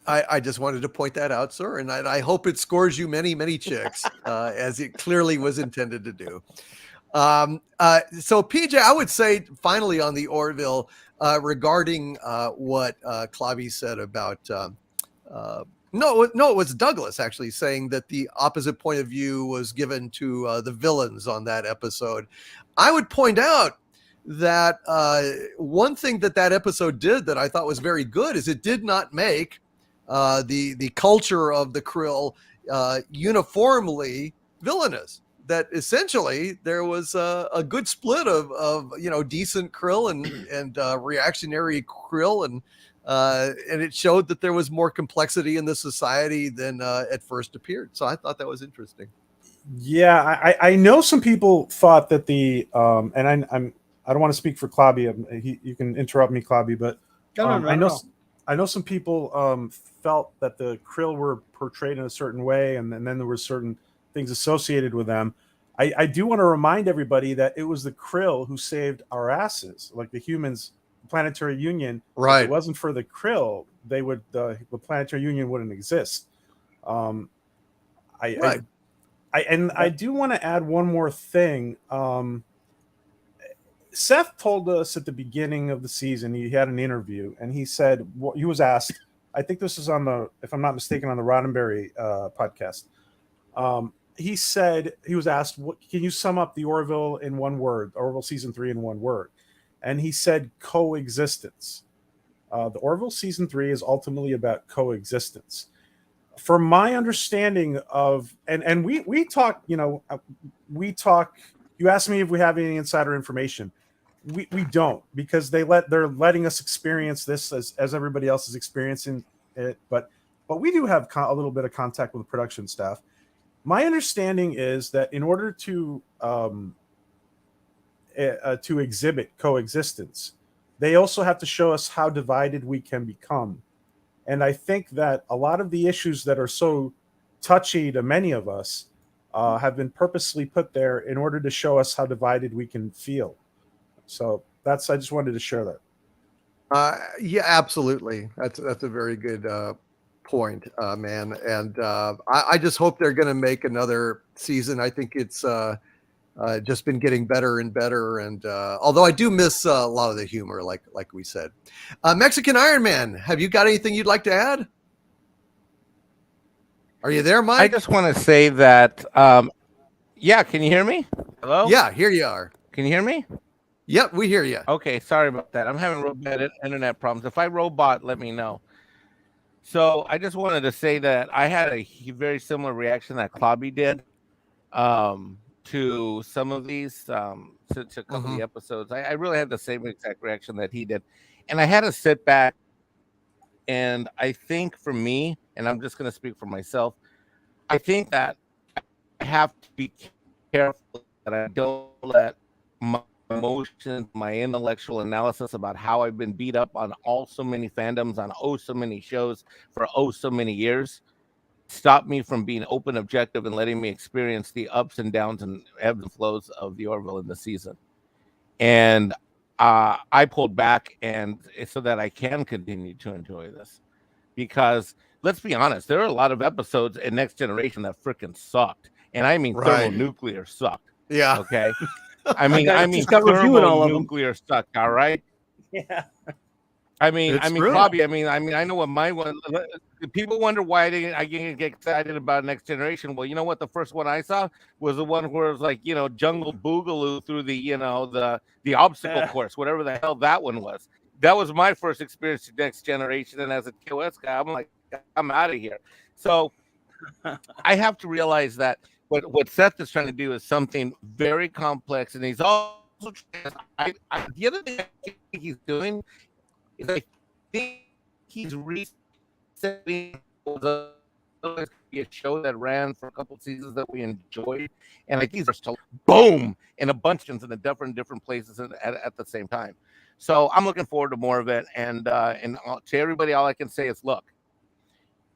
I just wanted to point that out, sir, and I hope it scores you many, many chicks, as it clearly was intended to do. So, PJ, I would say finally on the Orville, regarding what Clavi said about no, it was Douglas actually saying that the opposite point of view was given to the villains on that episode. I would point out that one thing that episode did that I thought was very good is it did not make the culture of the Krill uniformly villainous. That essentially there was a good split of decent Krill and reactionary Krill, and it showed that there was more complexity in the society than at first appeared. So I thought that was interesting. Yeah, I know some people thought that and I don't want to speak for Klobby. You can interrupt me, Klobby, but I know some people felt that the Krill were portrayed in a certain way, and then there were certain things associated with them. I do want to remind everybody that it was the Krill who saved our asses, like the humans. Planetary Union. Right. If it wasn't for the Krill, the Planetary Union wouldn't exist. I do want to add one more thing. Seth told us at the beginning of the season, he had an interview, and he said, he was asked, I think this is if I'm not mistaken, on the Roddenberry podcast. He said, he was asked, can you sum up the Orville in one word, Orville season 3 in one word? And he said coexistence. The Orville season 3 is ultimately about coexistence. From my understanding of, and we talk, you asked me if we have any insider information. We don't, because they're letting us experience this as everybody else is experiencing it. But we do have a little bit of contact with the production staff. My understanding is that in order to exhibit coexistence, they also have to show us how divided we can become. And I think that a lot of the issues that are so touchy to many of us have been purposely put there in order to show us how divided we can feel. So I just wanted to share that. Yeah, absolutely. That's a very good point, man. And I just hope they're going to make another season. I think it's just been getting better and better. And although I do miss a lot of the humor, like we said. Mexican Iron Man, have you got anything you'd like to add? Are you there, Mike? I just want to say that, yeah, can you hear me? Hello? Yeah, here you are. Can you hear me? Yep, we hear you. Okay, sorry about that. I'm having real bad internet problems. If I robot, let me know. So I just wanted to say that I had a very similar reaction that Klobby did to some of these, to a couple of the episodes. I really had the same exact reaction that he did. And I had to sit back, and I think for me, and I'm just going to speak for myself, I think that I have to be careful that I don't let my emotions, my intellectual analysis about how I've been beat up on so many fandoms, on so many shows for so many years, stop me from being open, objective, and letting me experience the ups and downs and ebbs and flows of the Orville in the season. And I pulled back, and so that I can continue to enjoy this, because let's be honest, there are a lot of episodes in Next Generation that freaking sucked, and I mean thermonuclear sucked. Yeah. Okay. I mean, thermonuclear sucked. All right. Yeah. I mean, true. Bobby. I mean, I know what my one. People wonder why I didn't get excited about Next Generation. Well, you know what? The first one I saw was the one where it was like, jungle boogaloo through the obstacle course, whatever the hell that one was. That was my first experience with Next Generation, and as a TOS guy, I'm like, I'm out of here. So I have to realize that what Seth is trying to do is something very complex, and he's also the other thing I think he's doing is I think he's resetting a show that ran for a couple of seasons that we enjoyed, and I think these are still boom in a bunch of different places at the same time. So I'm looking forward to more of it, and to everybody, all I can say is, look,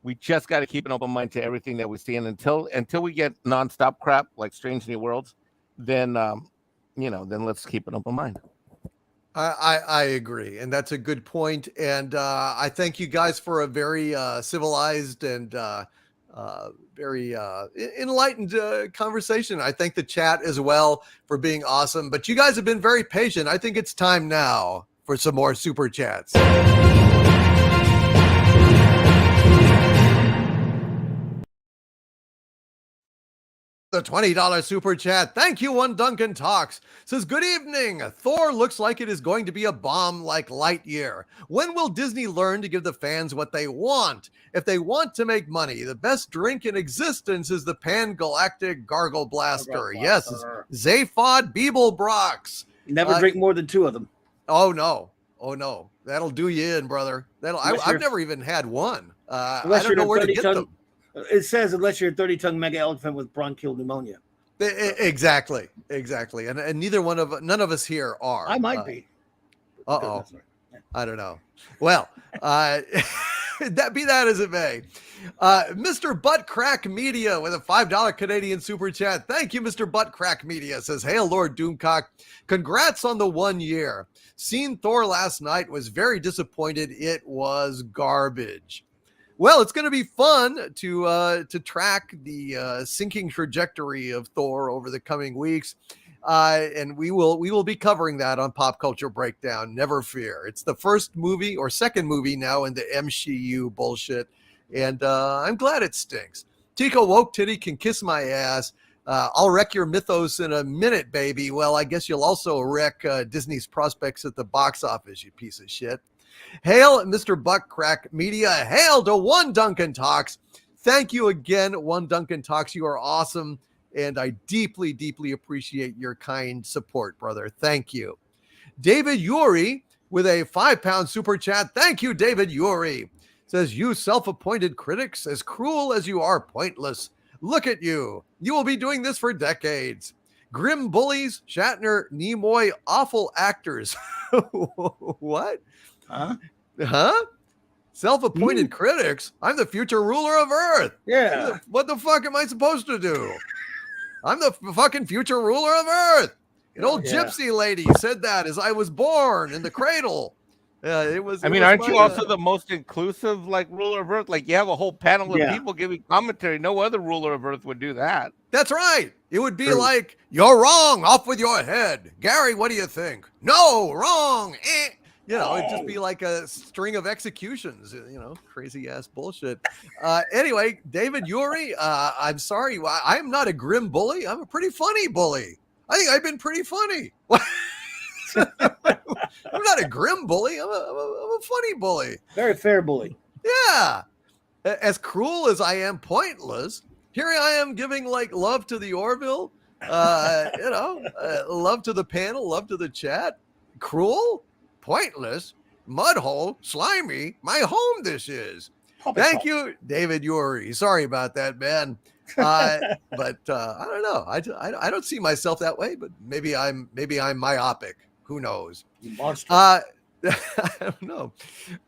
we just got to keep an open mind to everything that we see, and until we get nonstop crap like Strange New Worlds, then then let's keep an open mind. I agree, and that's a good point. And I thank you guys for a very civilized and very enlightened conversation. I thank the chat as well for being awesome. But you guys have been very patient. I think it's time now for some more super chats. The $20 super chat. Thank you, One Duncan Talks. Says, good evening. Thor looks like it is going to be a bomb like Lightyear. When will Disney learn to give the fans what they want? If they want to make money, the best drink in existence is the Pan-Galactic Gargle Blaster. Yes, Zaphod Beeblebrox. Never drink more than 2 of them. Oh, no. Oh, no. That'll do you in, brother. I've never even had one. I don't know where to get them. It says unless you're a 30-ton mega elephant with bronchial pneumonia. Exactly. And none of us here are. I might be. Uh-oh. I don't know. Well, that as it may. Mr. Butt Crack Media with a $5 Canadian super chat. Thank you, Mr. Butt Crack Media. Says, hail Lord Doomcock. Congrats on the 1 year. Seen Thor last night, was very disappointed. It was garbage. Well, it's going to be fun to track the sinking trajectory of Thor over the coming weeks, and we will be covering that on Pop Culture Breakdown. Never fear. It's the first movie or second movie now in the MCU bullshit, and I'm glad it stinks. Tico Woke Titty can kiss my ass. I'll wreck your mythos in a minute, baby. Well, I guess you'll also wreck Disney's prospects at the box office, you piece of shit. Hail, Mr. Buttcrack Media. Hail to One Duncan Talks. Thank you again, One Duncan Talks. You are awesome, and I deeply, deeply appreciate your kind support, brother. Thank you. David Yuri with a £5 super chat. Thank you, David Yuri. Says, you self-appointed critics, as cruel as you are pointless. Look at you. You will be doing this for decades. Grim bullies, Shatner, Nimoy, awful actors. What? Huh? Self-appointed critics? I'm the future ruler of Earth. Yeah. What the fuck am I supposed to do? I'm the fucking future ruler of Earth. An old gypsy lady said that as I was born in the cradle. It was. I mean, aren't you also the most inclusive, like, ruler of Earth? Like, you have a whole panel of people giving commentary. No other ruler of Earth would do that. That's right. It would be like, you're wrong. Off with your head. Gary, what do you think? No, wrong. You know, it'd just be like a string of executions, you know, crazy ass bullshit. Anyway, David Yuri, I'm sorry. I'm not a grim bully. I'm a pretty funny bully. I think I've been pretty funny. I'm not a grim bully. I'm a funny bully. Very fair bully. Yeah. As cruel as I am pointless, here I am giving like love to the Orville, you know, love to the panel, love to the chat. Cruel? Pointless, mudhole, slimy, my home this is. Thank you, David Yuri. Sorry about that, man. But I don't know. I don't see myself that way, but maybe I'm myopic. Who knows? You monster. I don't know.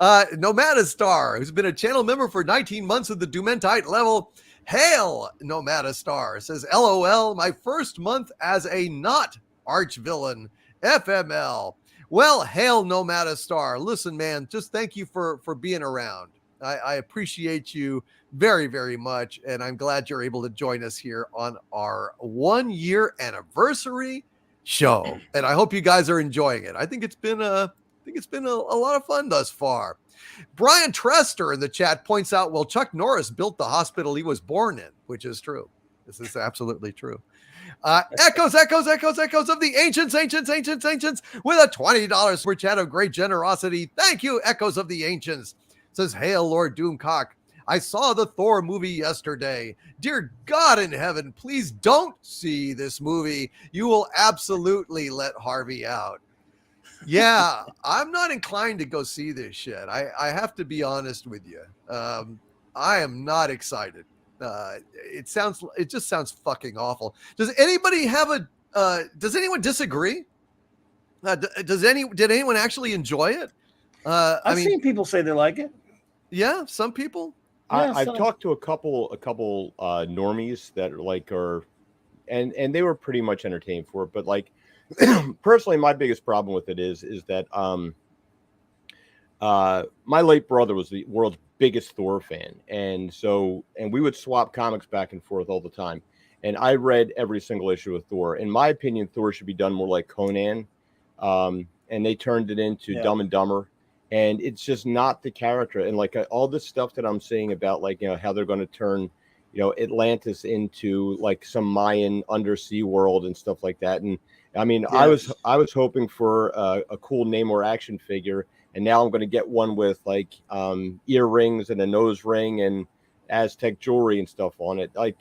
Nomada Star, who's been a channel member for 19 months at the Dumentite level. Hail, Nomada Star, says, LOL, my first month as a not arch villain. FML. Well, hail, Nomada Star. Listen, man, just thank you for being around. I appreciate you very, very much, and I'm glad you're able to join us here on our 1 year anniversary show. And I hope you guys are enjoying it. I think it's been a lot of fun thus far. Brian Trester in the chat points out, well, Chuck Norris built the hospital he was born in, which is true. This is absolutely true. Echoes of the ancients with a $20 super chat of great generosity. Thank you, Echoes of the Ancients. Says, hail, Lord Doomcock. I saw the Thor movie yesterday. Dear God in heaven, please don't see this movie. You will absolutely let Harvey out. Yeah, I'm not inclined to go see this shit. I have to be honest with you. I am not excited. It just sounds fucking awful. Does anybody have does anyone disagree? Did anyone actually enjoy it? I've seen people say they like it. Yeah, some people. I've talked to a couple normies that and they were pretty much entertained for it, but like personally, my biggest problem with it is that my late brother was the world's biggest Thor fan, and we would swap comics back and forth all the time. And I read every single issue of Thor. In my opinion, Thor should be done more like Conan, and they turned it into Dumb and Dumber, and it's just not the character. And like all this stuff that I'm saying about, like, how they're going to turn, Atlantis into like some Mayan undersea world and stuff like that. And I mean, Yes. I was hoping for a cool Namor action figure, and now I'm going to get one with like earrings and a nose ring and Aztec jewelry and stuff on it. Like,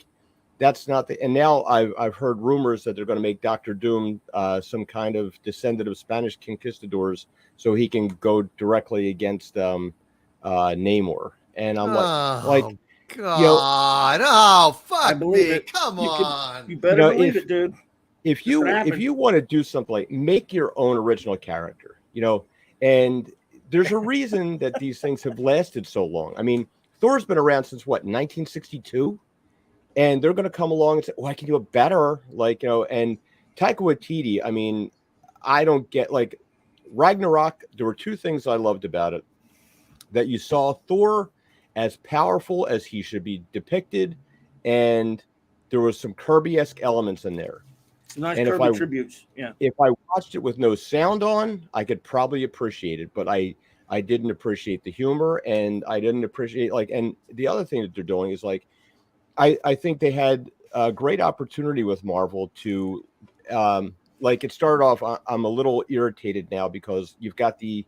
that's not the. And now I've heard rumors that they're going to make Doctor Doom some kind of descendant of Spanish conquistadors, so he can go directly against Namor. And I'm like, God, oh fuck I believe me! it. Come on. You better believe it, dude. if you want to do something, like make your own original character, and there's a reason that these things have lasted so long. I mean, Thor's been around since what, 1962, and they're going to come along and say, "Oh, I can do it better." Like, and Taika Waititi. I mean, I don't get, like, Ragnarok. There were two things I loved about it: that you saw Thor as powerful as he should be depicted, and there was some Kirby-esque elements in there. Nice And Kirby tributes. Yeah. If I watched it with no sound on, I could probably appreciate it, but I didn't appreciate the humor, and I didn't appreciate, like, and the other thing that they're doing is, like, I think they had a great opportunity with Marvel to, like, it started off, I'm a little irritated now because you've got the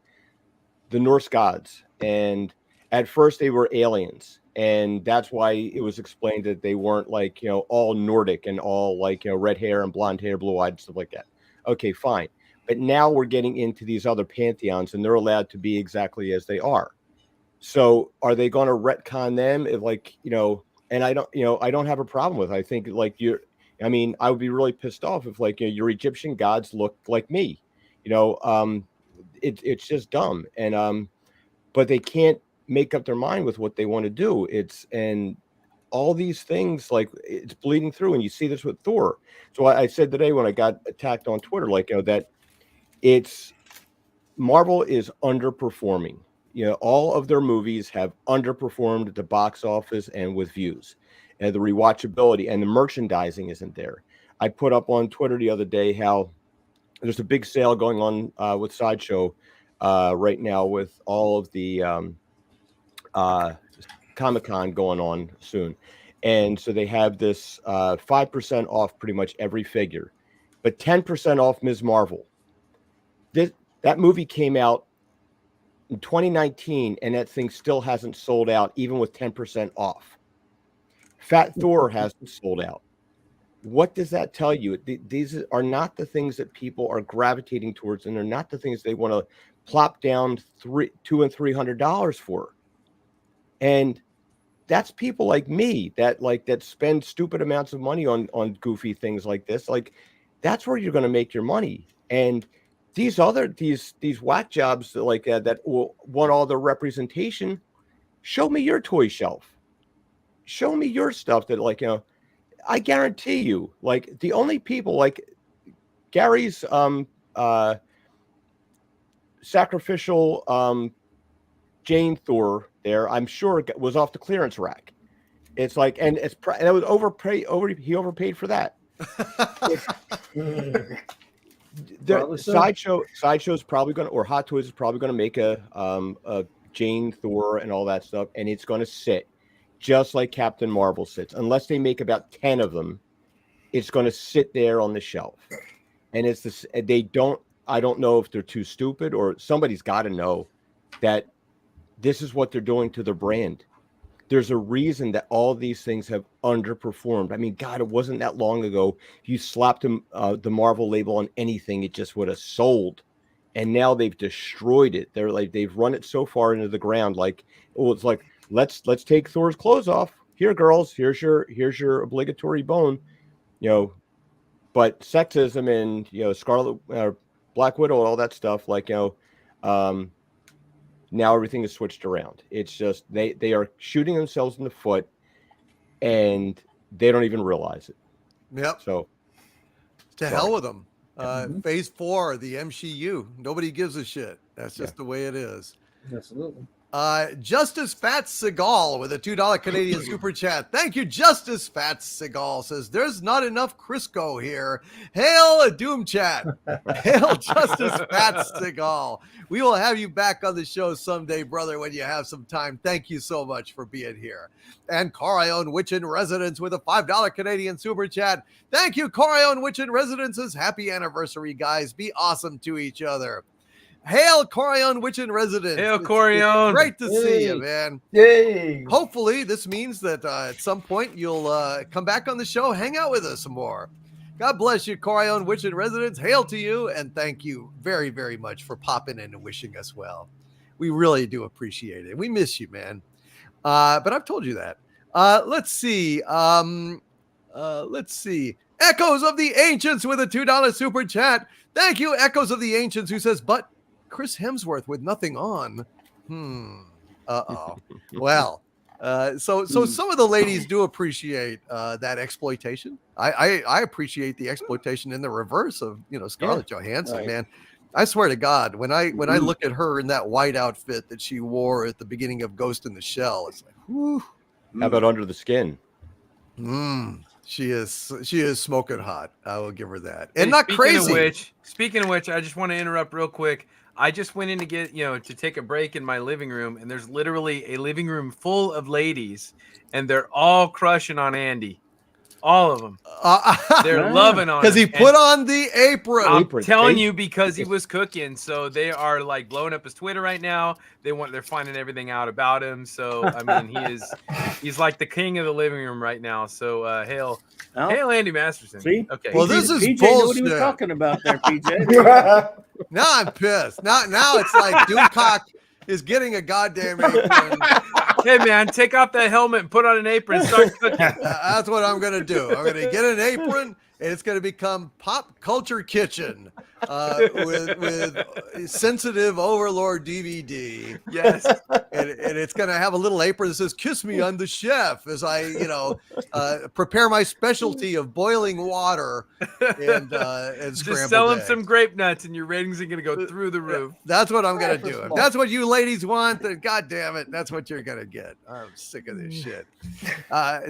Norse gods, and at first they were aliens, and that's why it was explained that they weren't, like, all Nordic and all, like, red hair and blonde hair, blue eyed, stuff like that. Okay, fine. But now we're getting into these other pantheons, and they're allowed to be exactly as they are. So are they going to retcon them? If, like, and I don't have a problem with it. I think, like, I would be really pissed off if, like, your Egyptian gods looked like me. It's just dumb. And but they can't make up their mind with what they want to do. And all these things, like, it's bleeding through, and you see this with Thor. So I said today when I got attacked on Twitter, like, that Marvel is underperforming. All of their movies have underperformed at the box office and with views, and the rewatchability and the merchandising isn't there. I put up on Twitter the other day how there's a big sale going on with Sideshow right now, with all of the Comic-Con going on soon. And so they have this 5% off pretty much every figure, but 10% off Ms. Marvel. That movie came out in 2019, and that thing still hasn't sold out, even with 10% off. Fat Thor hasn't sold out. What does that tell you? These are not the things that people are gravitating towards, and they're not the things they want to plop down $200 and $300 for. And that's people like me that spend stupid amounts of money on goofy things like this. Like, that's where you're going to make your money. And these whack jobs that will want all the representation. Show me your toy shelf. Show me your stuff that, like, I guarantee you, like, the only people, like Gary's sacrificial Jane Thor there, I'm sure it was off the clearance rack. It's like, and it was he overpaid for that. Sideshow's probably going to, or Hot Toys is probably going to make a Jane Thor and all that stuff, and it's going to sit just like Captain Marvel sits. Unless they make about 10 of them, it's going to sit there on the shelf. And it's this. I don't know if they're too stupid, or somebody's got to know that this is what they're doing to the brand. There's a reason that all these things have underperformed. I mean, God, it wasn't that long ago. If you slapped the Marvel label on anything, it just would have sold. And now they've destroyed it. They've run it so far into the ground. Like, oh, it's like, let's take Thor's clothes off. Here, girls, here's your obligatory bone. But sexism and Scarlet, Black Widow, and all that stuff. Like, now everything is switched around. It's just they are shooting themselves in the foot, and they don't even realize it. Yep. So to hell with them. Phase 4, the MCU. Nobody gives a shit. That's just the way it is. Absolutely. Justice Fat Seagal with a $2 Canadian super chat. Thank you, Justice Fat Seagal. Says, there's not enough Crisco here. Hail a Doom Chat. Hail Justice Fat Seagal. We will have you back on the show someday, brother, when you have some time. Thank you so much for being here. And Corion Witch in Residence with a $5 Canadian super chat. Thank you, Corion Witch in Residences. Happy anniversary, guys. Be awesome to each other. Hail Corion Witch in Residence. Hail Corion. Great to see you, man. Yay. Hopefully this means that at some point you'll come back on the show, hang out with us some more. God bless you, Corion Witch in Residence. Hail to you, and thank you very, very much for popping in and wishing us well. We really do appreciate it. We miss you, man. But I've told you that. Let's see. Echoes of the Ancients with a $2 super chat. Thank you, Echoes of the Ancients, who says, but Chris Hemsworth with nothing on. Well, so some of the ladies do appreciate that exploitation. I appreciate the exploitation in the reverse of Scarlett Johansson, right. man. I swear to God, when I look at her in that white outfit that she wore at the beginning of Ghost in the Shell, it's like, whew. How about Under the Skin? She is smoking hot. I will give her that. And not crazy. Speaking of which, I just want to interrupt real quick. I just went in to get, to take a break in my living room, and there's literally a living room full of ladies, and they're all crushing on Andy. They're loving on him. Because he put on the apron. I'm telling you, because he was cooking. So they are like blowing up his Twitter right now. They're finding everything out about him. So I mean, he's like the king of the living room right now. So hail Andy Masterson. See? Okay. Well, this is PJ bullshit. knew what he was talking about there, PJ. Now I'm pissed. Now it's like Doomcock is getting a goddamn apron. Hey man, take off that helmet and put on an apron and start cooking. That's what I'm gonna do. I'm gonna get an apron, and it's gonna become Pop Culture Kitchen with sensitive Overlord DVD. Yes, and it's gonna have a little apron that says "Kiss me, I'm the chef," as I prepare my specialty of boiling water and just scrambled sell him eggs. some grape nuts, and your ratings are gonna go through the roof. That's what I'm gonna do. If that's what you ladies want, then God damn it, that's what you're gonna get. I'm sick of this shit.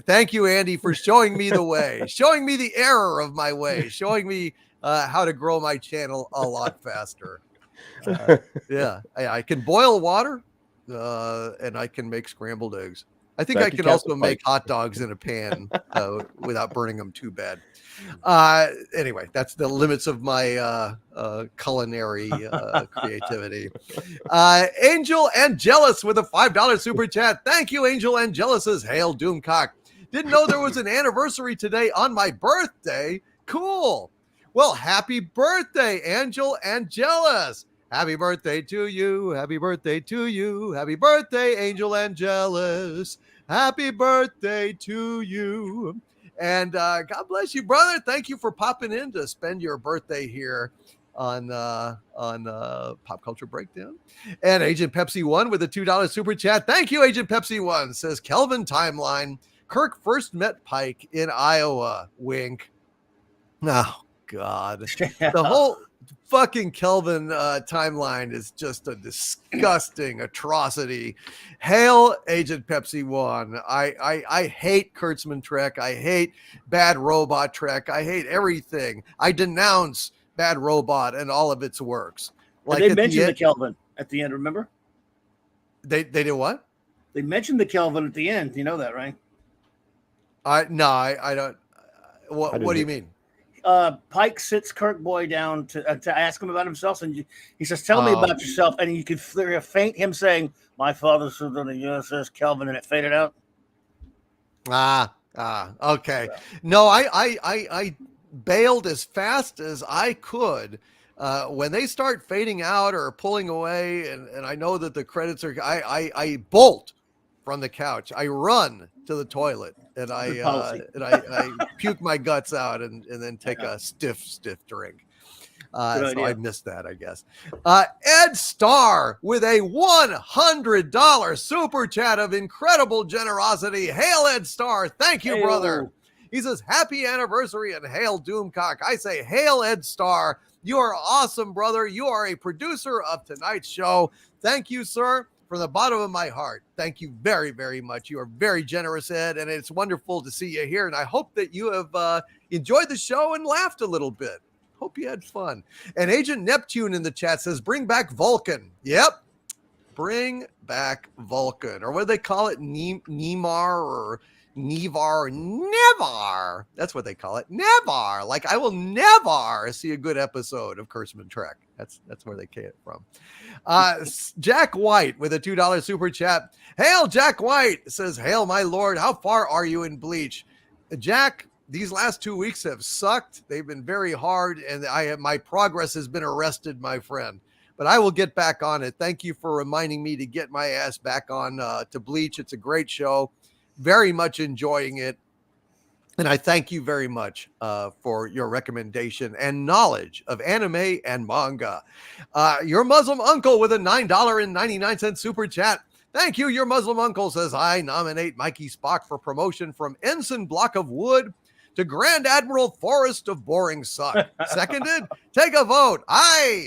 Thank you, Andy, for showing me the way, showing me the error of my way, showing me how to grow my channel a lot faster. I can boil water, and I can make scrambled eggs. I think I can also make hot dogs in a pan without burning them too bad. Anyway, that's the limits of my culinary creativity. Angel Angelus with a $5 super chat. Thank you, Angel Angelus. Says, hail Doomcock. Didn't know there was an anniversary today on my birthday. Cool. Well, happy birthday, Angel Angelus. Happy birthday to you. Happy birthday to you. Happy birthday, Angel Angelus. Happy birthday to you. And God bless you, brother. Thank you for popping in to spend your birthday here on Pop Culture Breakdown. And Agent Pepsi 1 with a $2 super chat. Thank you, Agent Pepsi 1. Says Kelvin timeline. Kirk first met Pike in Iowa. Wink. Oh, God. The whole fucking Kelvin timeline is just a disgusting atrocity. Hail Agent Pepsi 1. I hate Kurtzman Trek. I hate Bad Robot Trek. I hate everything. I denounce Bad Robot and all of its works. Like they mentioned the Kelvin at the end, remember? They did what? They mentioned the Kelvin at the end. You know that, right? I don't. What do you mean? Pike sits Kirk Boy down to ask him about himself, and he says, "Tell me about yourself." And you could faint him saying, "My father served on the USS Kelvin," and it faded out. Okay. No, I bailed as fast as I could. When they start fading out or pulling away, and I know that the credits are, I bolt from the couch. I run to the toilet, and I puke my guts out, and then take a stiff drink. So I missed that, I guess. Ed Starr with a $100 super chat of incredible generosity. Hail Ed Starr. Thank you, brother. He says, happy anniversary and hail Doomcock. I say, hail Ed Starr. You are awesome, brother. You are a producer of tonight's show. Thank you, sir, from the bottom of my heart. Thank you very, very much. You are very generous, Ed, and it's wonderful to see you here. And I hope that you have enjoyed the show and laughed a little bit. Hope you had fun. And Agent Neptune in the chat says, bring back Vulcan. Yep. Bring back Vulcan. Or what do they call it? Nemar or Nevar or Nevar. That's what they call it. Nevar. Like, I will never see a good episode of Kurtzman Trek. That's where they get it from. Jack White with a $2 super chat. Hail, Jack White says, hail, my lord. How far are you in Bleach? Jack, these last 2 weeks have sucked. They've been very hard, and my progress has been arrested, my friend. But I will get back on it. Thank you for reminding me to get my ass back on to Bleach. It's a great show. Very much enjoying it. And I thank you very much for your recommendation and knowledge of anime and manga. Your Muslim uncle with a $9.99 super chat. Thank you. Your Muslim uncle says, I nominate Mikey Spock for promotion from Ensign Block of Wood to Grand Admiral Forrest of Boring Suck. Seconded? Take a vote. Aye.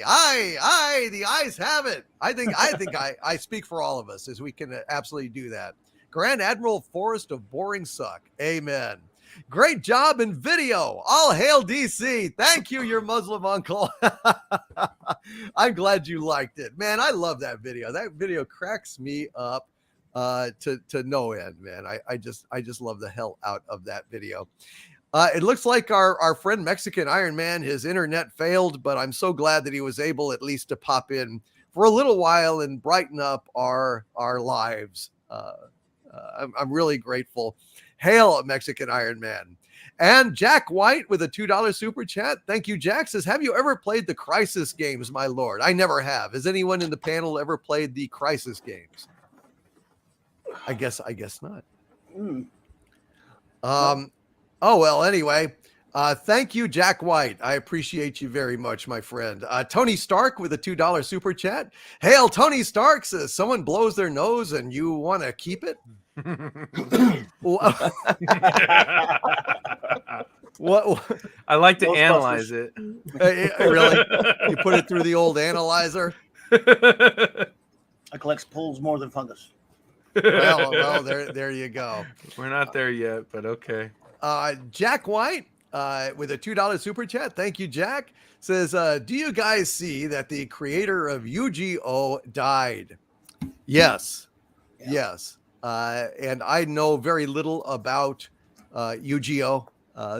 The ayes have it. I think I speak for all of us as we can absolutely do that. Grand Admiral Forrest of Boring Suck. Amen. Great job in video. All hail DC. Thank you, your Muslim uncle. I'm glad you liked it. Man, I love that video. That video cracks me up to no end, man. I just love the hell out of that video. It looks like our friend Mexican Iron Man, his internet failed, but I'm so glad that he was able at least to pop in for a little while and brighten up our lives. I'm really grateful. Hail, Mexican Iron Man. And Jack White with a $2 super chat. Thank you, Jack. Says, have you ever played the Crisis games, my lord? I never have. Has anyone in the panel ever played the Crisis games? I guess not. Oh, well, anyway. Thank you, Jack White. I appreciate you very much, my friend. Tony Stark with a $2 super chat. Hail, Tony Stark. Says, someone blows their nose and you want to keep it? What? I like to analyze it. Really? You put it through the old analyzer? I collect pulls more than fungus. Well, there you go. We're not there yet, but okay. Jack White with a $2 super chat. Thank you, Jack. Says, do you guys see that the creator of Yu-Gi-Oh died? Yes. Yeah. Yes. And I know very little about Yu-Gi-Oh!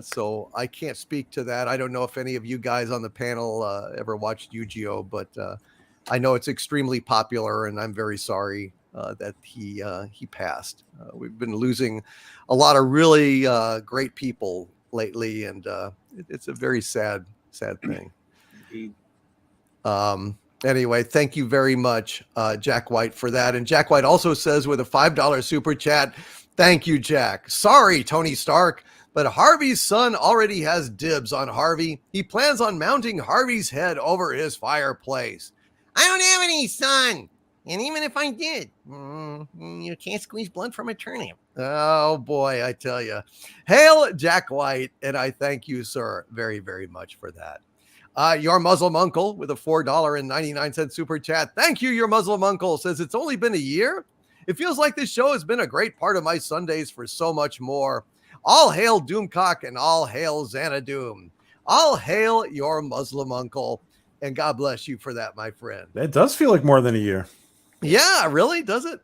So I can't speak to that. I don't know if any of you guys on the panel ever watched Yu-Gi-Oh! But I know it's extremely popular, and I'm very sorry that he passed. We've been losing a lot of really great people lately, and it's a very sad thing. Anyway, thank you very much, Jack White, for that. And Jack White also says with a $5 super chat, thank you, Jack. Sorry, Tony Stark, but Harvey's son already has dibs on Harvey. He plans on mounting Harvey's head over his fireplace. I don't have any son. And even if I did, you can't squeeze blood from a turnip. Oh, boy, I tell you. Hail, Jack White, and I thank you, sir, very, very much for that. Your Muslim uncle with a $4.99 super chat. Thank you, your Muslim uncle. Says, it's only been a year. It feels like this show has been a great part of my Sundays for so much more. All hail Doomcock and all hail Xanadu. All hail your Muslim uncle. And God bless you for that, my friend. It does feel like more than a year. Yeah, really? Does it?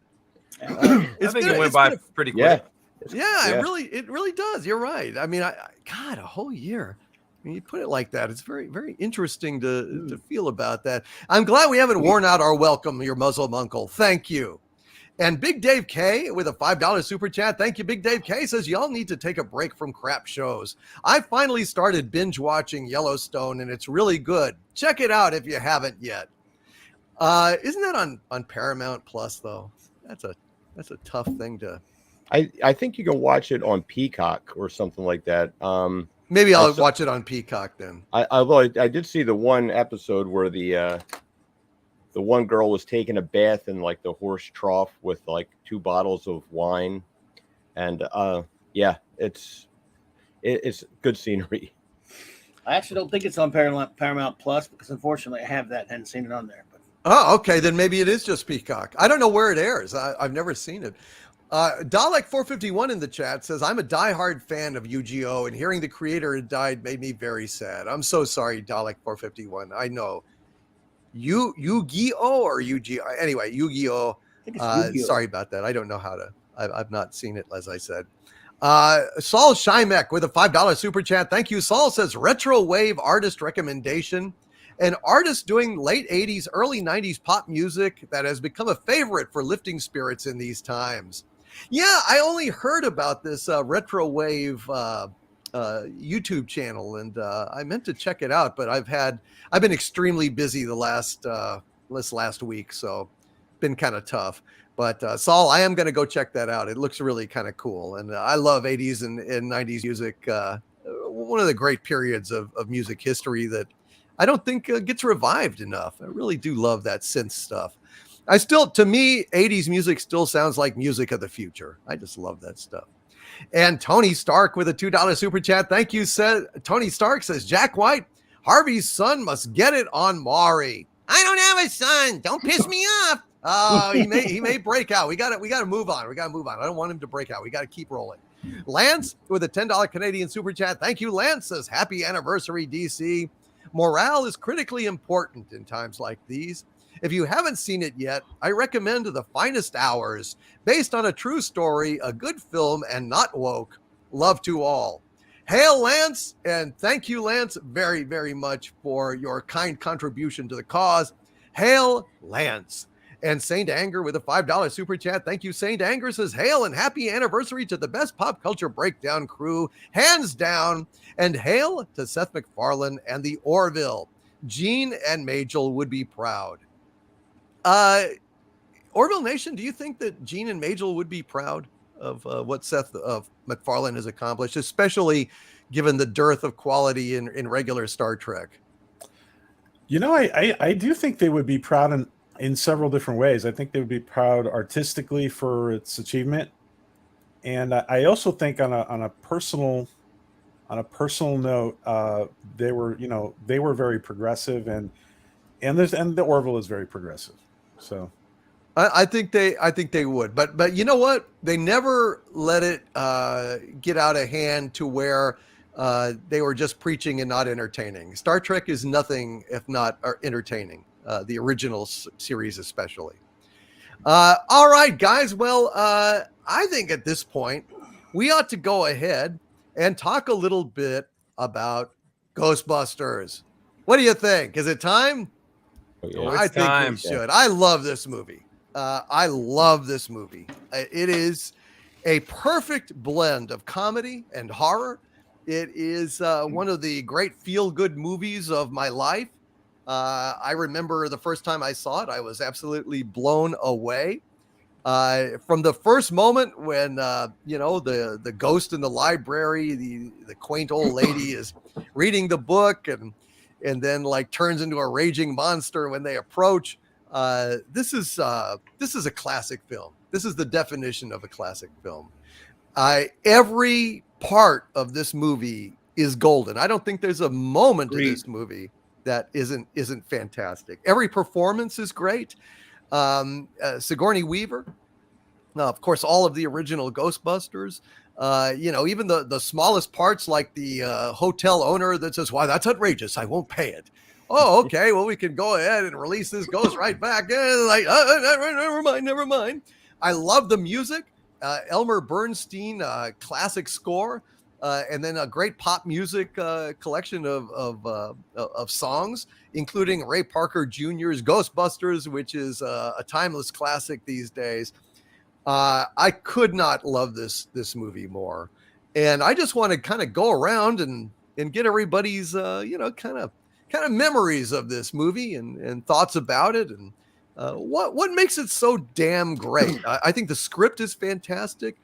I think it went by pretty quick. Yeah, it really does. You're right. I mean, God, a whole year. I mean, you put it like that. It's very, very interesting to feel about that. I'm glad we haven't worn out our welcome, your Muslim uncle. Thank you. And Big Dave K with a $5 super chat. Thank you, Big Dave K says, y'all need to take a break from crap shows. I finally started binge watching Yellowstone, and it's really good. Check it out if you haven't yet. Isn't that on Paramount Plus, though? That's a tough thing to... I think you can watch it on Peacock or something like that. Maybe I'll watch it on Peacock then. Although I did see the one episode where the one girl was taking a bath in like the horse trough with like 2 bottles of wine, and yeah, it's it's good scenery. I actually don't think it's on Paramount Plus because unfortunately I have that and hadn't seen it on there. But Oh, okay. Then maybe it is just Peacock. I don't know where it airs. I've never seen it. Dalek 451 in the chat says, I'm a diehard fan of Yu-Gi-Oh! And hearing the creator had died made me very sad. I'm so sorry, Dalek 451. I know. Yu-Gi-Oh! Or Yu-Gi-Oh! Anyway, Yu-Gi-Oh! Yu-Gi-Oh! Sorry about that. I don't know how to. I've not seen it, as I said. Saul Shymek with a $5 super chat. Thank you. Saul says, retro wave artist recommendation. An artist doing late 80s, early 90s pop music that has become a favorite for lifting spirits in these times. Yeah, I only heard about this retro wave YouTube channel, and I meant to check it out, but I've been extremely busy this last week, so been kind of tough. But Saul, I am going to go check that out. It looks really kind of cool, and I love 80s and 90s music. One of the great periods of music history that I don't think gets revived enough. I really do love that synth stuff. To me, 80s music still sounds like music of the future. I just love that stuff. And Tony Stark with a $2 super chat. Thank you. Tony Stark says, Jack White, Harvey's son must get it on Maury. I don't have a son. Don't piss me off. Oh, he may break out. We got to move on. I don't want him to break out. We got to keep rolling. Lance with a $10 Canadian super chat. Thank you. Lance says, happy anniversary, DC. Morale is critically important in times like these. If you haven't seen it yet, I recommend The Finest Hours, based on a true story, a good film, and not woke. Love to all. Hail, Lance, and thank you, Lance, very, very much for your kind contribution to the cause. Hail, Lance. And Saint Anger with a $5 super chat. Thank you, Saint Anger says, hail and happy anniversary to the best pop culture breakdown crew, hands down. And hail to Seth MacFarlane and the Orville. Gene and Majel would be proud. Orville Nation, do you think that Gene and Majel would be proud of what Seth MacFarlane has accomplished, especially given the dearth of quality in regular Star Trek? You know, I do think they would be proud in several different ways. I think they would be proud artistically for its achievement, and I also think on a personal note, they were very progressive, and the Orville is very progressive. So I think they would, but you know what? They never let it get out of hand to where they were just preaching and not entertaining. Star Trek is nothing if not entertaining. The original series especially. All right, guys. Well, I think at this point we ought to go ahead and talk a little bit about Ghostbusters. What do you think? Is it time? Yeah. I think we should. I love this movie. It is a perfect blend of comedy and horror. It is one of the great feel-good movies of my life. I remember the first time I saw it, I was absolutely blown away. From the first moment when the ghost in the library, the quaint old lady is reading the book and then like turns into a raging monster when they approach. This is a classic film. This is the definition of a classic film. Every part of this movie is golden. I don't think there's a moment in this movie that isn't fantastic. Every performance is great. Sigourney Weaver, of course, all of the original Ghostbusters. Even the smallest parts, like the hotel owner that says, "Why, that's outrageous. I won't pay it." Oh, okay. Well, we can go ahead and release this ghost right back. Never mind. I love the music. Elmer Bernstein, classic score, and then a great pop music collection of songs, including Ray Parker Jr.'s Ghostbusters, which is a timeless classic these days. I could not love this movie more, and I just want to kind of go around and get everybody's kind of memories of this movie and thoughts about it, and what makes it so damn great. I think the script is fantastic.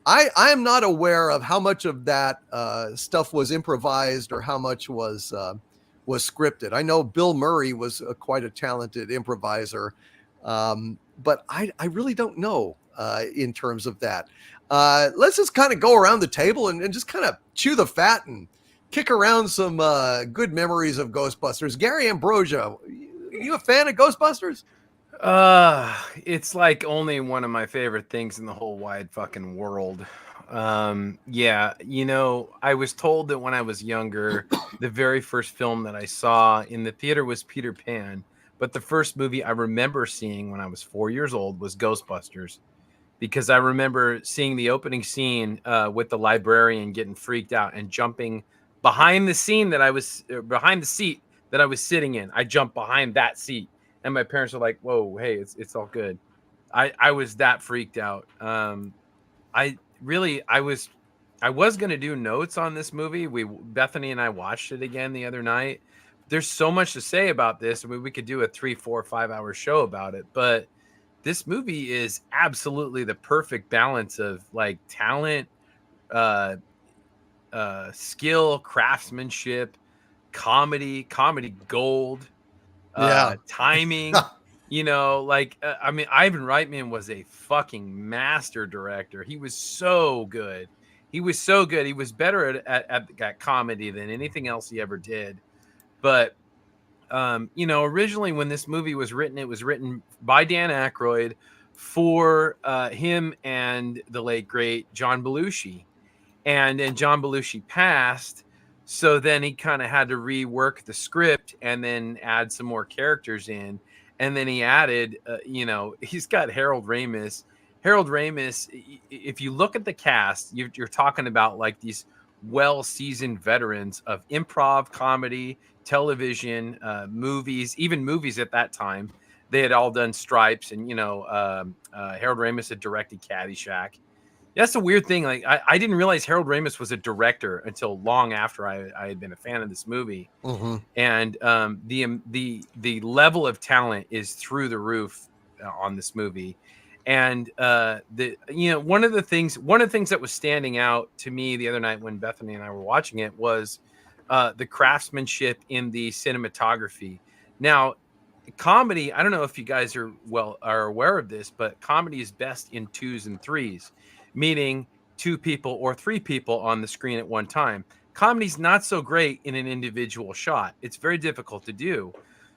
I am not aware of how much of that stuff was improvised or how much was scripted. I know Bill Murray was quite a talented improviser, but I really don't know in terms of that. Let's just kind of go around the table and just kind of chew the fat and kick around some good memories of Ghostbusters. Gary Ambrosia, you a fan of Ghostbusters? It's like only one of my favorite things in the whole wide fucking world. Yeah, I was told that when I was younger, the very first film that I saw in the theater was Peter Pan, but the first movie I remember seeing when I was 4 years old was Ghostbusters, because I remember seeing the opening scene with the librarian getting freaked out and jumping behind the seat that I was sitting in. I jumped behind that seat, and my parents were like, "Whoa, hey, it's all good." I was that freaked out. I was going to do notes on this movie. Bethany and I watched it again the other night. There's so much to say about this. I mean, we could do a 3, 4, 5 hour show about it, but this movie is absolutely the perfect balance of like talent, skill, craftsmanship, comedy gold, timing. I mean, Ivan Reitman was a fucking master director. He was so good. He was better at comedy than anything else he ever did. But originally when this movie was written, it was written by Dan Aykroyd for him and the late great John Belushi. And then John Belushi passed, so then he kind of had to rework the script and then add some more characters in. And then he added, he's got Harold Ramis. Harold Ramis, if you look at the cast, you're talking about like these well-seasoned veterans of improv, comedy, television, movies, even movies at that time. They had all done Stripes, and Harold Ramis had directed Caddyshack. That's the weird thing. Like I didn't realize Harold Ramis was a director until long after I had been a fan of this movie. Mm-hmm. And the level of talent is through the roof on this movie. And one of the things that was standing out to me the other night when Bethany and I were watching it was the craftsmanship in the cinematography. Now, comedy, I don't know if you guys are aware of this, but comedy is best in 2s and 3s, meaning 2 people or 3 people on the screen at one time. Comedy's not so great in an individual shot. It's very difficult to do.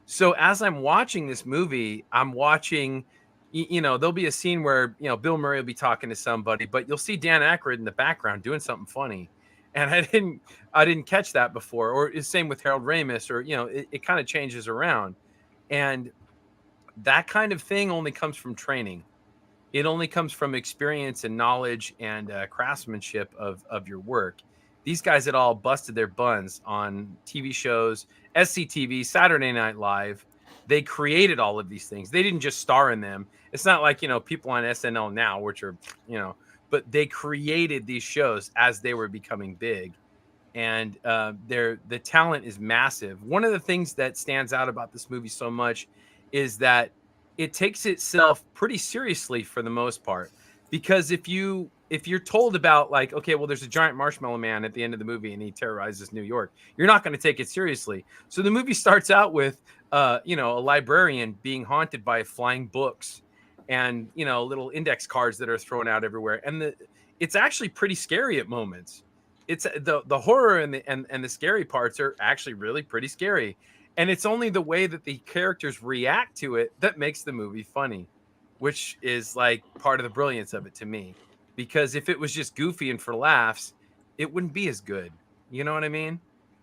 So as I'm watching this movie, I'm watching, there'll be a scene where, Bill Murray will be talking to somebody, but you'll see Dan Aykroyd in the background doing something funny. And I didn't catch that before. Or the same with Harold Ramis, or, it kind of changes around. And that kind of thing only comes from training. It only comes from experience and knowledge and craftsmanship of your work. These guys had all busted their buns on TV shows, SCTV, Saturday Night Live. They created all of these things. They didn't just star in them. It's not like, people on SNL now, which are, but they created these shows as they were becoming big. And the talent is massive. One of the things that stands out about this movie so much is that it takes itself pretty seriously for the most part. Because if you're told about like, okay, well, there's a giant marshmallow man at the end of the movie and he terrorizes New York, you're not going to take it seriously. So the movie starts out with, a librarian being haunted by flying books and, little index cards that are thrown out everywhere. And it's actually pretty scary at moments. It's the horror and the scary parts are actually really pretty scary. And it's only the way that the characters react to it that makes the movie funny, which is like part of the brilliance of it to me. Because if it was just goofy and for laughs, it wouldn't be as good. You know what I mean?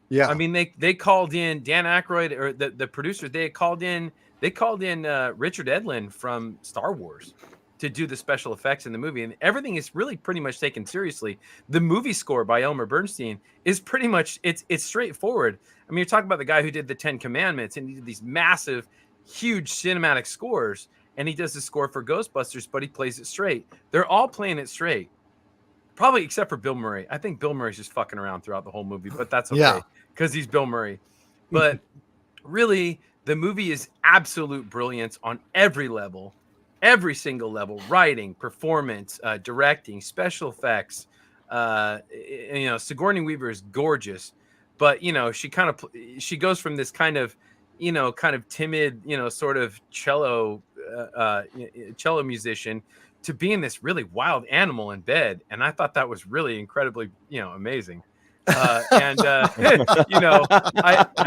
Yeah. I mean, they called in Dan Aykroyd, or the producers. They called in Richard Edlund from Star Wars to do the special effects in the movie, and everything is really pretty much taken seriously. The movie score by Elmer Bernstein is pretty much it's straightforward. I mean, you're talking about the guy who did the 10 Commandments, and he did these massive, huge cinematic scores, and he does the score for Ghostbusters, but he plays it straight. They're all playing it straight, probably except for Bill Murray. I think Bill Murray's just fucking around throughout the whole movie, but that's okay because he's Bill Murray. But really, the movie is absolute brilliance on every level. Every single level: writing, performance, directing, special effects. Sigourney Weaver is gorgeous, but she goes from this kind of timid, sort of cello musician to being this really wild animal in bed. And I thought that was really incredibly, amazing. I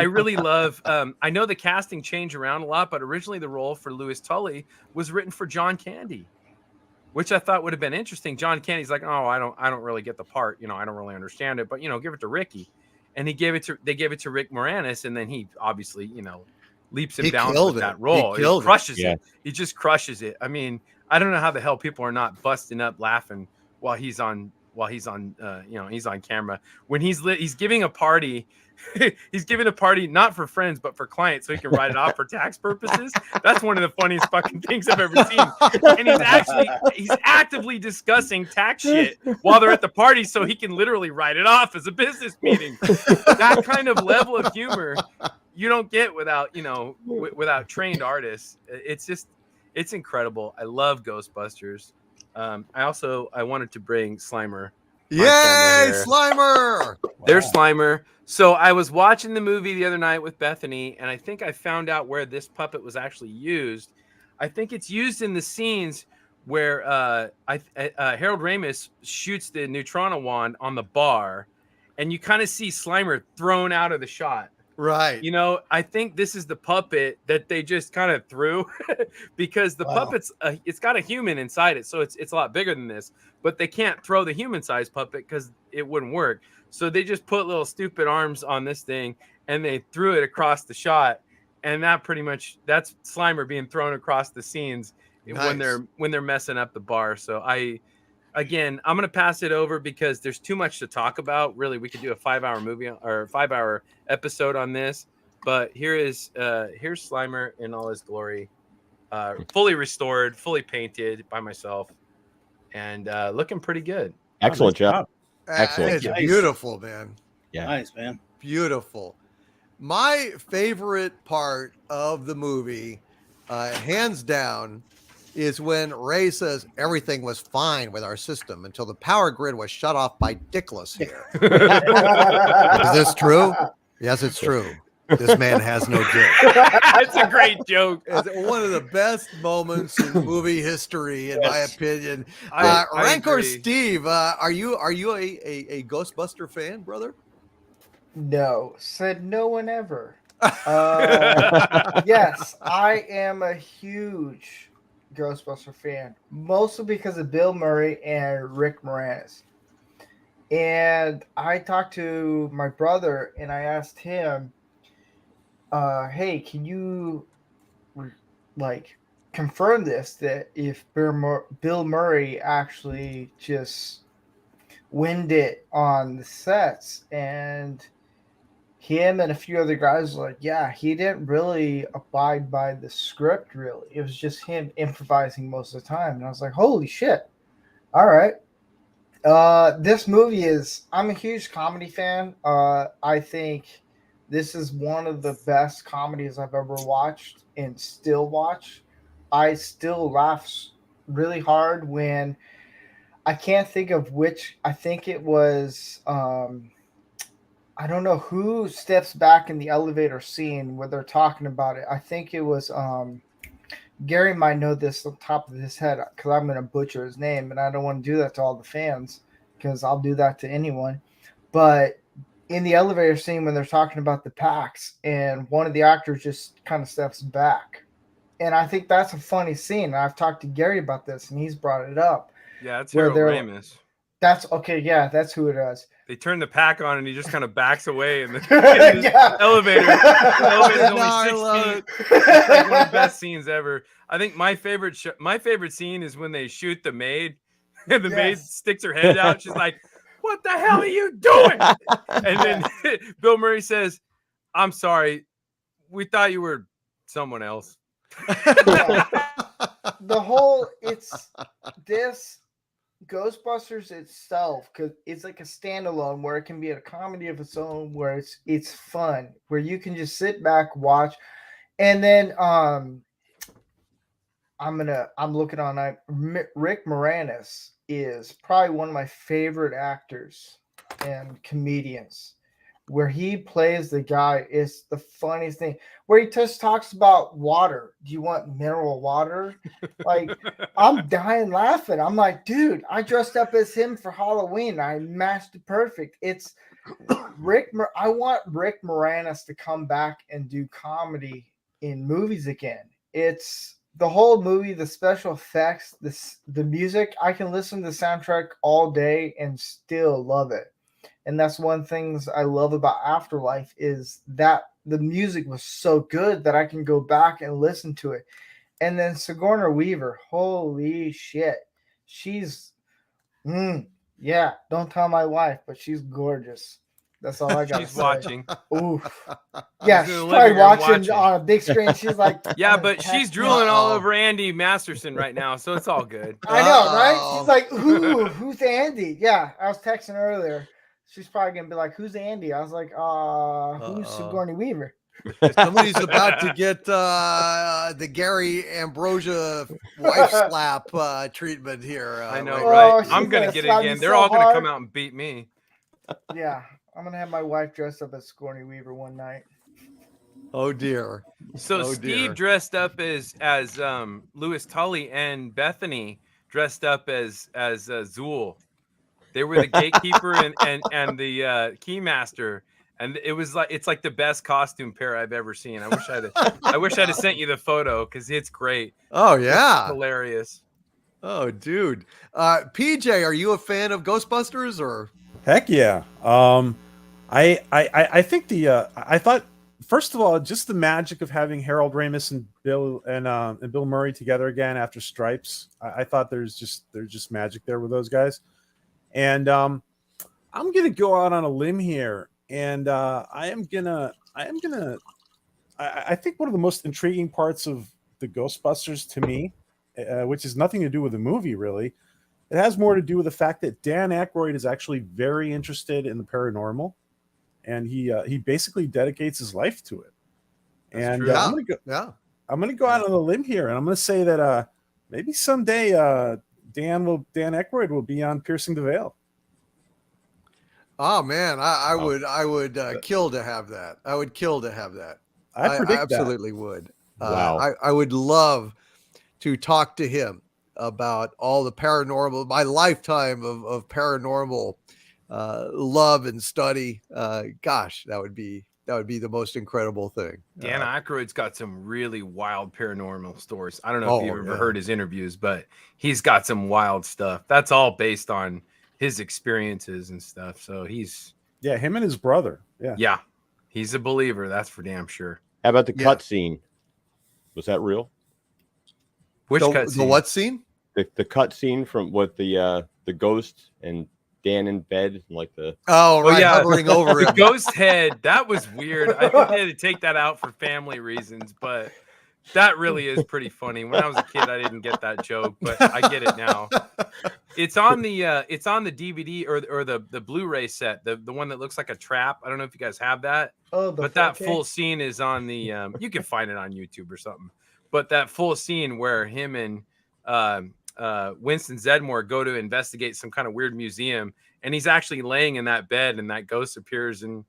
really love, I know the casting changed around a lot, but originally the role for Louis Tully was written for John Candy, which I thought would have been interesting. John Candy's like, oh, I don't really get the part. I don't really understand it, but give it to Ricky. And they gave it to Rick Moranis. And then he obviously, leaps and bounds with that role. He crushes it. He just crushes it. I mean, I don't know how the hell people are not busting up laughing while he's on camera. When he's giving a party, he's giving a party not for friends but for clients, so he can write it off for tax purposes. That's one of the funniest fucking things I've ever seen. And he's actively discussing tax shit while they're at the party, so he can literally write it off as a business meeting. That kind of level of humor you don't get without trained artists. It's incredible. I love Ghostbusters. I wanted to bring Slimer. Yay, Slimer! There's Slimer. So I was watching the movie the other night with Bethany, and I think I found out where this puppet was actually used. I think it's used in the scenes where Harold Ramis shoots the Neutrona wand on the bar, and you kind of see Slimer thrown out of the shot. Right. I think this is the puppet that they just kind of threw because the puppet's it's got a human inside it. So it's a lot bigger than this, but they can't throw the human sized puppet because it wouldn't work. So they just put little stupid arms on this thing and they threw it across the shot. And that's Slimer being thrown across the scenes when they're messing up the bar. So I'm going to pass it over because there's too much to talk about. Really, we could do a 5-hour movie or 5-hour episode on this. But here's Slimer in all his glory, fully restored, fully painted by myself, and looking pretty good. Excellent job. Excellent. It's beautiful, man. Yeah. Nice, man. Beautiful. My favorite part of the movie, hands down, is when Ray says everything was fine with our system until the power grid was shut off by Dickless here. Is this true? Yes, it's true. This man has no dick. That's a great joke. It's one of the best moments in movie history, in my opinion. I Rancor agree. Steve, are you a Ghostbuster fan, brother? No, said no one ever. Yes, I am a huge Ghostbuster fan, mostly because of Bill Murray and Rick Moranis. And I talked to my brother and I asked him, hey, can you confirm this, that if Bill Murray actually just winged it on the sets? And him and a few other guys were like, yeah, he didn't really abide by the script, really. It was just him improvising most of the time. And I was like, holy shit. All right. This movie I'm a huge comedy fan. I think this is one of the best comedies I've ever watched and still watch. I still laugh really hard when I can't think of which. I think it was I don't know who steps back in the elevator scene where they're talking about it. I think it was Gary might know this on top of his head because I'm going to butcher his name, and I don't want to do that to all the fans because I'll do that to anyone. But in the elevator scene when they're talking about the packs, and one of the actors just kind of steps back. And I think that's a funny scene. I've talked to Gary about this, and he's brought it up. Yeah, it's Harold Ramis. That's okay. Yeah, that's who it is. They turn the pack on, and he just kind of backs away in the elevator. The elevator's only 6 feet. It's like one of the best scenes ever. I think my favorite scene is when they shoot the maid, and the maid sticks her head out. She's like, "What the hell are you doing?" And then Bill Murray says, "I'm sorry, we thought you were someone else." The whole this Ghostbusters itself, because it's like a standalone where it can be a comedy of its own, where it's fun, where you can just sit back, watch, and then I'm looking on Rick Moranis is probably one of my favorite actors and comedians. where he plays the guy is the funniest thing. Where he just talks about water. Do you want mineral water? Like, I'm dying laughing. I'm like, dude, I dressed up as him for Halloween. I matched it perfect. It's I want Rick Moranis to come back and do comedy in movies again. It's the whole movie, the special effects, the music. I can listen to the soundtrack all day and still love it. And that's one things I love about Afterlife is that the music was so good that I can go back and listen to it. And then Sigourney Weaver, holy shit. She's yeah, don't tell my wife, but she's gorgeous. That's all I got. She's watching. Ooh. Yeah, She's she's in the probably living room watching on a big screen. She's like, yeah, but she's drooling all over Andy Masterson right now, so it's all good. I know, right? She's like, who's Andy? Yeah, I was texting her earlier. She's probably gonna be like, "Who's Andy?" I was like, who's Sigourney Weaver?" Somebody's about to get the Gary Ambrosia wife slap treatment here. I know, right? right? I'm gonna get it again. They're all gonna come out and beat me. Yeah, I'm gonna have my wife dressed up as Sigourney Weaver one night. Oh dear. So Steve dressed up as Louis Tully, and Bethany dressed up as Zool. They were the gatekeeper and the keymaster, and it's like the best costume pair I've ever seen. I wish I'd have sent you the photo because it's great. Oh yeah, it's hilarious. Oh dude, PJ, are you a fan of Ghostbusters or? Heck yeah. I think I thought, first of all, just the magic of having Harold Ramis and Bill Murray together again after Stripes. I thought there's just magic there with those guys. And I'm gonna go out on a limb here, and I think one of the most intriguing parts of the Ghostbusters to me, which has nothing to do with the movie really, it has more to do with the fact that Dan Aykroyd is actually very interested in the paranormal, and he basically dedicates his life to it. And I'm gonna go out on a limb here, and I'm gonna say that maybe someday Dan Aykroyd will be on Piercing the Veil. Oh man, I would kill to have that. I would kill to have that. I absolutely would. Wow. I would love to talk to him about all the paranormal, my lifetime of paranormal love and study. Gosh, that would be the most incredible thing. Dan Aykroyd's got some really wild paranormal stories. I don't know if you've ever heard his interviews, but he's got some wild stuff. That's all based on his experiences and stuff. So him and his brother. Yeah, he's a believer. That's for damn sure. How about the cut scene? Was that real? Which cut scene? The what scene? The cut scene from what the ghost and Dan in bed, like the hovering over the him. Ghost head. That was weird. I think they had to take that out for family reasons, but that really is pretty funny. When I was a kid, I didn't get that joke, but I get it now. It's on the DVD or the Blu-ray set, the one that looks like a trap. I don't know if you guys have that. But that full scene is on the you can find it on YouTube or something. But that full scene where him and Winston Zeddemore go to investigate some kind of weird museum, and he's actually laying in that bed, and that ghost appears and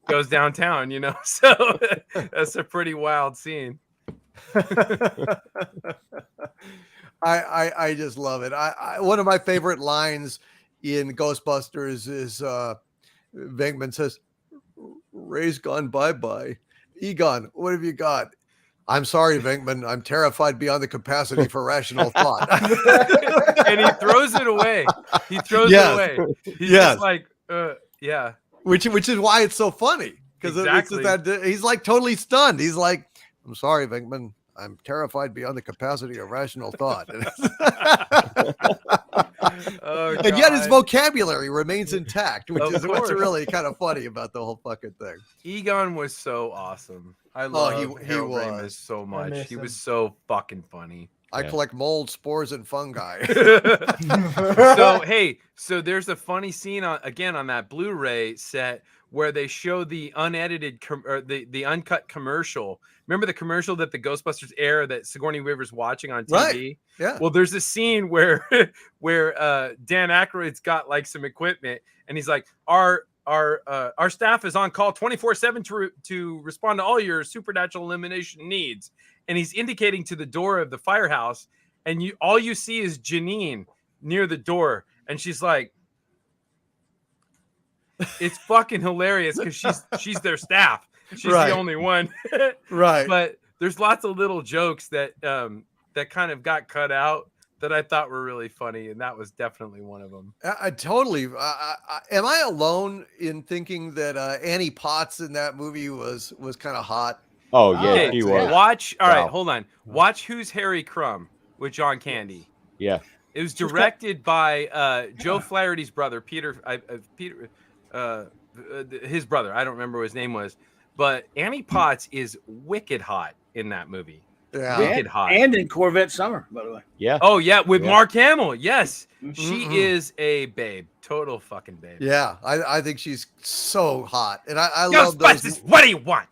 goes downtown. So that's a pretty wild scene. I just love it. One of my favorite lines in Ghostbusters is Venkman says, "Ray's gone bye-bye. Egon, what have you got?" "I'm sorry, Venkman. I'm terrified beyond the capacity for rational thought." And he throws it away. He throws it away. He's just like, yeah. Which is why it's so funny. Because he's like totally stunned. He's like, "I'm sorry, Venkman. I'm terrified beyond the capacity of rational thought." And yet his vocabulary remains intact, which is what's really kind of funny about the whole fucking thing. Egon was so awesome. I love Harold Ramis so much. He was so fucking funny. I collect mold, spores, and fungi. So there's a funny scene on that Blu-ray set where they show the unedited the uncut commercial. Remember the commercial that the Ghostbusters air that Sigourney Weaver's watching on TV? Right. Yeah. Well, there's a scene where Dan Aykroyd's got like some equipment, and he's like, "Our our staff is on call 24/7 to respond to all your supernatural elimination needs. And he's indicating to the door of the firehouse, and all you see is Janine near the door, and she's like, it's fucking hilarious because she's their staff. She's Right. the only one. Right. But there's lots of little jokes that that kind of got cut out that I thought were really funny, and that was definitely one of them. I totally. Am I alone in thinking that Annie Potts in that movie was kind of hot? Oh yeah, Hey, he was. watch. All right, Wow. hold on. Watch Who's Harry Crumb with John Candy. Yeah. It was directed by Joe Flaherty's brother, Peter. His brother. I don't remember what his name was, but Annie Potts is wicked hot in that movie. Yeah. Wicked hot. And in Corvette Summer, by the way. Yeah. Oh yeah, with Yeah. Mark Hamill. Yes, Mhm. she is a babe. Total fucking babe. Yeah, I think she's so hot, and I love Ghostbusters. those. What do you want?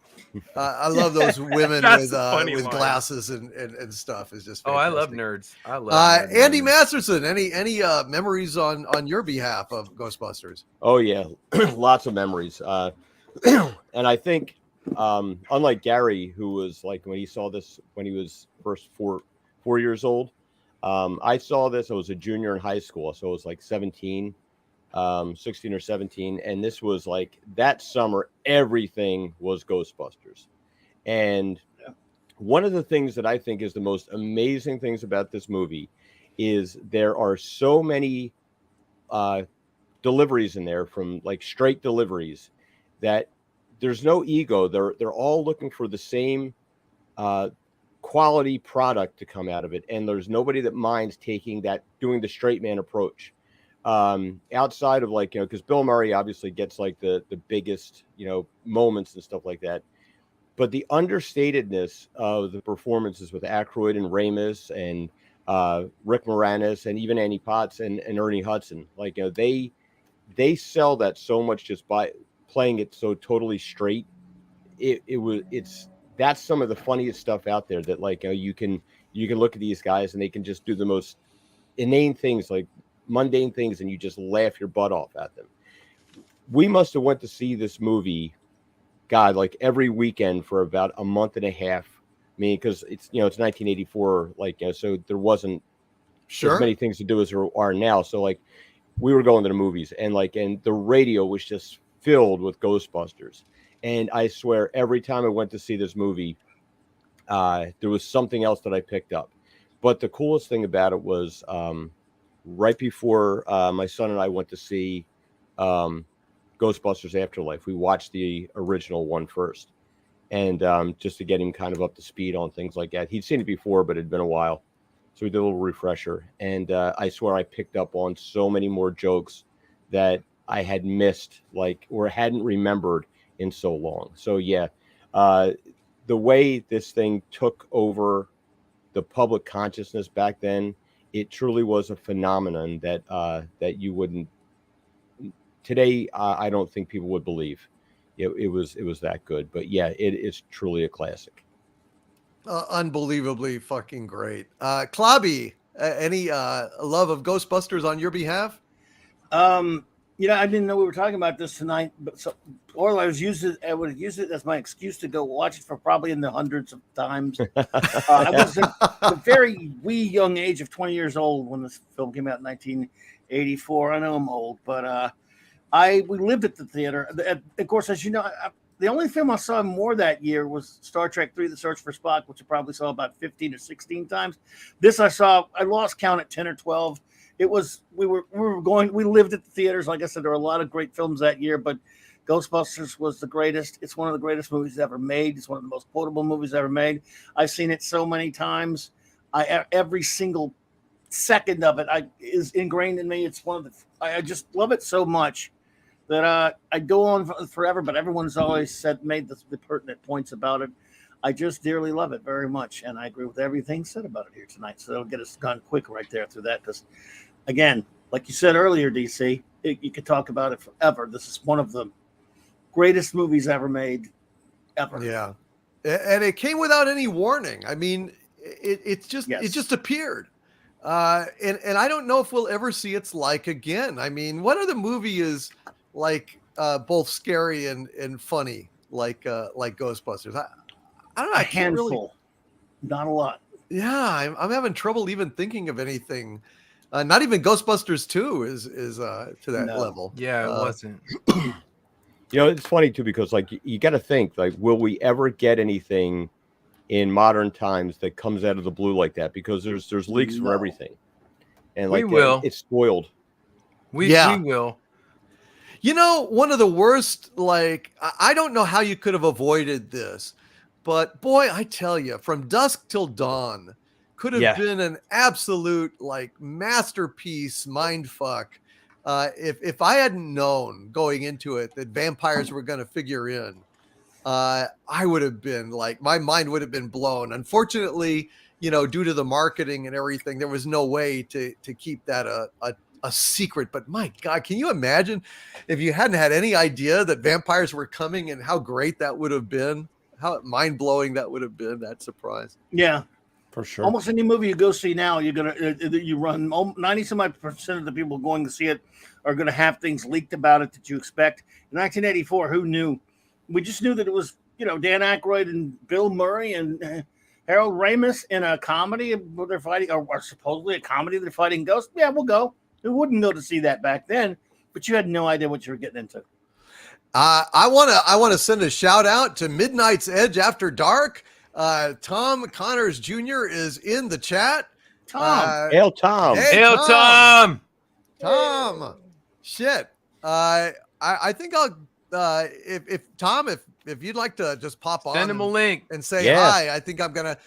I love those women That's with a funny line. glasses and stuff. Is just Oh, I love fantastic. nerds. I love nerds. Andy Masterson. Any memories on your behalf of Ghostbusters? Oh yeah, lots of memories. And I think, unlike Gary, who was like when he saw this when he was first four years old, I saw this. I was a junior in high school, so I was like 16 or 17, and this was like that summer. Everything was Ghostbusters, and one of the things that I think is the most amazing things about this movie is there are so many deliveries in there, from like straight deliveries, that there's no ego. They're all looking for the same quality product to come out of it, and there's nobody that minds doing the straight man approach. Outside of like, because Bill Murray obviously gets like the biggest moments and stuff like that, but the understatedness of the performances with Aykroyd and Ramis and Rick Moranis and even Annie Potts and Ernie Hudson, like they sell that so much just by playing it so totally straight. That's some of the funniest stuff out there, that like you can look at these guys and they can just do the most inane things, like mundane things, and you just laugh your butt off at them. We must have went to see this movie, God, like every weekend for about a month and a half. I mean, because it's 1984, like so there wasn't as many things to do as there are now. So like we were going to the movies, and the radio was just filled with Ghostbusters. And I swear, every time I went to see this movie, there was something else that I picked up. But the coolest thing about it was right before my son and I went to see Ghostbusters Afterlife, we watched the original one first. And just to get him kind of up to speed on things like that. He'd seen it before, but it had been a while. So we did a little refresher. And I swear I picked up on so many more jokes that I had missed, or hadn't remembered in so long. So yeah, the way this thing took over the public consciousness back then, it truly was a phenomenon that you wouldn't today. I don't think people would believe it was that good. But yeah, it is truly a classic. Unbelievably fucking great. Klobby, any love of Ghostbusters on your behalf? I didn't know we were talking about this tonight, but I would use it as my excuse to go watch it for probably in the hundreds of times. I was at a very wee young age of 20 years old when this film came out in 1984. I know I'm old, but we lived at the theater. Of course, as you know, the only film I saw more that year was Star Trek III: The Search for Spock, which I probably saw about 15 or 16 times. This I lost count at 10 or 12. It was we lived at the theaters. Like I said, there were a lot of great films that year, but Ghostbusters was the greatest. It's one of the greatest movies ever made. It's one of the most quotable movies ever made. I've seen it so many times. Every single second of it is ingrained in me. It's I just love it so much that I go on forever. But everyone's always made the pertinent points about it. I just dearly love it very much, and I agree with everything said about it here tonight. So it'll get us gone quick right there through that, because, again, like you said earlier, DC, you could talk about it forever. This is one of the greatest movies ever made, ever. Yeah, and it came without any warning. I mean, it just appeared, and I don't know if we'll ever see its like again. I mean, what other movie is like both scary and funny like Ghostbusters? I don't know. A I can't really. handful, not a lot. Yeah, I'm having trouble even thinking of anything. Not even Ghostbusters 2 is to that No. level. Yeah, it wasn't. You know, it's funny too because like you got to think like, will we ever get anything in modern times that comes out of the blue like that? Because there's leaks for everything, and like We will. it's spoiled. We will. You know, one of the worst, like, I don't know how you could have avoided this, but boy, I tell you, From Dusk Till Dawn could have been an absolute, like, masterpiece mindfuck. If I hadn't known going into it that vampires were going to figure in, I would have been like, my mind would have been blown. Unfortunately, you know, due to the marketing and everything, there was no way to keep that a secret. But my God, can you imagine if you hadn't had any idea that vampires were coming and how great that would have been, how mind blowing that would have been, that surprise. Yeah, For sure. almost any movie you go see now, you're gonna you run 90% of the people going to see it are gonna have things leaked about it that you expect. In 1984, who knew? We just knew that it was, you know, Dan Aykroyd and Bill Murray and Harold Ramis in a comedy where they're fighting, or supposedly a comedy they're fighting ghosts. Yeah, we'll go. Who wouldn't go to see that back then? But you had no idea what you were getting into. I want to send a shout out to Midnight's Edge After Dark. Tom Connors Jr. is in the chat. Tom. Hail Tom. Hey, Hail Tom. Tom. Shit. I think I'll if Tom, if you'd like to just pop on, Send him a link and say Yeah. hi. I think I'm gonna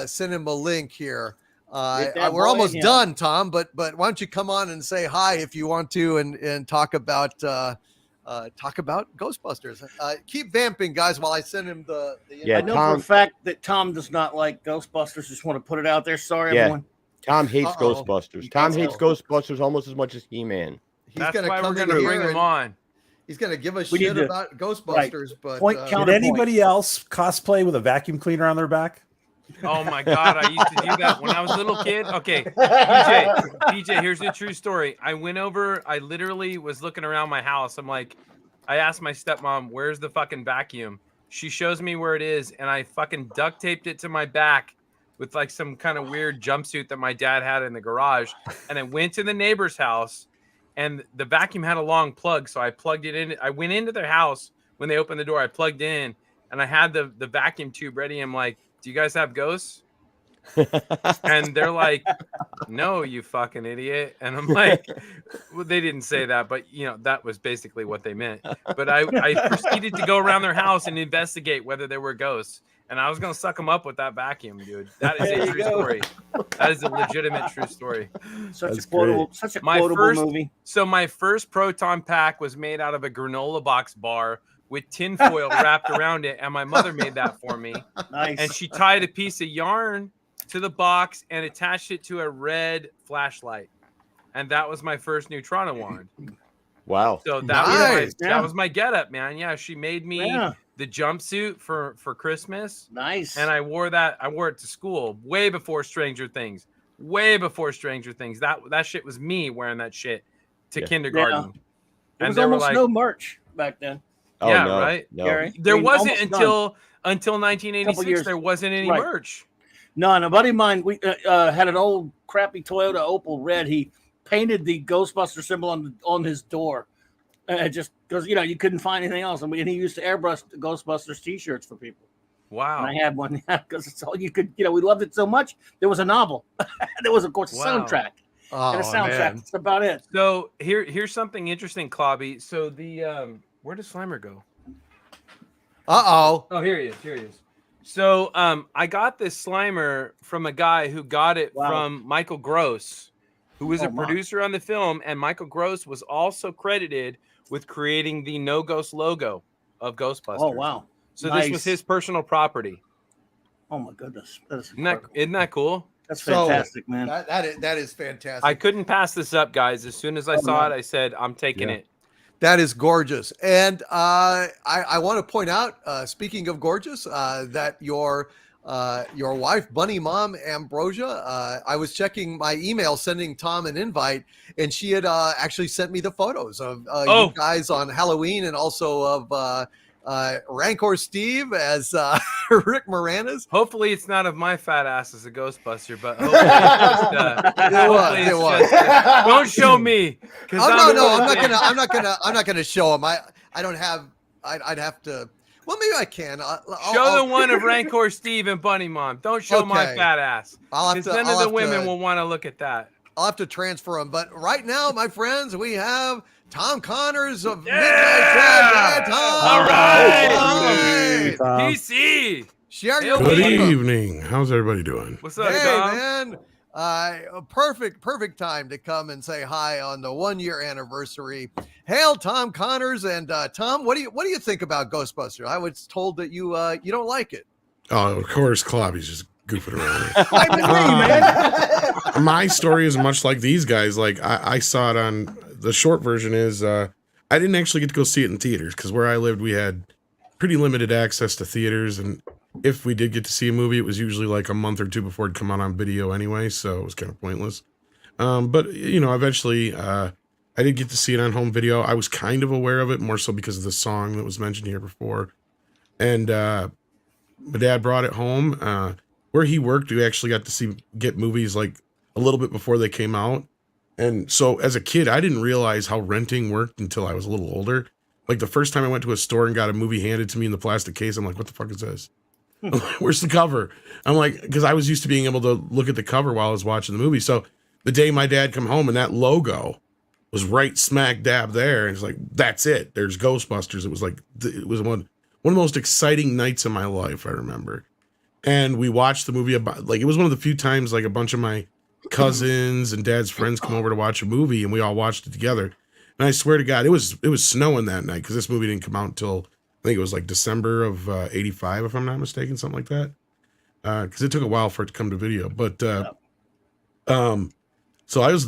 send him a link here. Get that We're boy almost in. done, Tom, but why don't you come on and say hi if you want to, and talk about Ghostbusters. Keep vamping, guys, while I send him the Yeah, I know for Tom- a fact that Tom does not like Ghostbusters. Just want to put it out there. Sorry, Yeah. everyone. Tom hates Uh-oh. Ghostbusters. Tom hates Uh-oh. Ghostbusters almost as much as He-Man. He's That's gonna why come we're in gonna here bring him and on. he's gonna give us We need shit to- about Ghostbusters, but Point Did counterpoint. anybody else cosplay with a vacuum cleaner on their back? Oh my God, I used to do that when I was a little kid. Okay, PJ, here's the true story. I went over, I literally was looking around my house. I'm like, I asked my stepmom, where's the fucking vacuum? She shows me where it is, and I fucking duct taped it to my back with like some kind of weird jumpsuit that my dad had in the garage. And I went to the neighbor's house, and the vacuum had a long plug, so I plugged it in. I went into their house when they opened the door. I plugged in, and I had the vacuum tube ready. I'm like, do you guys have ghosts? And they're like, no, you fucking idiot. And I'm like, well, they didn't say that, but you know, that was basically what they meant. But I proceeded to go around their house and investigate whether there were ghosts. And I was going to suck them up with that vacuum, dude. That is There a you true go. story. That is a legitimate true story. Such That's a quotable, great. such a My quotable first- movie. So my first proton pack was made out of a granola box bar with tinfoil wrapped around it. And my mother made that for me. Nice. And she tied a piece of yarn to the box and attached it to a red flashlight. And that was my first Neutrona wand. Wow. So that Nice. was that was my getup, man. Yeah, she made me Yeah. the jumpsuit for Christmas, Nice. and I wore it to school way before Stranger Things. Way before Stranger Things. That shit was me wearing that shit to Yeah. kindergarten. there was they were almost like, no merch back then. Oh, Yeah, no, right? No. Gary. there I mean, wasn't almost until Couple 1986. years. There wasn't any Right. merch. No, and a buddy of mine, we had an old crappy Toyota Opel red. He painted the Ghostbuster symbol on his door, just because you couldn't find anything else. And he used to airbrush the Ghostbusters T-shirts for people. Wow. And I had one because it's all you could. We loved it so much. There was a novel. There was, of course, a Wow. soundtrack. oh, And a soundtrack. man. That's about it. So here's something interesting, Clobby. So the where does Slimer go? Uh-oh. Oh, here he is. Here he is. So I got this Slimer from a guy who got it Wow. from Michael Gross, who was a my. producer on the film, and Michael Gross was also credited with creating the No Ghost logo of Ghostbusters. Oh wow. So this was Nice. his personal property. Oh my goodness. That's Isn't that cool? That's So, fantastic, man. That is fantastic. I couldn't pass this up, guys. As soon as I saw it, I said, I'm taking it. That is gorgeous. And I want to point out, speaking of gorgeous, that your your wife, Bunny Mom Ambrosia. I was checking my email, sending Tom an invite, and she had actually sent me the photos of you guys on Halloween, and also of Rancor Steve as Rick Moranis. Hopefully, it's not of my fat ass as a Ghostbuster, but hopefully it's just, don't show me. Oh no, I'm not gonna show him. I don't have. I'd have to. Well, maybe I can. Show the one of Rancor Steve and Bunny Mom. Don't show my fat ass. Because none of the women will want to look at that. I'll have to transfer them. But right now, my friends, we have Tom Connors of Midnight Trash. All right. PC. Share your Good evening. How's everybody doing? What's up, hey, Tom? Man. Perfect time to come and say hi on the 1-year anniversary. Hail Tom Connors. And Tom, what do you think about Ghostbusters? I was told that you don't like it. Oh, of course, Kloppy's just goofing around. My story is much like these guys. Like I saw it on the short version is I didn't actually get to go see it in theaters because where I lived we had pretty limited access to theaters, and if we did get to see a movie, it was usually like a month or two before it'd come out on video anyway, so it was kind of pointless. But you know, eventually I did get to see it on home video. I was kind of aware of it more so because of the song that was mentioned here before, and my dad brought it home. Where he worked, we actually got to get movies like a little bit before they came out. And so as a kid, I didn't realize how renting worked until I was a little older. Like the first time I went to a store and got a movie handed to me in the plastic case, I'm like, what the fuck is this? Where's the cover? I'm like, because I was used to being able to look at the cover while I was watching the movie. So the day my dad come home and that logo was right smack dab there, and it's like, that's it. There's Ghostbusters. It was like, it was one of the most exciting nights of my life, I remember. And we watched the movie about, like, it was one of the few times like a bunch of my cousins and dad's friends come over to watch a movie, and we all watched it together. And I swear to God, it was snowing that night because this movie didn't come out until I think it was like December of '85, if I'm not mistaken, something like that. Because it took a while for it to come to video. But so I was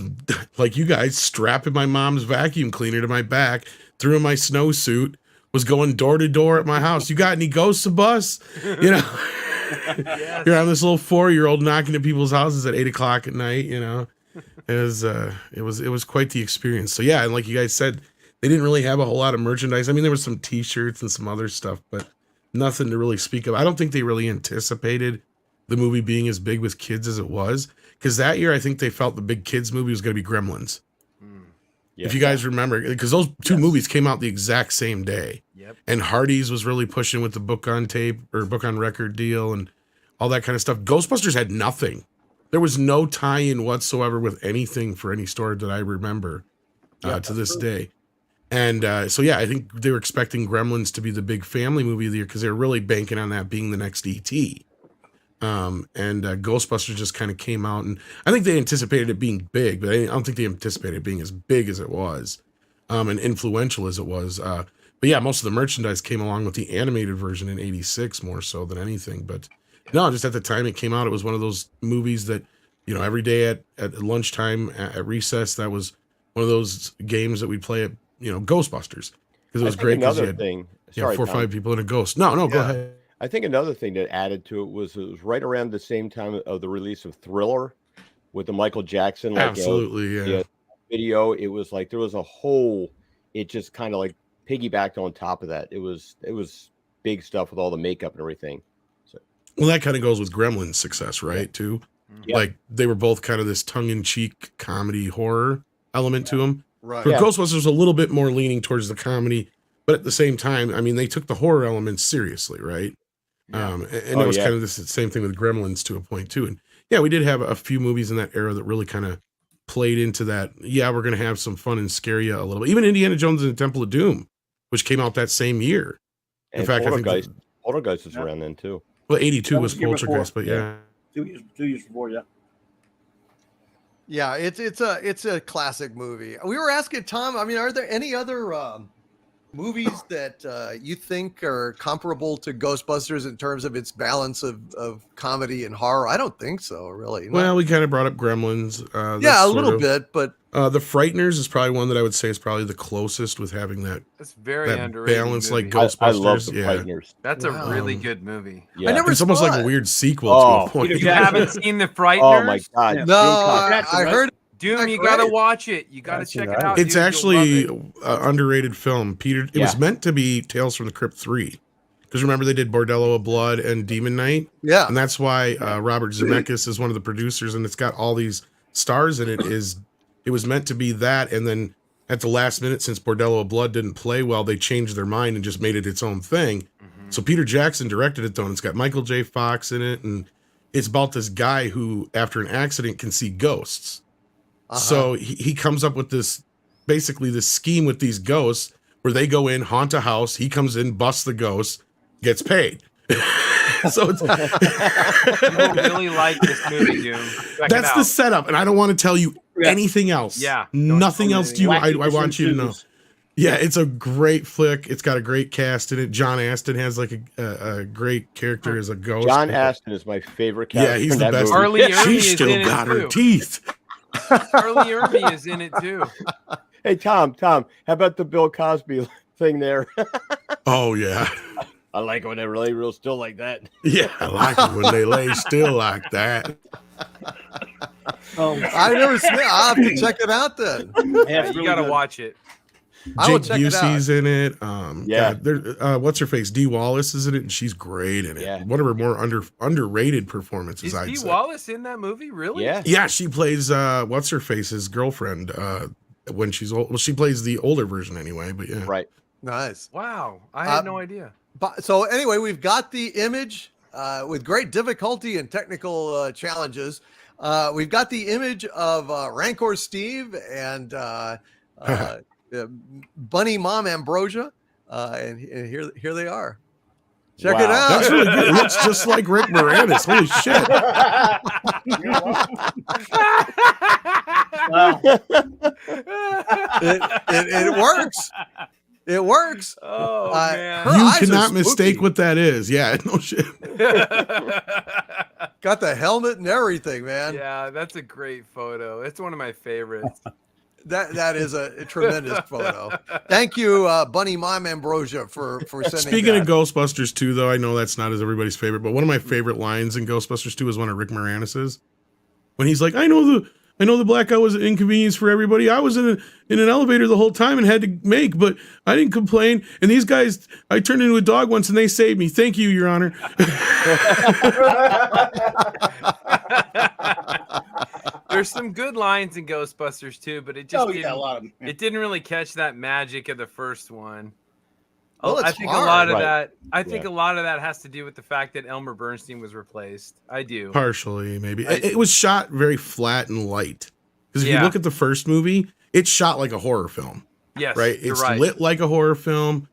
like you guys, strapping my mom's vacuum cleaner to my back, threw in my snowsuit, was going door to door at my house. You got any ghosts of us? You know. Yes. You're on this little 4-year-old knocking at people's houses at 8 o'clock at night, you know. It was quite the experience. So yeah, and like you guys said, they didn't really have a whole lot of merchandise. I mean, there was some t-shirts and some other stuff, but nothing to really speak of. I don't think they really anticipated the movie being as big with kids as it was, because that year I think they felt the big kids movie was going to be Gremlins. Yes. If you guys remember, because those two movies came out the exact same day. Yep. And Hardee's was really pushing with the book on tape or book on record deal and all that kind of stuff. Ghostbusters had nothing. There was no tie-in whatsoever with anything for any store that I remember to this day. And so, yeah, I think they were expecting Gremlins to be the big family movie of the year because they were really banking on that being the next E.T. And Ghostbusters just kind of came out, and I think they anticipated it being big, but I don't think they anticipated it being as big as it was, and influential as it was. But yeah, most of the merchandise came along with the animated version in '86 more so than anything. But no, just at the time it came out, it was one of those movies that, you know, every day at lunchtime at recess, that was one of those games that we play at, you know, Ghostbusters, because it was great. Another thing, sorry, 4 or 5 people in a ghost. No, go ahead. I think another thing that added to it was right around the same time of the release of Thriller with the Michael Jackson. Like, absolutely, video. It was like there was a whole. It just kind of like piggybacked on top of that. It was big stuff with all the makeup and everything. So, well, that kind of goes with Gremlins' success, right? Too, like they were both kind of this tongue-in-cheek comedy horror element to them. Right. For Ghostbusters was a little bit more leaning towards the comedy, but at the same time, I mean, they took the horror elements seriously, right? And it was kind of the same thing with Gremlins to a point too. And yeah, we did have a few movies in that era that really kind of played into that. Yeah, we're going to have some fun and scare you a little bit. Even Indiana Jones and the Temple of Doom, which came out that same year. In fact, I think Poltergeist was around then too. Well, 82 was Poltergeist, but yeah. 2 years before, yeah. Yeah, it's a classic movie. We were asking Tom, I mean, are there any other movies that you think are comparable to Ghostbusters in terms of its balance of comedy and horror? I don't think so, really. Well, we kind of brought up Gremlins. Yeah, a little bit, but The Frighteners is probably one that I would say is probably the closest with having that It's very that underrated. balance movie. like Ghostbusters. I love the yeah. Frighteners. That's a really good movie. Yeah. I never It's almost saw like it. a weird sequel Oh. to a point. Peter You haven't seen The Frighteners? Oh my god! Yeah. No, I Jackson, right? heard. Doom, you Great. gotta watch it. You gotta I've seen check it that. out. It's dude. You'll actually love it. an underrated film. Peter, it was Yeah. meant to be Tales from the Crypt 3. Because remember they did Bordello of Blood and Demon Knight? Yeah. And that's why Robert Zemeckis is one of the producers, and it's got all these stars in it. It was meant to be that, and then at the last minute, since Bordello of Blood didn't play well, they changed their mind and just made it its own thing. So Peter Jackson directed it though, and it's got Michael J. Fox in it, and it's about this guy who, after an accident, can see ghosts. So he comes up with this scheme with these ghosts where they go in, haunt a house, he comes in, busts the ghost, gets paid. So it's You'll really like this movie, Doom. Check that's it the out. setup, and I don't want to tell you anything else. Yeah. Nothing else to you. I Wacky want you to know. pursuits. Yeah, it's a great flick. It's got a great cast in it. John Astin has like a great character as a ghost. John Astin is my favorite character. Yeah, he's in the that best. movie. Harley Ermey She is still in it, got her too. teeth. Charlie Ermey is in it too. Hey Tom, how about the Bill Cosby thing there? Oh yeah, I like when they lay real still like that. yeah. I like it when they lay still like that. Oh, I've never seen it. I'll have to check it out then. yeah, it's You really gotta good. watch it. I will Jake check it out. Busey's in it. Yeah. What's her face? Dee Wallace is in it, and she's great in it. Yeah. One of her more underrated performances. Is I'd Dee say. Wallace in that movie? Really? Yeah. Yeah, she plays what's her face's girlfriend when she's old. Well, she plays the older version anyway. But yeah, Right. Nice. Wow. I had no idea. But, so anyway, we've got the image with great difficulty and technical challenges. We've got the image of Rancor Steve and Bunny Mom Ambrosia, and here they are. Check it Wow. out. that's really good. It looks just like Rick Moranis. Holy shit! Wow. It works. It works. Oh Uh, man. her You eyes are cannot mistake spooky. what that is. Yeah, no shit. Got the helmet and everything, man. Yeah, that's a great photo. It's one of my favorites. That is a tremendous photo. Thank you, Bunny Mom Ambrosia, for sending. Speaking that. of Ghostbusters 2, though, I know that's not as everybody's favorite, but one of my favorite lines in Ghostbusters 2 is one of Rick Moranis's. When he's like, I know the black guy was an inconvenience for everybody. I was in an elevator the whole time and had to make, but I didn't complain. And these guys, I turned into a dog once and they saved me. Thank you, Your Honor. There's some good lines in Ghostbusters too, but it just Oh, didn't, yeah, a lot of them. it didn't really catch that magic of the first one. Well, I it's think a hard. lot of Right. that. I think Yeah. a lot of that has to do with the fact that Elmer Bernstein was replaced. I do. Partially, maybe. It was shot very flat and light. Because if you Yeah. look at the first movie, it's shot like a horror film, Yes, right? You're It's right. lit like a horror film.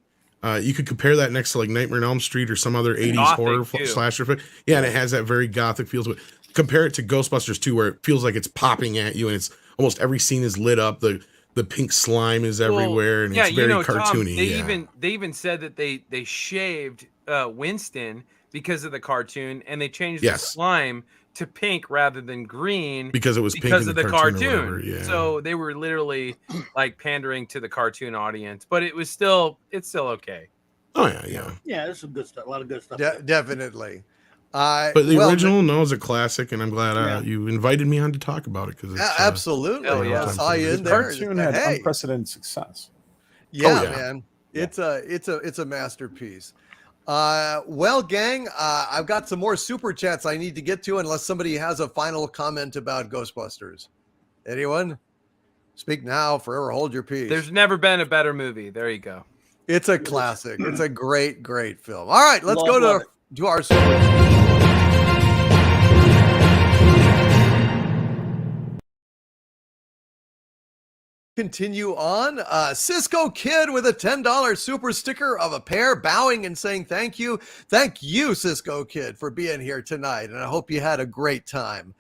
You could compare that next to like Nightmare on Elm Street or some other 80s Gothic, horror too. slasher film. Yeah, and it has that very gothic feel to it. Compare it to Ghostbusters 2, where it feels like it's popping at you and it's almost every scene is lit up. The pink slime is Well, everywhere and yeah, it's very Tom, cartoony. they even said that they shaved Winston because of the cartoon, and they changed the Yes. slime to pink rather than green because it was pink because in of the the cartoon. Or cartoon. whatever, yeah. So they were literally like pandering to the cartoon audience, but it's still okay. Oh yeah. Yeah, there's some good stuff. A lot of good stuff. Definitely. But the Well, original, no, is a classic, and I'm glad Yeah. you invited me on to talk about it because absolutely. Hell yeah. I saw you in The there. cartoon had Hey, unprecedented success. yeah, yeah. man. It's a masterpiece. Well, gang, I've got some more super chats I need to get to, unless somebody has a final comment about Ghostbusters. Anyone? Speak now, forever hold your peace. There's never been a better movie. There you go. It's a classic. It's a great, great film. All right, let's go Love to our super. Continue on. Cisco Kid with a $10 super sticker of a pair, bowing and saying thank you. Thank you, Cisco Kid, for being here tonight, and I hope you had a great time.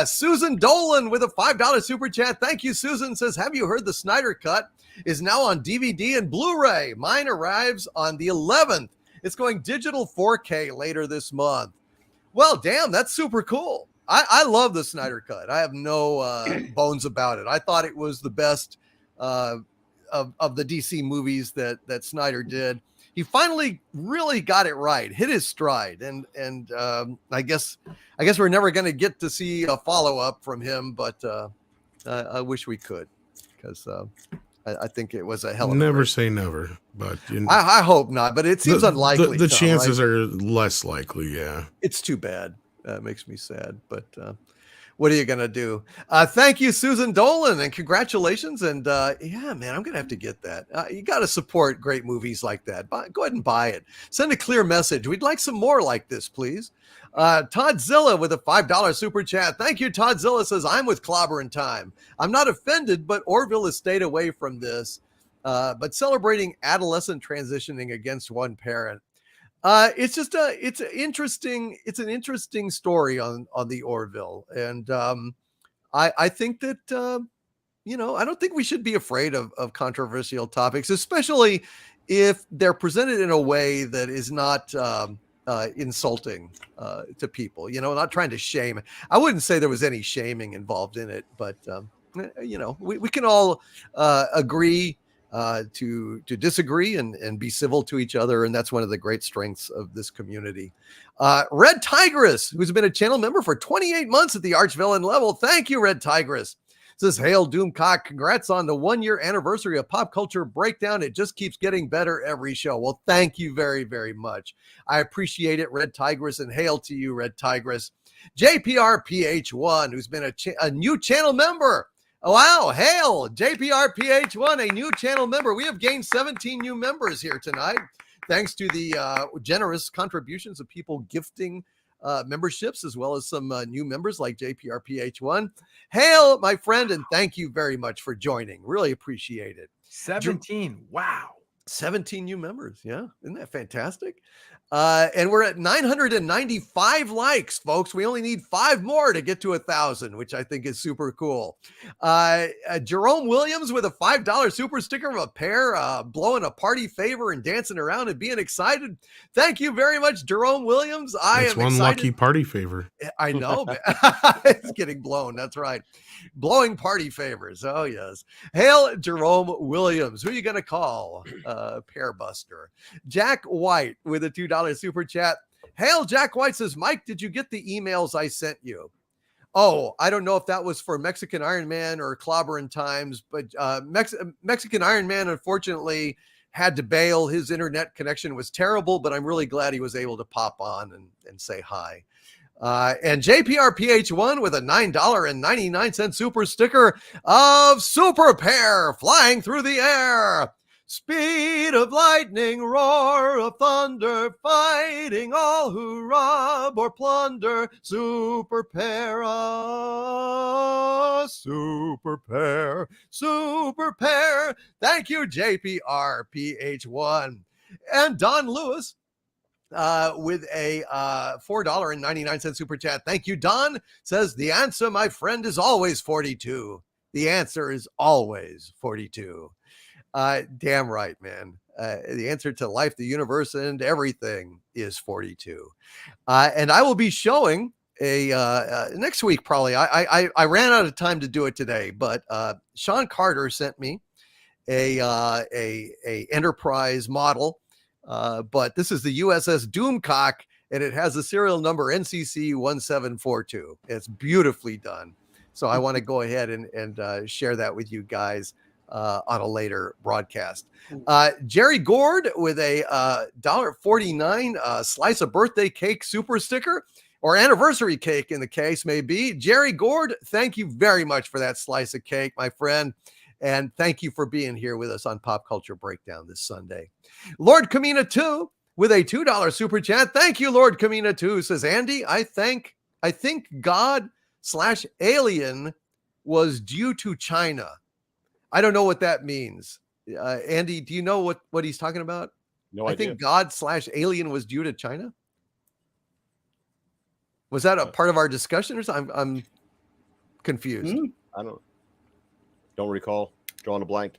Susan Dolan with a $5 super chat. Thank you, Susan. Says, have you heard the Snyder Cut is now on DVD and Blu-ray? Mine arrives on the 11th. It's going digital 4K later this month. Well, damn, that's super cool. I love the Snyder Cut. I have no bones about it. I thought it was the best of the DC movies that Snyder did. He finally really got it right, hit his stride, and I guess we're never going to get to see a follow up from him, but I wish we could, because I think it was a hell of a never say never, but I hope not, but it seems unlikely. The Tom, chances right? are less likely. Yeah, it's too bad. It makes me sad, but what are you gonna do? Thank you, Susan Dolan, and congratulations. And yeah, man, I'm gonna have to get that. You got to support great movies like that. Go ahead and buy it. Send a clear message. We'd like some more like this, please. Toddzilla with a $5 super chat. Thank you, Toddzilla. Says, I'm with Clobberin' Time. I'm not offended, but Orville has stayed away from this. But celebrating adolescent transitioning against one parent. It's just it's an interesting story on the Orville, and I think that I don't think we should be afraid of controversial topics, especially if they're presented in a way that is not insulting to people. Not trying to shame. I wouldn't say there was any shaming involved in it, but we can all agree to disagree and be civil to each other. And that's one of the great strengths of this community. Red Tigress, who's been a channel member for 28 months at the Archvillain level. Thank you, Red Tigress. Says, Hail Doomcock, congrats on the 1-year anniversary of Pop Culture Breakdown. It just keeps getting better every show. Well, thank you very, very much. I appreciate it, Red Tigress, and hail to you, Red Tigress. JPRPH1, who's been a new channel member. Wow, hail, JPRPH1, a new channel member. We have gained 17 new members here tonight, thanks to the generous contributions of people gifting memberships, as well as some new members like JPRPH1. Hail, my friend, and thank you very much for joining. Really appreciate it. 17, wow. 17 new members, yeah. Isn't that fantastic? And we're at 995 likes, folks. We only need 5 more to get to 1,000, which I think is super cool. Jerome Williams with a $5 super sticker of a pair, blowing a party favor and dancing around and being excited. Thank you very much, Jerome Williams. It's one excited. Lucky party favor. I know, man. It's getting blown. That's right. Blowing party favors. Oh, yes. Hail, Jerome Williams. Who are you going to call? Pear Buster. Jack White with a $2 super chat. Hail, Jack White says, Mike, did you get the emails I sent you? Oh, I don't know if that was for Mexican Iron Man or Clobberin' Times, but Mexican Iron Man, unfortunately, had to bail. His internet connection was terrible, but I'm really glad he was able to pop on and say hi. And JPRPH1 with a $9.99 super sticker of Super Pair flying through the air. Speed of lightning, roar of thunder, fighting all who rob or plunder. Super Pair, Super Pair, Super Pair. Thank you, JPRPH1. And Don Lewis with a $4.99 super chat. Thank you, Don. Says, the answer, my friend, is always 42. The answer is always 42. Damn right, man. The answer to life, the universe, and everything is 42. And I will be showing a next week, probably. I ran out of time to do it today, but Sean Carter sent me a Enterprise model. But this is the USS Doomcock, and it has the serial number NCC 1742. It's beautifully done. So I want to go ahead and share that with you guys on a later broadcast. Jerry Gord with a $1.49 slice of birthday cake super sticker, or anniversary cake in the case may be. Jerry Gord, thank you very much for that slice of cake, my friend. And thank you for being here with us on Pop Culture Breakdown this Sunday. Lord Kamina 2 with a $2 super chat. Thank you, Lord Kamina 2. Says, Andy, I think God/alien was due to China. I don't know what that means. Andy, do you know what he's talking about? No idea. I think God/alien was due to China. Was that a part of our discussion or something? I'm confused. I don't recall. Drawing a blank.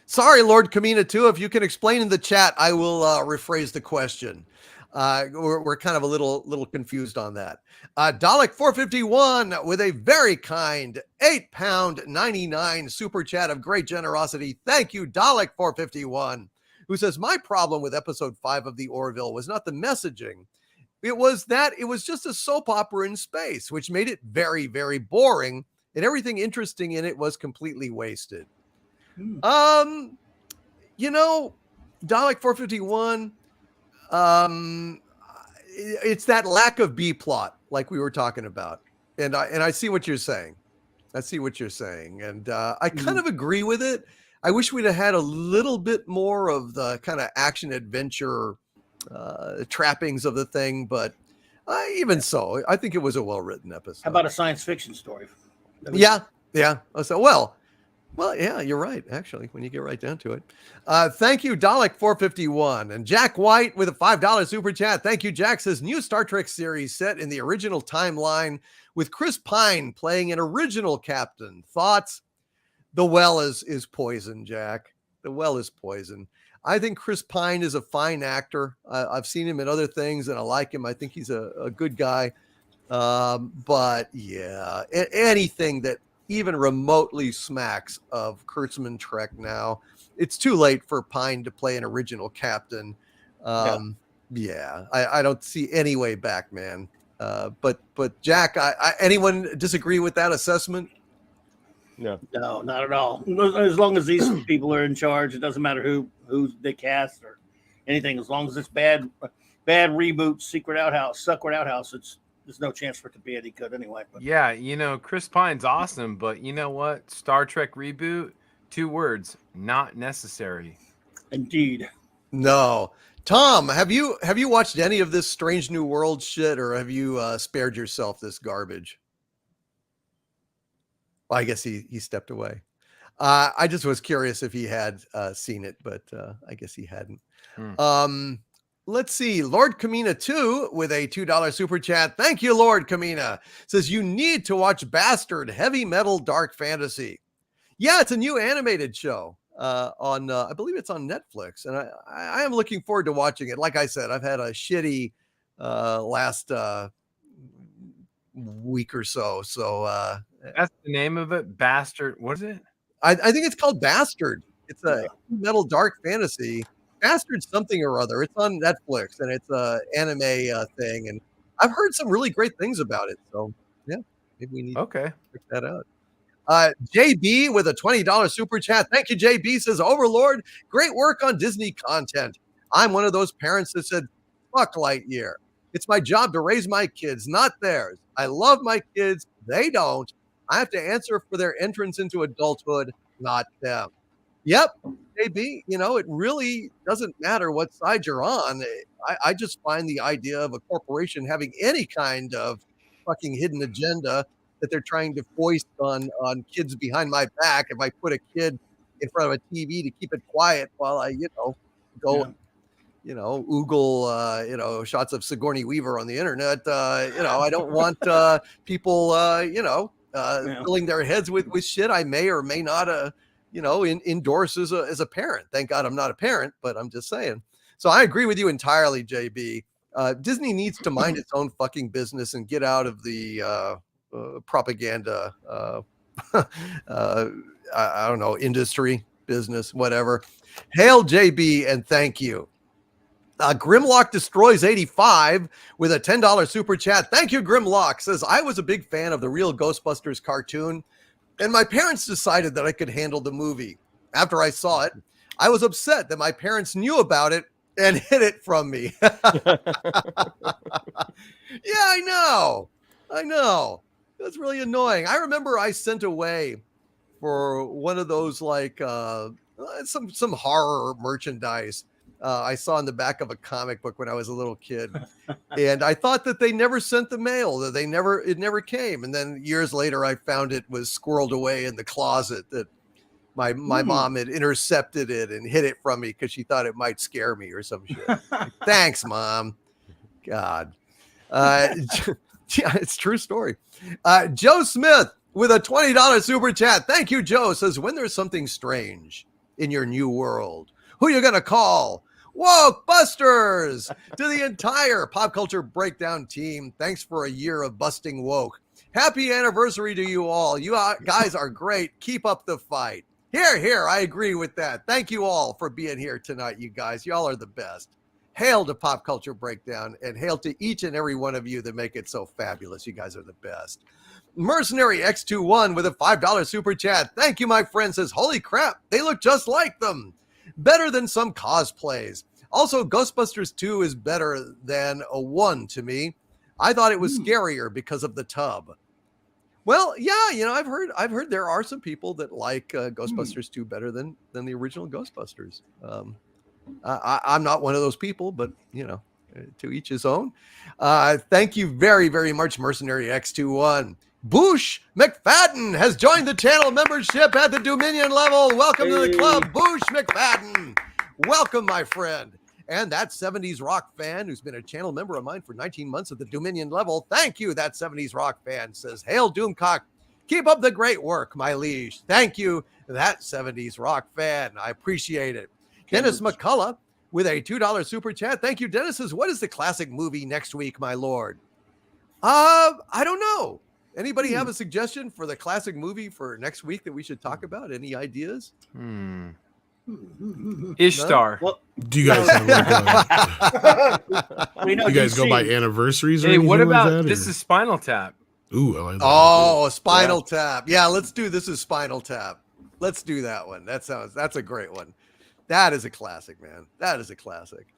Sorry, Lord Kamina 2. If you can explain in the chat, I will rephrase the question. We're kind of a little confused on that. Dalek 451 with a very kind £8.99 super chat of great generosity. Thank you, Dalek 451, who says, my problem with episode 5 of the Orville was not the messaging. It was that it was just a soap opera in space, which made it very, very boring, and everything interesting in it was completely wasted. Dalek 451, it's that lack of B plot, like we were talking about, and I see what you're saying. And I kind of agree with it. I wish we'd have had a little bit more of the kind of action adventure trappings of the thing, but even so, I think it was a well-written episode. How about a science fiction story? Yeah. So, well, yeah, you're right, actually, when you get right down to it. Thank you, Dalek 451. And Jack White with a $5 super chat. Thank you, Jack. Says, new Star Trek series set in the original timeline with Chris Pine playing an original captain. Thoughts? The well is poison, Jack. The well is poison. I think Chris Pine is a fine actor. I've seen him in other things, and I like him. I think he's a good guy. But yeah, anything that even remotely smacks of Kurtzman Trek now, it's too late for Pine to play an original captain. I don't see any way back, man. But Jack, anyone disagree with that assessment? No, not at all. As long as these people are in charge, it doesn't matter who they cast or anything. As long as it's bad reboot, Secret Outhouse, there's no chance for it to be any good anyway. But. Yeah, Chris Pine's awesome, but you know what? Star Trek reboot, 2 words, not necessary. Indeed. No. Tom, have you watched any of this Strange New World shit, or have you spared yourself this garbage? Well, I guess he stepped away. I just was curious if he had seen it, but I guess he hadn't. Let's see. Lord Kamina 2 with a $2 super chat. Thank you, Lord Kamina. Says, you need to watch Bastard Heavy Metal Dark Fantasy. Yeah, it's a new animated show on, I believe it's on Netflix. And I am looking forward to watching it. Like I said, I've had a shitty last week or so. So that's the name of it. Bastard. What is it? I think it's called Bastard. It's a metal dark fantasy. Bastard something or other. It's on Netflix, and it's a anime thing. And I've heard some really great things about it. So yeah, maybe we need to check that out. JB with a $20 super chat. Thank you, JB. Says, Overlord, great work on Disney content. I'm one of those parents that said, fuck Lightyear. It's my job to raise my kids, not theirs. I love my kids. They don't. I have to answer for their entrance into adulthood, not them. Yep, JB, it really doesn't matter what side you're on. I just find the idea of a corporation having any kind of fucking hidden agenda that they're trying to foist on kids behind my back. If I put a kid in front of a TV to keep it quiet while I, oogle, shots of Sigourney Weaver on the internet. I don't want people, filling their heads with shit I may or may not, endorse as a parent. Thank God I'm not a parent, but I'm just saying. So I agree with you entirely, JB. Disney needs to mind its own fucking business and get out of the propaganda, I don't know, industry, business, whatever. Hail JB and thank you. Grimlock Destroys 85 with a $10 super chat. Thank you, Grimlock. Says, I was a big fan of the real Ghostbusters cartoon, and my parents decided that I could handle the movie. After I saw it, I was upset that my parents knew about it and hid it from me. Yeah, I know. That's really annoying. I remember I sent away for one of those like some horror merchandise I saw in the back of a comic book when I was a little kid. And I thought that they never sent the mail, that it never came. And then years later, I found it was squirreled away in the closet, that my mom had intercepted it and hid it from me because she thought it might scare me or some shit. Like, thanks, Mom. God. Yeah, it's a true story. Joe Smith with a $20 super chat. Thank you, Joe. Says, when there's something strange in your new world, who are you going to call? Woke Busters. To the entire Pop Culture Breakdown team, thanks for a year of busting woke. Happy anniversary to you all. You guys are great. Keep up the fight. Here, I agree with that. Thank you all for being here tonight, you guys. Y'all are the best. Hail to Pop Culture Breakdown, and hail to each and every one of you that make it so fabulous. You guys are the best. Mercenary X21 with a $5 super chat. Thank you, my friend. Says, holy crap, they look just like them. Better than some cosplays. Also, Ghostbusters 2 is better than a 1 to me. I thought it was scarier because of the tub. Well, yeah, you know, I've heard there are some people that like Ghostbusters 2 better than the original Ghostbusters. I'm not one of those people, but you know, to each his own. Thank you very, very much, Mercenary X21. Boosh McFadden has joined the channel membership at the Dominion level. Welcome to the club, Boosh McFadden. Welcome, my friend. And that 70s rock fan who's been a channel member of mine for 19 months at the Dominion level. Thank you, that 70s rock fan. Says, hail Doomcock. Keep up the great work, my liege. Thank you, that 70s rock fan. I appreciate it. Dennis McCullough with a $2 super chat. Thank you, Dennis. Says, what is the classic movie next week, my lord? I don't know. Anybody have a suggestion for the classic movie for next week that we should talk about? Any ideas? Ishtar. Well, Do you guys have we know you guys go by DC. anniversaries or Hey, anything what about like that, this or? is Spinal Tap? Ooh, I like that. Oh, Spinal Tap. Yeah, let's do This Is Spinal Tap. Let's do that one. That's a great one. That is a classic, man. That is a classic.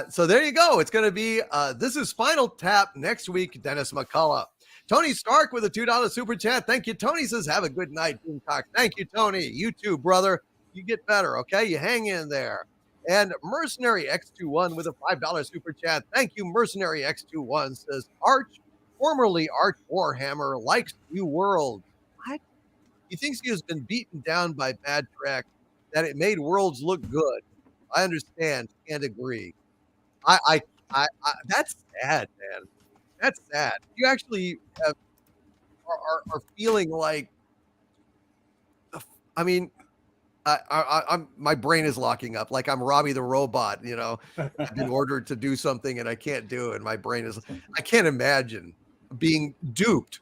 So there you go. It's going to be This Is Spinal Tap next week, Dennis McCullough. Tony Stark with a $2 super chat. Thank you. Tony says, have a good night, Doomcock. Thank you, Tony. You too, brother. You get better, okay? You hang in there. And Mercenary X21 with a $5 super chat. Thank you, Mercenary X21. Says, Arch, formerly Arch Warhammer, likes New World. What? He thinks he has been beaten down by Bad Trek, that it made Worlds look good. I understand and agree. I that's sad, man. That's sad. You actually are feeling like, I mean, I'm my brain is locking up like I'm Robbie the robot. You know, I've been ordered to do something and I can't do it. And my brain is. I can't imagine being duped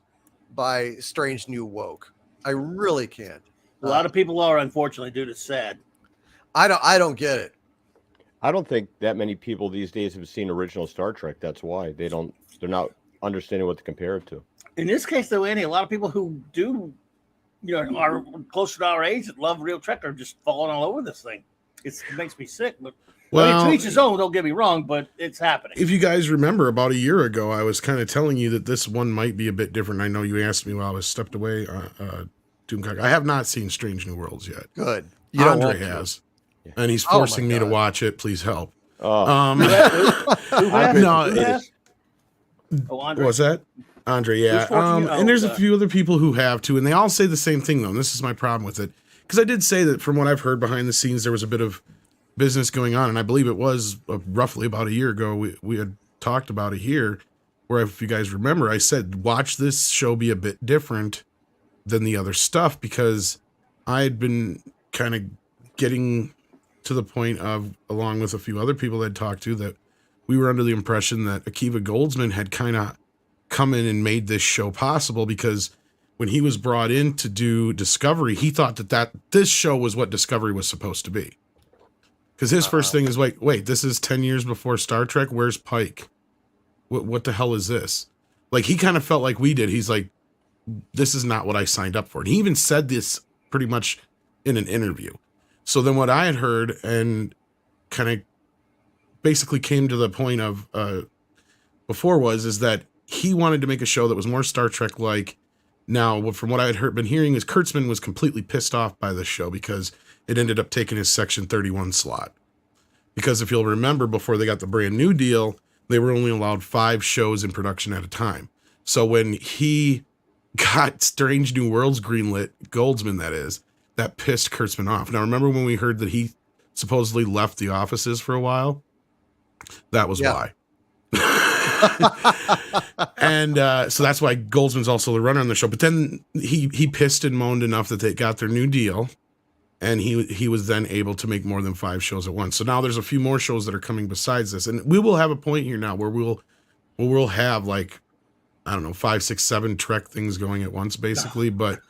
by Strange New Woke. I really can't. A lot of people are, unfortunately, due to sad. I don't get it. I don't think that many people these days have seen original Star Trek. That's why they're not understanding what to compare it to. In this case, though, Andy, a lot of people who do, you know, are closer to our age that love real Trek are just falling all over this thing. It makes me sick. But I mean, to each his own. Don't get me wrong, but it's happening. If you guys remember, about a year ago, I was kind of telling you that this one might be a bit different. I know you asked me while I was stepped away. Doomcock. I have not seen Strange New Worlds yet. Good. Andre has. And he's forcing me to watch it. Please help. Andre? What's that? Andre, yeah. And there's a few other people who have too, and they all say the same thing, though. And this is my problem with it. Because I did say that from what I've heard behind the scenes, there was a bit of business going on. And I believe it was roughly about a year ago. We had talked about it here, where if you guys remember, I said, watch this show be a bit different than the other stuff, because I had been kind of getting to the point of, along with a few other people I'd talked to, that we were under the impression that Akiva Goldsman had kind of come in and made this show possible, because when he was brought in to do Discovery, he thought that this show was what Discovery was supposed to be. Because his first thing is like, wait, this is 10 years before Star Trek? Where's Pike? What the hell is this? Like, he kind of felt like we did. He's like, this is not what I signed up for. And he even said this pretty much in an interview. So then what I had heard and kind of basically came to the point of before is that he wanted to make a show that was more Star Trek like. Now, from what I had been hearing, is Kurtzman was completely pissed off by this show because it ended up taking his Section 31 slot. Because if you'll remember, before they got the brand new deal, they were only allowed 5 shows in production at a time. So when he got Strange New Worlds greenlit, Goldsman that is, that pissed Kurtzman off. Now, remember when we heard that he supposedly left the offices for a while? That was why. And so that's why Goldsman's also the runner on the show. But then he pissed and moaned enough that they got their new deal. and he was then able to make more than 5 shows at once. So now there's a few more shows that are coming besides this, and we will have a point here now where we'll have like, I don't know, 5, 6, 7 Trek things going at once, basically. But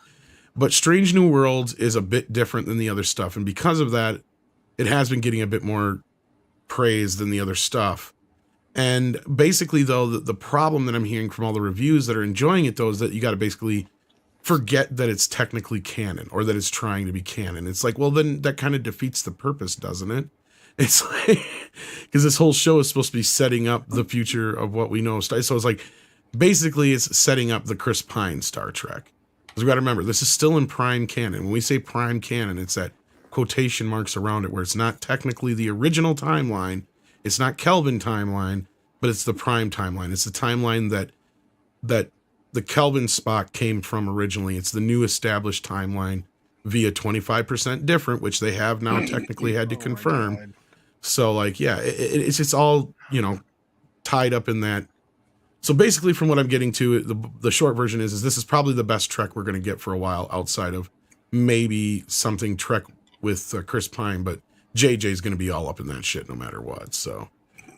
Strange New Worlds is a bit different than the other stuff, and because of that, it has been getting a bit more praise than the other stuff. And basically, though, the problem that I'm hearing from all the reviews that are enjoying it, though, is that you got to basically forget that it's technically canon or that it's trying to be canon. It's like, well, then that kind of defeats the purpose, doesn't it? It's like, because this whole show is supposed to be setting up the future of what we know. So it's like, basically, it's setting up the Chris Pine Star Trek. Because we got to remember, this is still in prime canon. When we say prime canon, it's that quotation marks around it where it's not technically the original timeline. It's not Kelvin timeline, but it's the prime timeline. It's the timeline that the Kelvin Spock came from originally. It's the new established timeline via 25% different, which they have now technically had to confirm. So, like, yeah, it's just all, tied up in that. So basically, from what I'm getting to, the short version is this is probably the best Trek we're going to get for a while, outside of maybe something Trek with Chris Pine, but JJ's going to be all up in that shit no matter what. So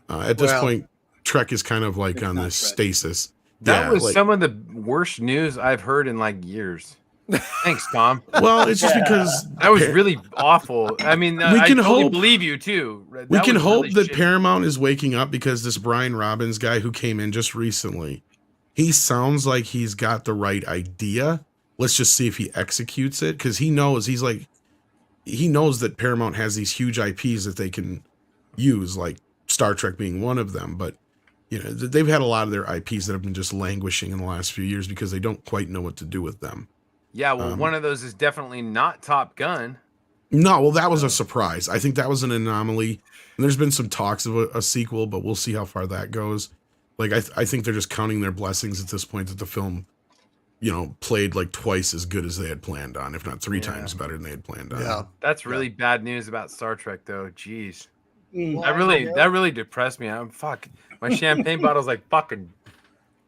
at this point, Trek is kind of like on this stasis. That was some of the worst news I've heard in like years. Thanks, Tom. Well, it's just because that was really awful. I mean, I totally believe you too. We can hope that Paramount is waking up, because this Brian Robbins guy who came in just recently, he sounds like he's got the right idea. Let's just see if he executes it, because he knows that Paramount has these huge IPs that they can use, like Star Trek being one of them. But they've had a lot of their IPs that have been just languishing in the last few years because they don't quite know what to do with them. Yeah, well, one of those is definitely not Top Gun. No, well, that was a surprise. I think that was an anomaly. And there's been some talks of a sequel, but we'll see how far that goes. Like, I think they're just counting their blessings at this point that the film, played like twice as good as they had planned on, if not 3 times better than they had planned on. Yeah, that's really bad news about Star Trek, though. Jeez, that really depressed me. My champagne bottle's like fucking.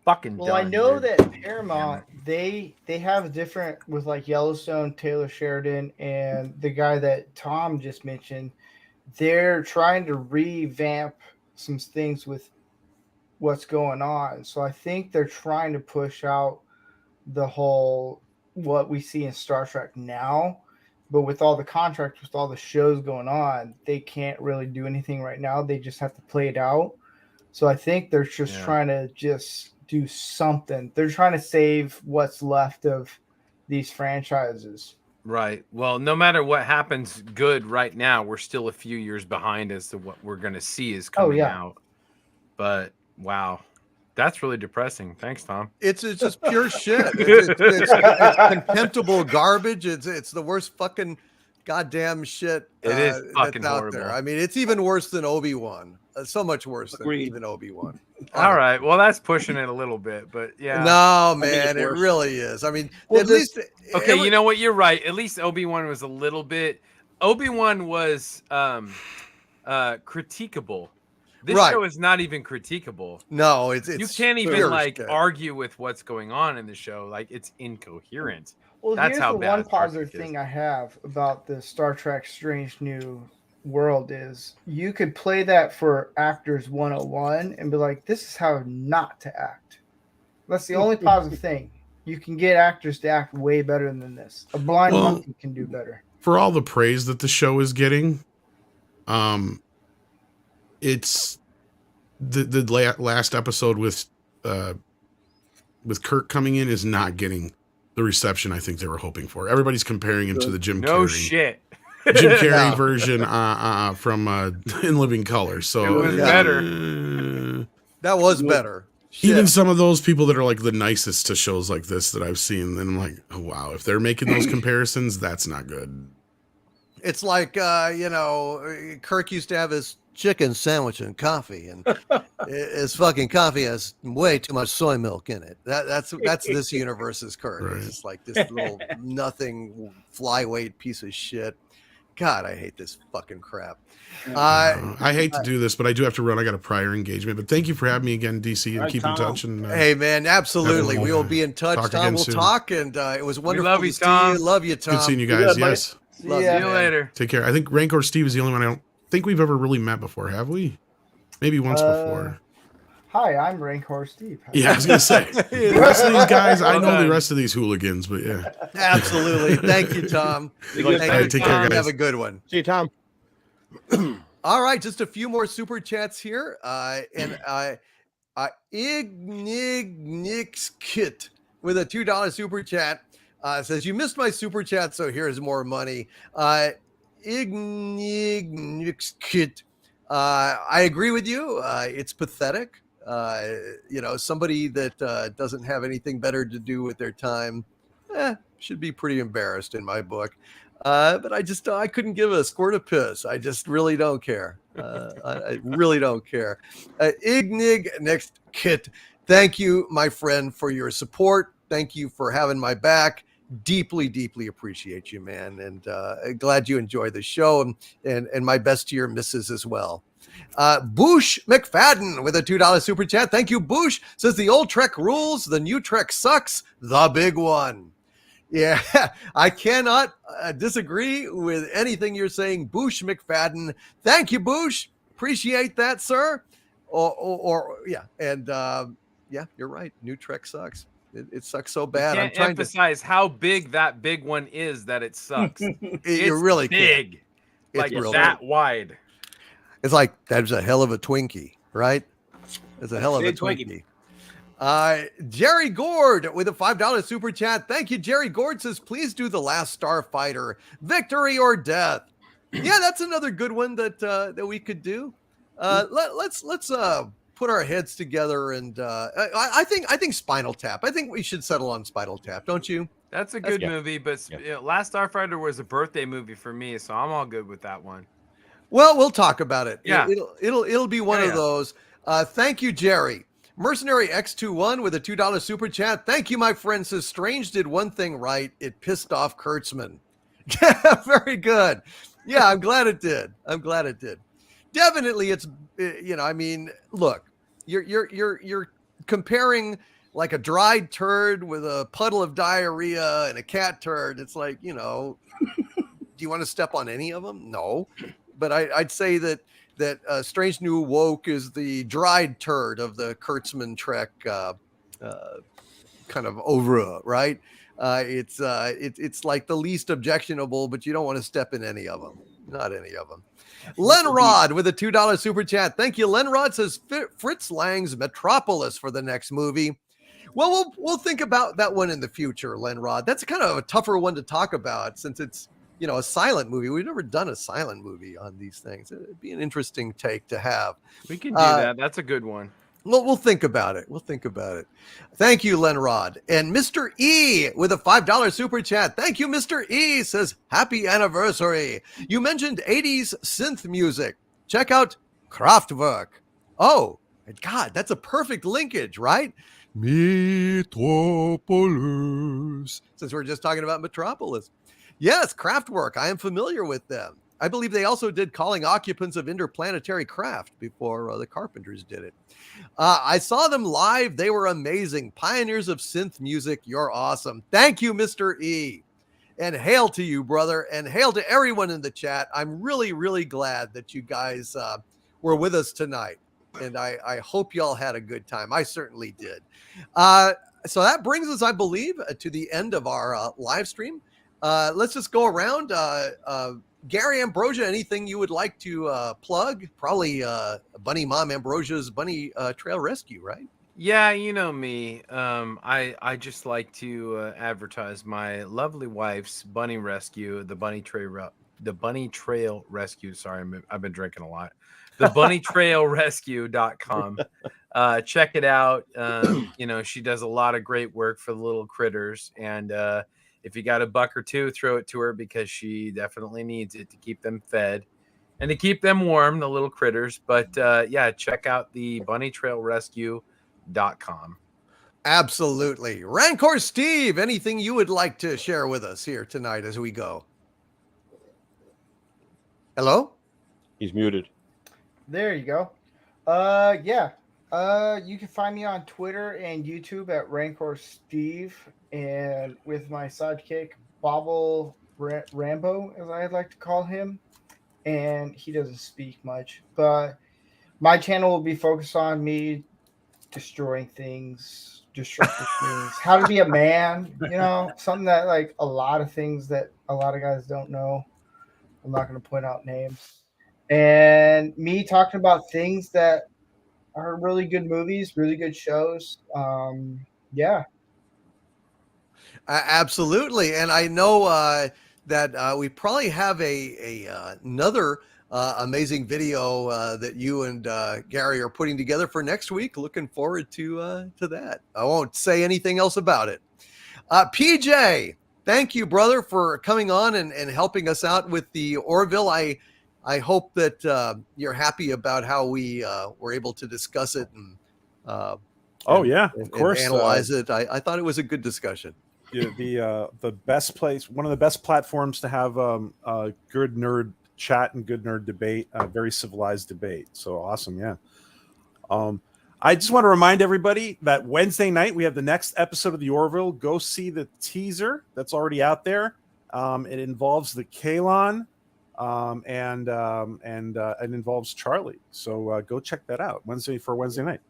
Well, done, I know dude. that Paramount they have different with like Yellowstone, Taylor Sheridan, and the guy that Tom just mentioned. They're trying to revamp some things with what's going on. So I think they're trying to push out the whole what we see in Star Trek now. But with all the contracts, with all the shows going on, they can't really do anything right now. They just have to play it out. So I think they're just trying to do something. They're trying to save what's left of these franchises. Right. Well, no matter what happens good right now, we're still a few years behind as to what we're going to see is coming out. But wow, that's really depressing. Thanks, Tom. It's just pure shit. It's contemptible garbage. It's the worst fucking goddamn shit. It is fucking that's out horrible. there. I mean, it's even worse than Obi-Wan. So much worse than even Obi-Wan. All right. Well, that's pushing it a little bit, but yeah. No, man, it really is. I mean, at least. Okay, you know what? You're right. At least Obi-Wan was a little bit. Obi-Wan was critiquable. This show is not even critiquable. No, it's you can't even argue with what's going on in the show. Like, it's incoherent. Well, that's here's how the bad one positive thing I have about the Star Trek Strange New World is you could play that for actors 101 and be like, this is how not to act. That's the only positive thing. You can get actors to act way better than this. A blind monkey can do better. For all the praise that the show is getting, it's the last episode with Kirk coming in is not getting the reception I think they were hoping for. Everybody's comparing him to the Jim Carrey. No shit. Jim Carrey version from In Living Color. So it was better. That was better. Even some of those people that are like the nicest to shows like this that I've seen, and I'm like, oh, wow, if they're making those comparisons, that's not good. It's like, Kirk used to have his chicken sandwich and coffee, and his fucking coffee has way too much soy milk in it. That's this universe's Kirk. Right. It's just like this little nothing flyweight piece of shit. God, I hate this fucking crap. I hate to do this, but I do have to run. I got a prior engagement. But thank you for having me again, DC, and keep in touch. And hey, man, absolutely, we will be in touch. Tom, we'll talk, and it was wonderful to see you. Love you, Tom. Good seeing you guys. Yes. Love ya. See you man. later. Take care. I think Rancor Steve is the only one I don't think we've ever really met before, have we? Maybe once before. Hi, I'm Rancor Steve. Yeah, I was gonna say the rest of these guys. I know the rest of these hooligans, but yeah. Absolutely. Thank you, Tom. All right, take care, guys. Have a good one. See you, Tom. All right, just a few more super chats here. Ignix Kit with a $2 super chat says, "You missed my super chat, so here's more money." Ignix Kit, I agree with you. It's pathetic. Somebody that doesn't have anything better to do with their time should be pretty embarrassed in my book. But I couldn't give a squirt of piss. I just really don't care. I really don't care. Ignig next kit. Thank you, my friend, for your support. Thank you for having my back. Deeply, deeply appreciate you, man. And glad you enjoy the show, and my best to your missus as well. Boosh McFadden with a $2 super chat. Thank you, Boosh. Says the old Trek rules, the new Trek sucks. The big one. Yeah, I cannot disagree with anything you're saying, Boosh McFadden. Thank you, Boosh. Appreciate that, sir. Yeah, you're right. New Trek sucks. It sucks so bad. I'm trying to emphasize how big that big one is that it sucks. It's really big. It's like real that big. wide. It's like that's a hell of a Twinkie, right? It's a hell of a Twinkie. Jerry Gord with a $5 super chat. Thank you, Jerry Gord says, "Please do The Last Starfighter, Victory or Death." Yeah, that's another good one that we could do. Let's put our heads together and I think Spinal Tap. I think we should settle on Spinal Tap, don't you? That's a good movie, but Last Starfighter was a birthday movie for me, so I'm all good with that one. Well, we'll talk about it. Yeah, it'll be one of those. Thank you, Jerry. Mercenary X21 with a $2 super chat. Thank you, my friend. Says Strange did one thing right. It pissed off Kurtzman. Very good. Yeah, I'm glad it did. Definitely, it's look, you're comparing like a dried turd with a puddle of diarrhea and a cat turd. It's like, do you want to step on any of them? No, but I'd say that Strange New Woke is the dried turd of the Kurtzman Trek kind of oeuvre, right? It's like the least objectionable, but you don't want to step in any of them. Not any of them. Lenrod with a $2 super chat. Thank you, Lenrod. Says Fritz Lang's Metropolis for the next movie. Well, we'll think about that one in the future, Lenrod. That's kind of a tougher one to talk about since it's a silent movie. We've never done a silent movie on these things. It'd be an interesting take to have. We can do that. That's a good one. Well, we'll think about it. Thank you, Lenrod. And Mr. E with a $5 super chat. Thank you, Mr. E says, "Happy anniversary. You mentioned 80s synth music. Check out Kraftwerk." Oh, God, that's a perfect linkage, right? Metropolis. Since we're just talking about Metropolis. Yes, Kraftwerk. I am familiar with them. I believe they also did Calling Occupants of Interplanetary Craft before the Carpenters did it. I saw them live. They were amazing. Pioneers of synth music. You're awesome. Thank you, Mr. E. And hail to you, brother. And hail to everyone in the chat. I'm really, really glad that you guys were with us tonight. And I hope y'all had a good time. I certainly did. So that brings us, I believe, to the end of our live stream. Let's just go around. Gary Ambrosia, anything you would like to plug? Probably Bunny Mom Ambrosia's Bunny Trail Rescue, right? Yeah, you know me. I just like to advertise my lovely wife's Bunny Rescue, the Bunny Trail Rescue. Sorry, I've been drinking a lot. The bunnytrailrescue.com. Check it out. She does a lot of great work for the little critters, and if you got a buck or two, throw it to her because she definitely needs it to keep them fed and to keep them warm, the little critters. But check out the bunnytrailrescue.com. Absolutely. Rancor Steve, anything you would like to share with us here tonight as we go? Hello? He's muted. There you go. You can find me on Twitter and YouTube at Rancor Steve, and with my sidekick Bobble Rambo, as I like to call him, and he doesn't speak much. But my channel will be focused on me destroying things, destructive things, how to be a man, something that like a lot of things that a lot of guys don't know. I'm not going to point out names. And me talking about things that are really good movies, really good shows. Yeah. Absolutely. And I know that we probably have another amazing video that you and Gary are putting together for next week. Looking forward to that. I won't say anything else about it. PJ, thank you, brother, for coming on and helping us out with the Orville. I hope that you're happy about how we were able to discuss it and of course, and analyze it. I thought it was a good discussion. The best place, one of the best platforms to have good nerd chat and good nerd debate, very civilized debate. So awesome, yeah. I just want to remind everybody that Wednesday night we have the next episode of the Orville. Go see the teaser that's already out there. It involves the Kalon, and it involves Charlie. So go check that out Wednesday night.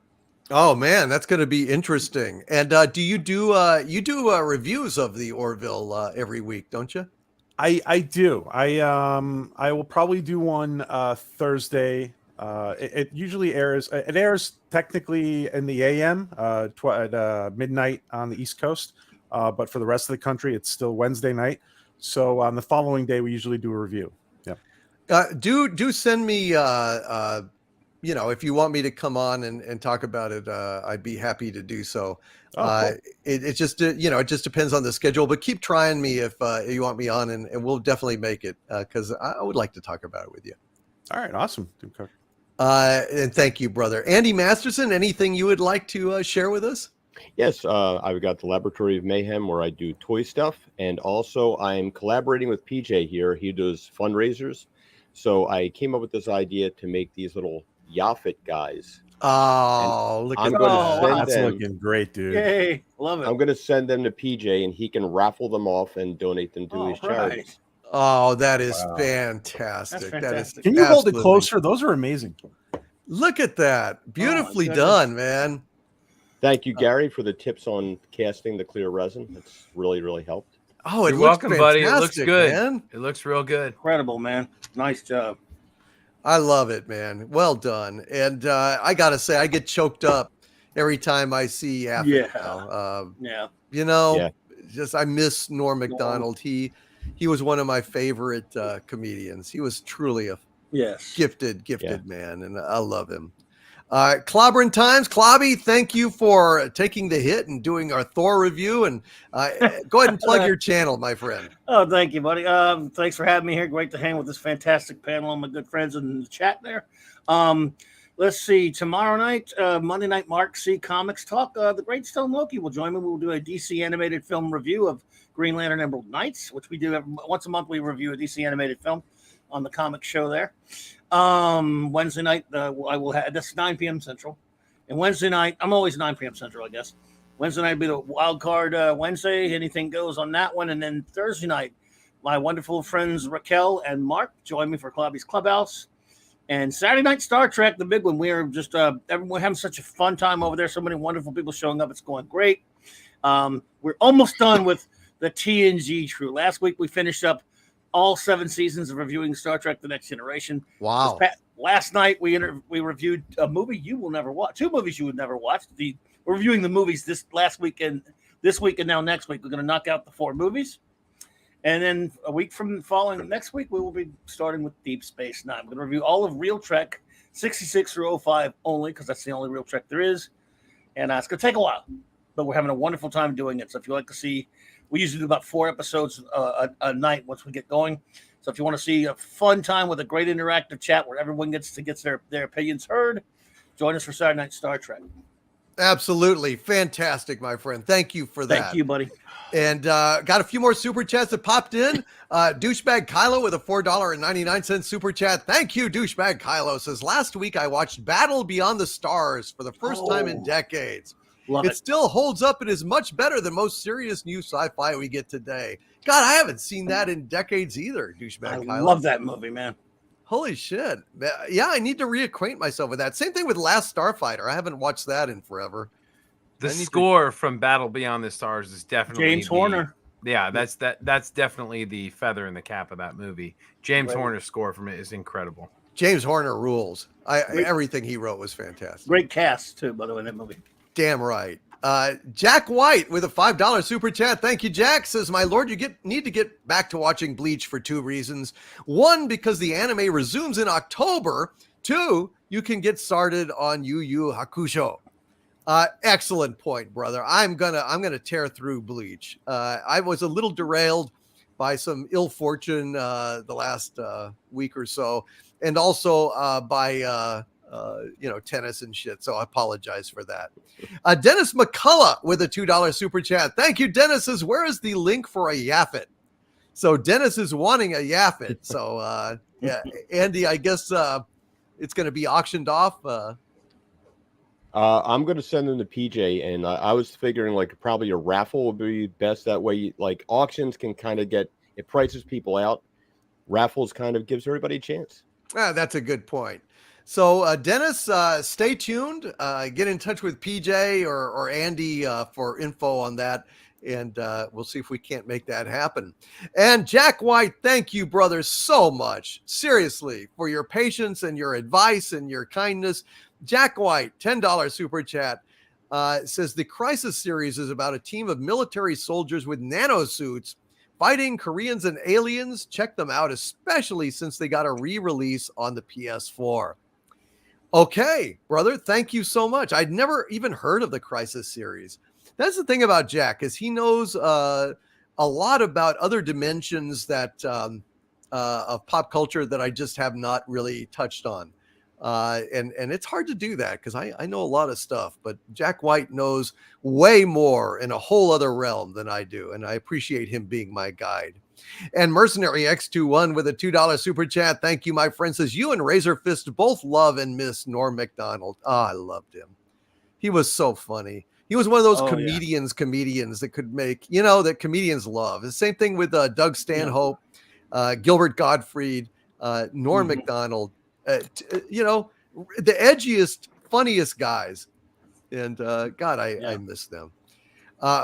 Oh man, that's going to be interesting. And do you do reviews of the Orville every week, don't you? I do. I will probably do one Thursday. It usually airs. It airs technically in the AM at midnight on the East Coast, but for the rest of the country, it's still Wednesday night. So on the following day, we usually do a review. Yeah. Do send me. If you want me to come on and talk about it, I'd be happy to do so. Cool. It just it just depends on the schedule, but keep trying me if you want me on, and we'll definitely make it because I would like to talk about it with you. All right, awesome. And thank you, brother. Andy Masterson, anything you would like to share with us? Yes, I've got the Laboratory of Mayhem where I do toy stuff, and also I'm collaborating with PJ here. He does fundraisers, so I came up with this idea to make these little Yaphet guys. Oh, look at that! That's looking great, dude. Yay, love it. I'm going to send them to PJ, and he can raffle them off and donate them to his charities. Oh, that is fantastic. That is. Can you hold it closer? Those are amazing. Look at that. Beautifully done, man. Thank you, Gary, for the tips on casting the clear resin. That's really, really helped. Oh, you're welcome, buddy. It looks good. Man. It looks real good. Incredible, man. Nice job. I love it, man. Well done. And I got to say, I get choked up every time I see Yaphet now. Just I miss Norm Macdonald. He was one of my favorite comedians. He was truly a gifted man, and I love him. Clobbering Times, Clobby, thank you for taking the hit and doing our Thor review. And go ahead and plug your channel, my friend. Oh, thank you, buddy. Thanks for having me here. Great to hang with this fantastic panel and my good friends in the chat there. Let's see. Tomorrow night, Monday night, Mark C. Comics Talk. The Great Stone Loki will join me. We'll do a DC animated film review of Green Lantern Emerald Knights, which we do once a month. We review a DC animated film on the comic show there. Wednesday night, I will have that's 9 p.m. Central. And Wednesday night, I'm always 9 p.m. Central, I guess. Wednesday night will be the wild card Wednesday. Anything goes on that one. And then Thursday night, my wonderful friends Raquel and Mark join me for Clobby's Clubhouse. And Saturday night, Star Trek, the big one. We are just everyone having such a fun time over there. So many wonderful people showing up. It's going great. We're almost done with the TNG crew. Last week, we finished up all 7 seasons of reviewing Star Trek: The Next Generation. Wow. Last night, we reviewed a movie you will never watch. 2 movies you would never watch. We're reviewing the movies this week and now next week. We're going to knock out the 4 movies. And then a week from following next week, we will be starting with Deep Space Nine. We're going to review all of Real Trek 66 through 05 only because that's the only Real Trek there is. And it's going to take a while, but we're having a wonderful time doing it. So if you like to see, we usually do about 4 episodes a night once we get going. So if you want to see a fun time with a great interactive chat where everyone gets their opinions heard, join us for Saturday Night Star Trek. Absolutely. Fantastic, my friend. Thank you for that. Thank you, buddy. And got a few more super chats that popped in. Douchebag Kylo with a $4.99 super chat. Thank you, Douchebag Kylo. Says, last week I watched Battle Beyond the Stars for the first time in decades. Love It it. still holds up and is much better than most serious new sci-fi we get today. God, I haven't seen that in decades either, douchebag I Kylo. love that movie, man. Holy shit. Yeah, I need to reacquaint myself with that. Same thing with Last Starfighter. I haven't watched that in forever. The I need to- score from Battle Beyond the Stars is definitely James Horner. Yeah, that's definitely the feather in the cap of that movie. James Right. Horner's score from it is incredible. James Horner rules. Great. Everything he wrote was fantastic. Great cast too, by the way, in that movie. Damn right. Jack White with a $5 super chat. Thank you, Jack. Says, my lord, you need to get back to watching Bleach for 2 reasons. 1, because the anime resumes in October. 2, you can get started on Yu Yu Hakusho. Excellent point, brother. I'm gonna tear through Bleach. I was a little derailed by some ill fortune the last week or so, and also by tennis and shit. So I apologize for that. Dennis McCullough with a $2 super chat. Thank you, Dennis. Says, where is the link for a Yaffet? So Dennis is wanting a Yaffet. So yeah, Andy, I guess it's going to be auctioned off. I'm going to send them to PJ, and I was figuring like probably a raffle would be best. That way, like auctions can kind of it prices people out. Raffles kind of gives everybody a chance. That's a good point. So Dennis, stay tuned. Get in touch with PJ or Andy for info on that, and we'll see if we can't make that happen. And Jack White, thank you, brother, so much. Seriously, for your patience and your advice and your kindness. Jack White, $10 super chat, says the Crisis series is about a team of military soldiers with nanosuits fighting Koreans and aliens. Check them out, especially since they got a re-release on the PS4. Okay, brother, thank you so much. I'd never even heard of the Crisis series. That's the thing about Jack, is he knows a lot about other dimensions that of pop culture that I just have not really touched on. And it's hard to do that because I know a lot of stuff, but Jack White knows way more in a whole other realm than I do. And I appreciate him being my guide. And Mercenary X21 with a $2 super chat. Thank you, my friend. Says, you and Razor Fist both love and miss Norm Macdonald. I loved him. He was so funny. He was one of those comedians that could make, that comedians love. The same thing with Doug Stanhope, Gilbert Gottfried, Norm Macdonald. The edgiest, funniest guys. And God, I miss them.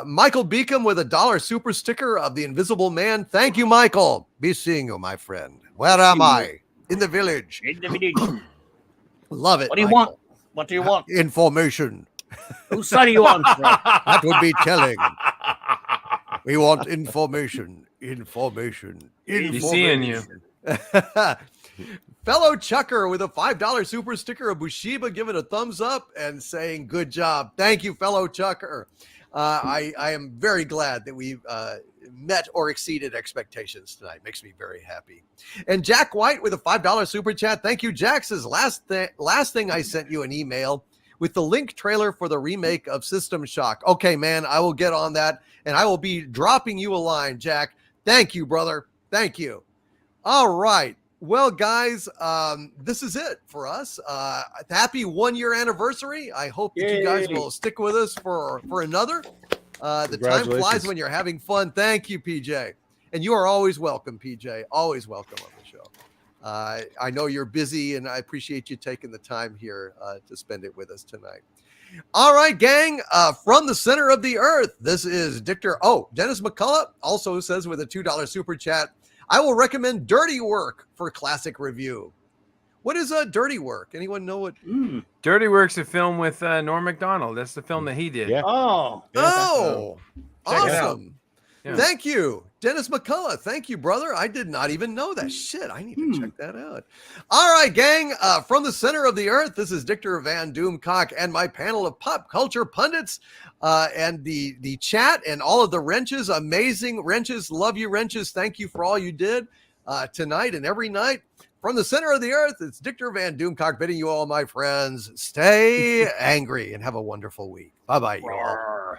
Michael Beacom with a $1 super sticker of the Invisible Man. Thank you, Michael. Be seeing you, my friend. Where am I? In the village. In the village. Love it. What do you Michael. want? What do you want? Information. Whose side are you on? That would be telling. We want information. He's seeing you. Fellow Chucker with a $5 super sticker of Bushiba giving a thumbs up and saying, good job. Thank you, fellow Chucker. I am very glad that we met or exceeded expectations tonight. Makes me very happy. And Jack White with a $5 super chat. Thank you, Jack. Says, last thing I sent you an email with the link trailer for the remake of System Shock. Okay, man, I will get on that, and I will be dropping you a line, Jack. Thank you, brother. Thank you. All right. Well, guys, this is it for us. Happy 1-year anniversary. I hope that you guys will stick with us for another. The time flies when you're having fun. Thank you, PJ. And you are always welcome, PJ. Always welcome on the show. I know you're busy, and I appreciate you taking the time here to spend it with us tonight. All right, gang, from the center of the earth, this is Dictor. Oh, Dennis McCullough also says with a $2 super chat, I will recommend Dirty Work for classic review. What is Dirty Work? Anyone know what? Dirty Work's a film with Norm Macdonald. That's the film that he did. Yeah. Oh. Check it out. Awesome. Yeah. Thank you, Dennis McCullough. Thank you, brother. I did not even know that. Shit, I need to check that out. All right, gang, from the center of the earth, this is Dictor Van Doomcock and my panel of pop culture pundits and the chat and all of the wrenches, amazing wrenches. Love you, wrenches. Thank you for all you did tonight and every night. From the center of the earth, it's Dictor Van Doomcock bidding you all, my friends, stay angry and have a wonderful week. Bye-bye, you all.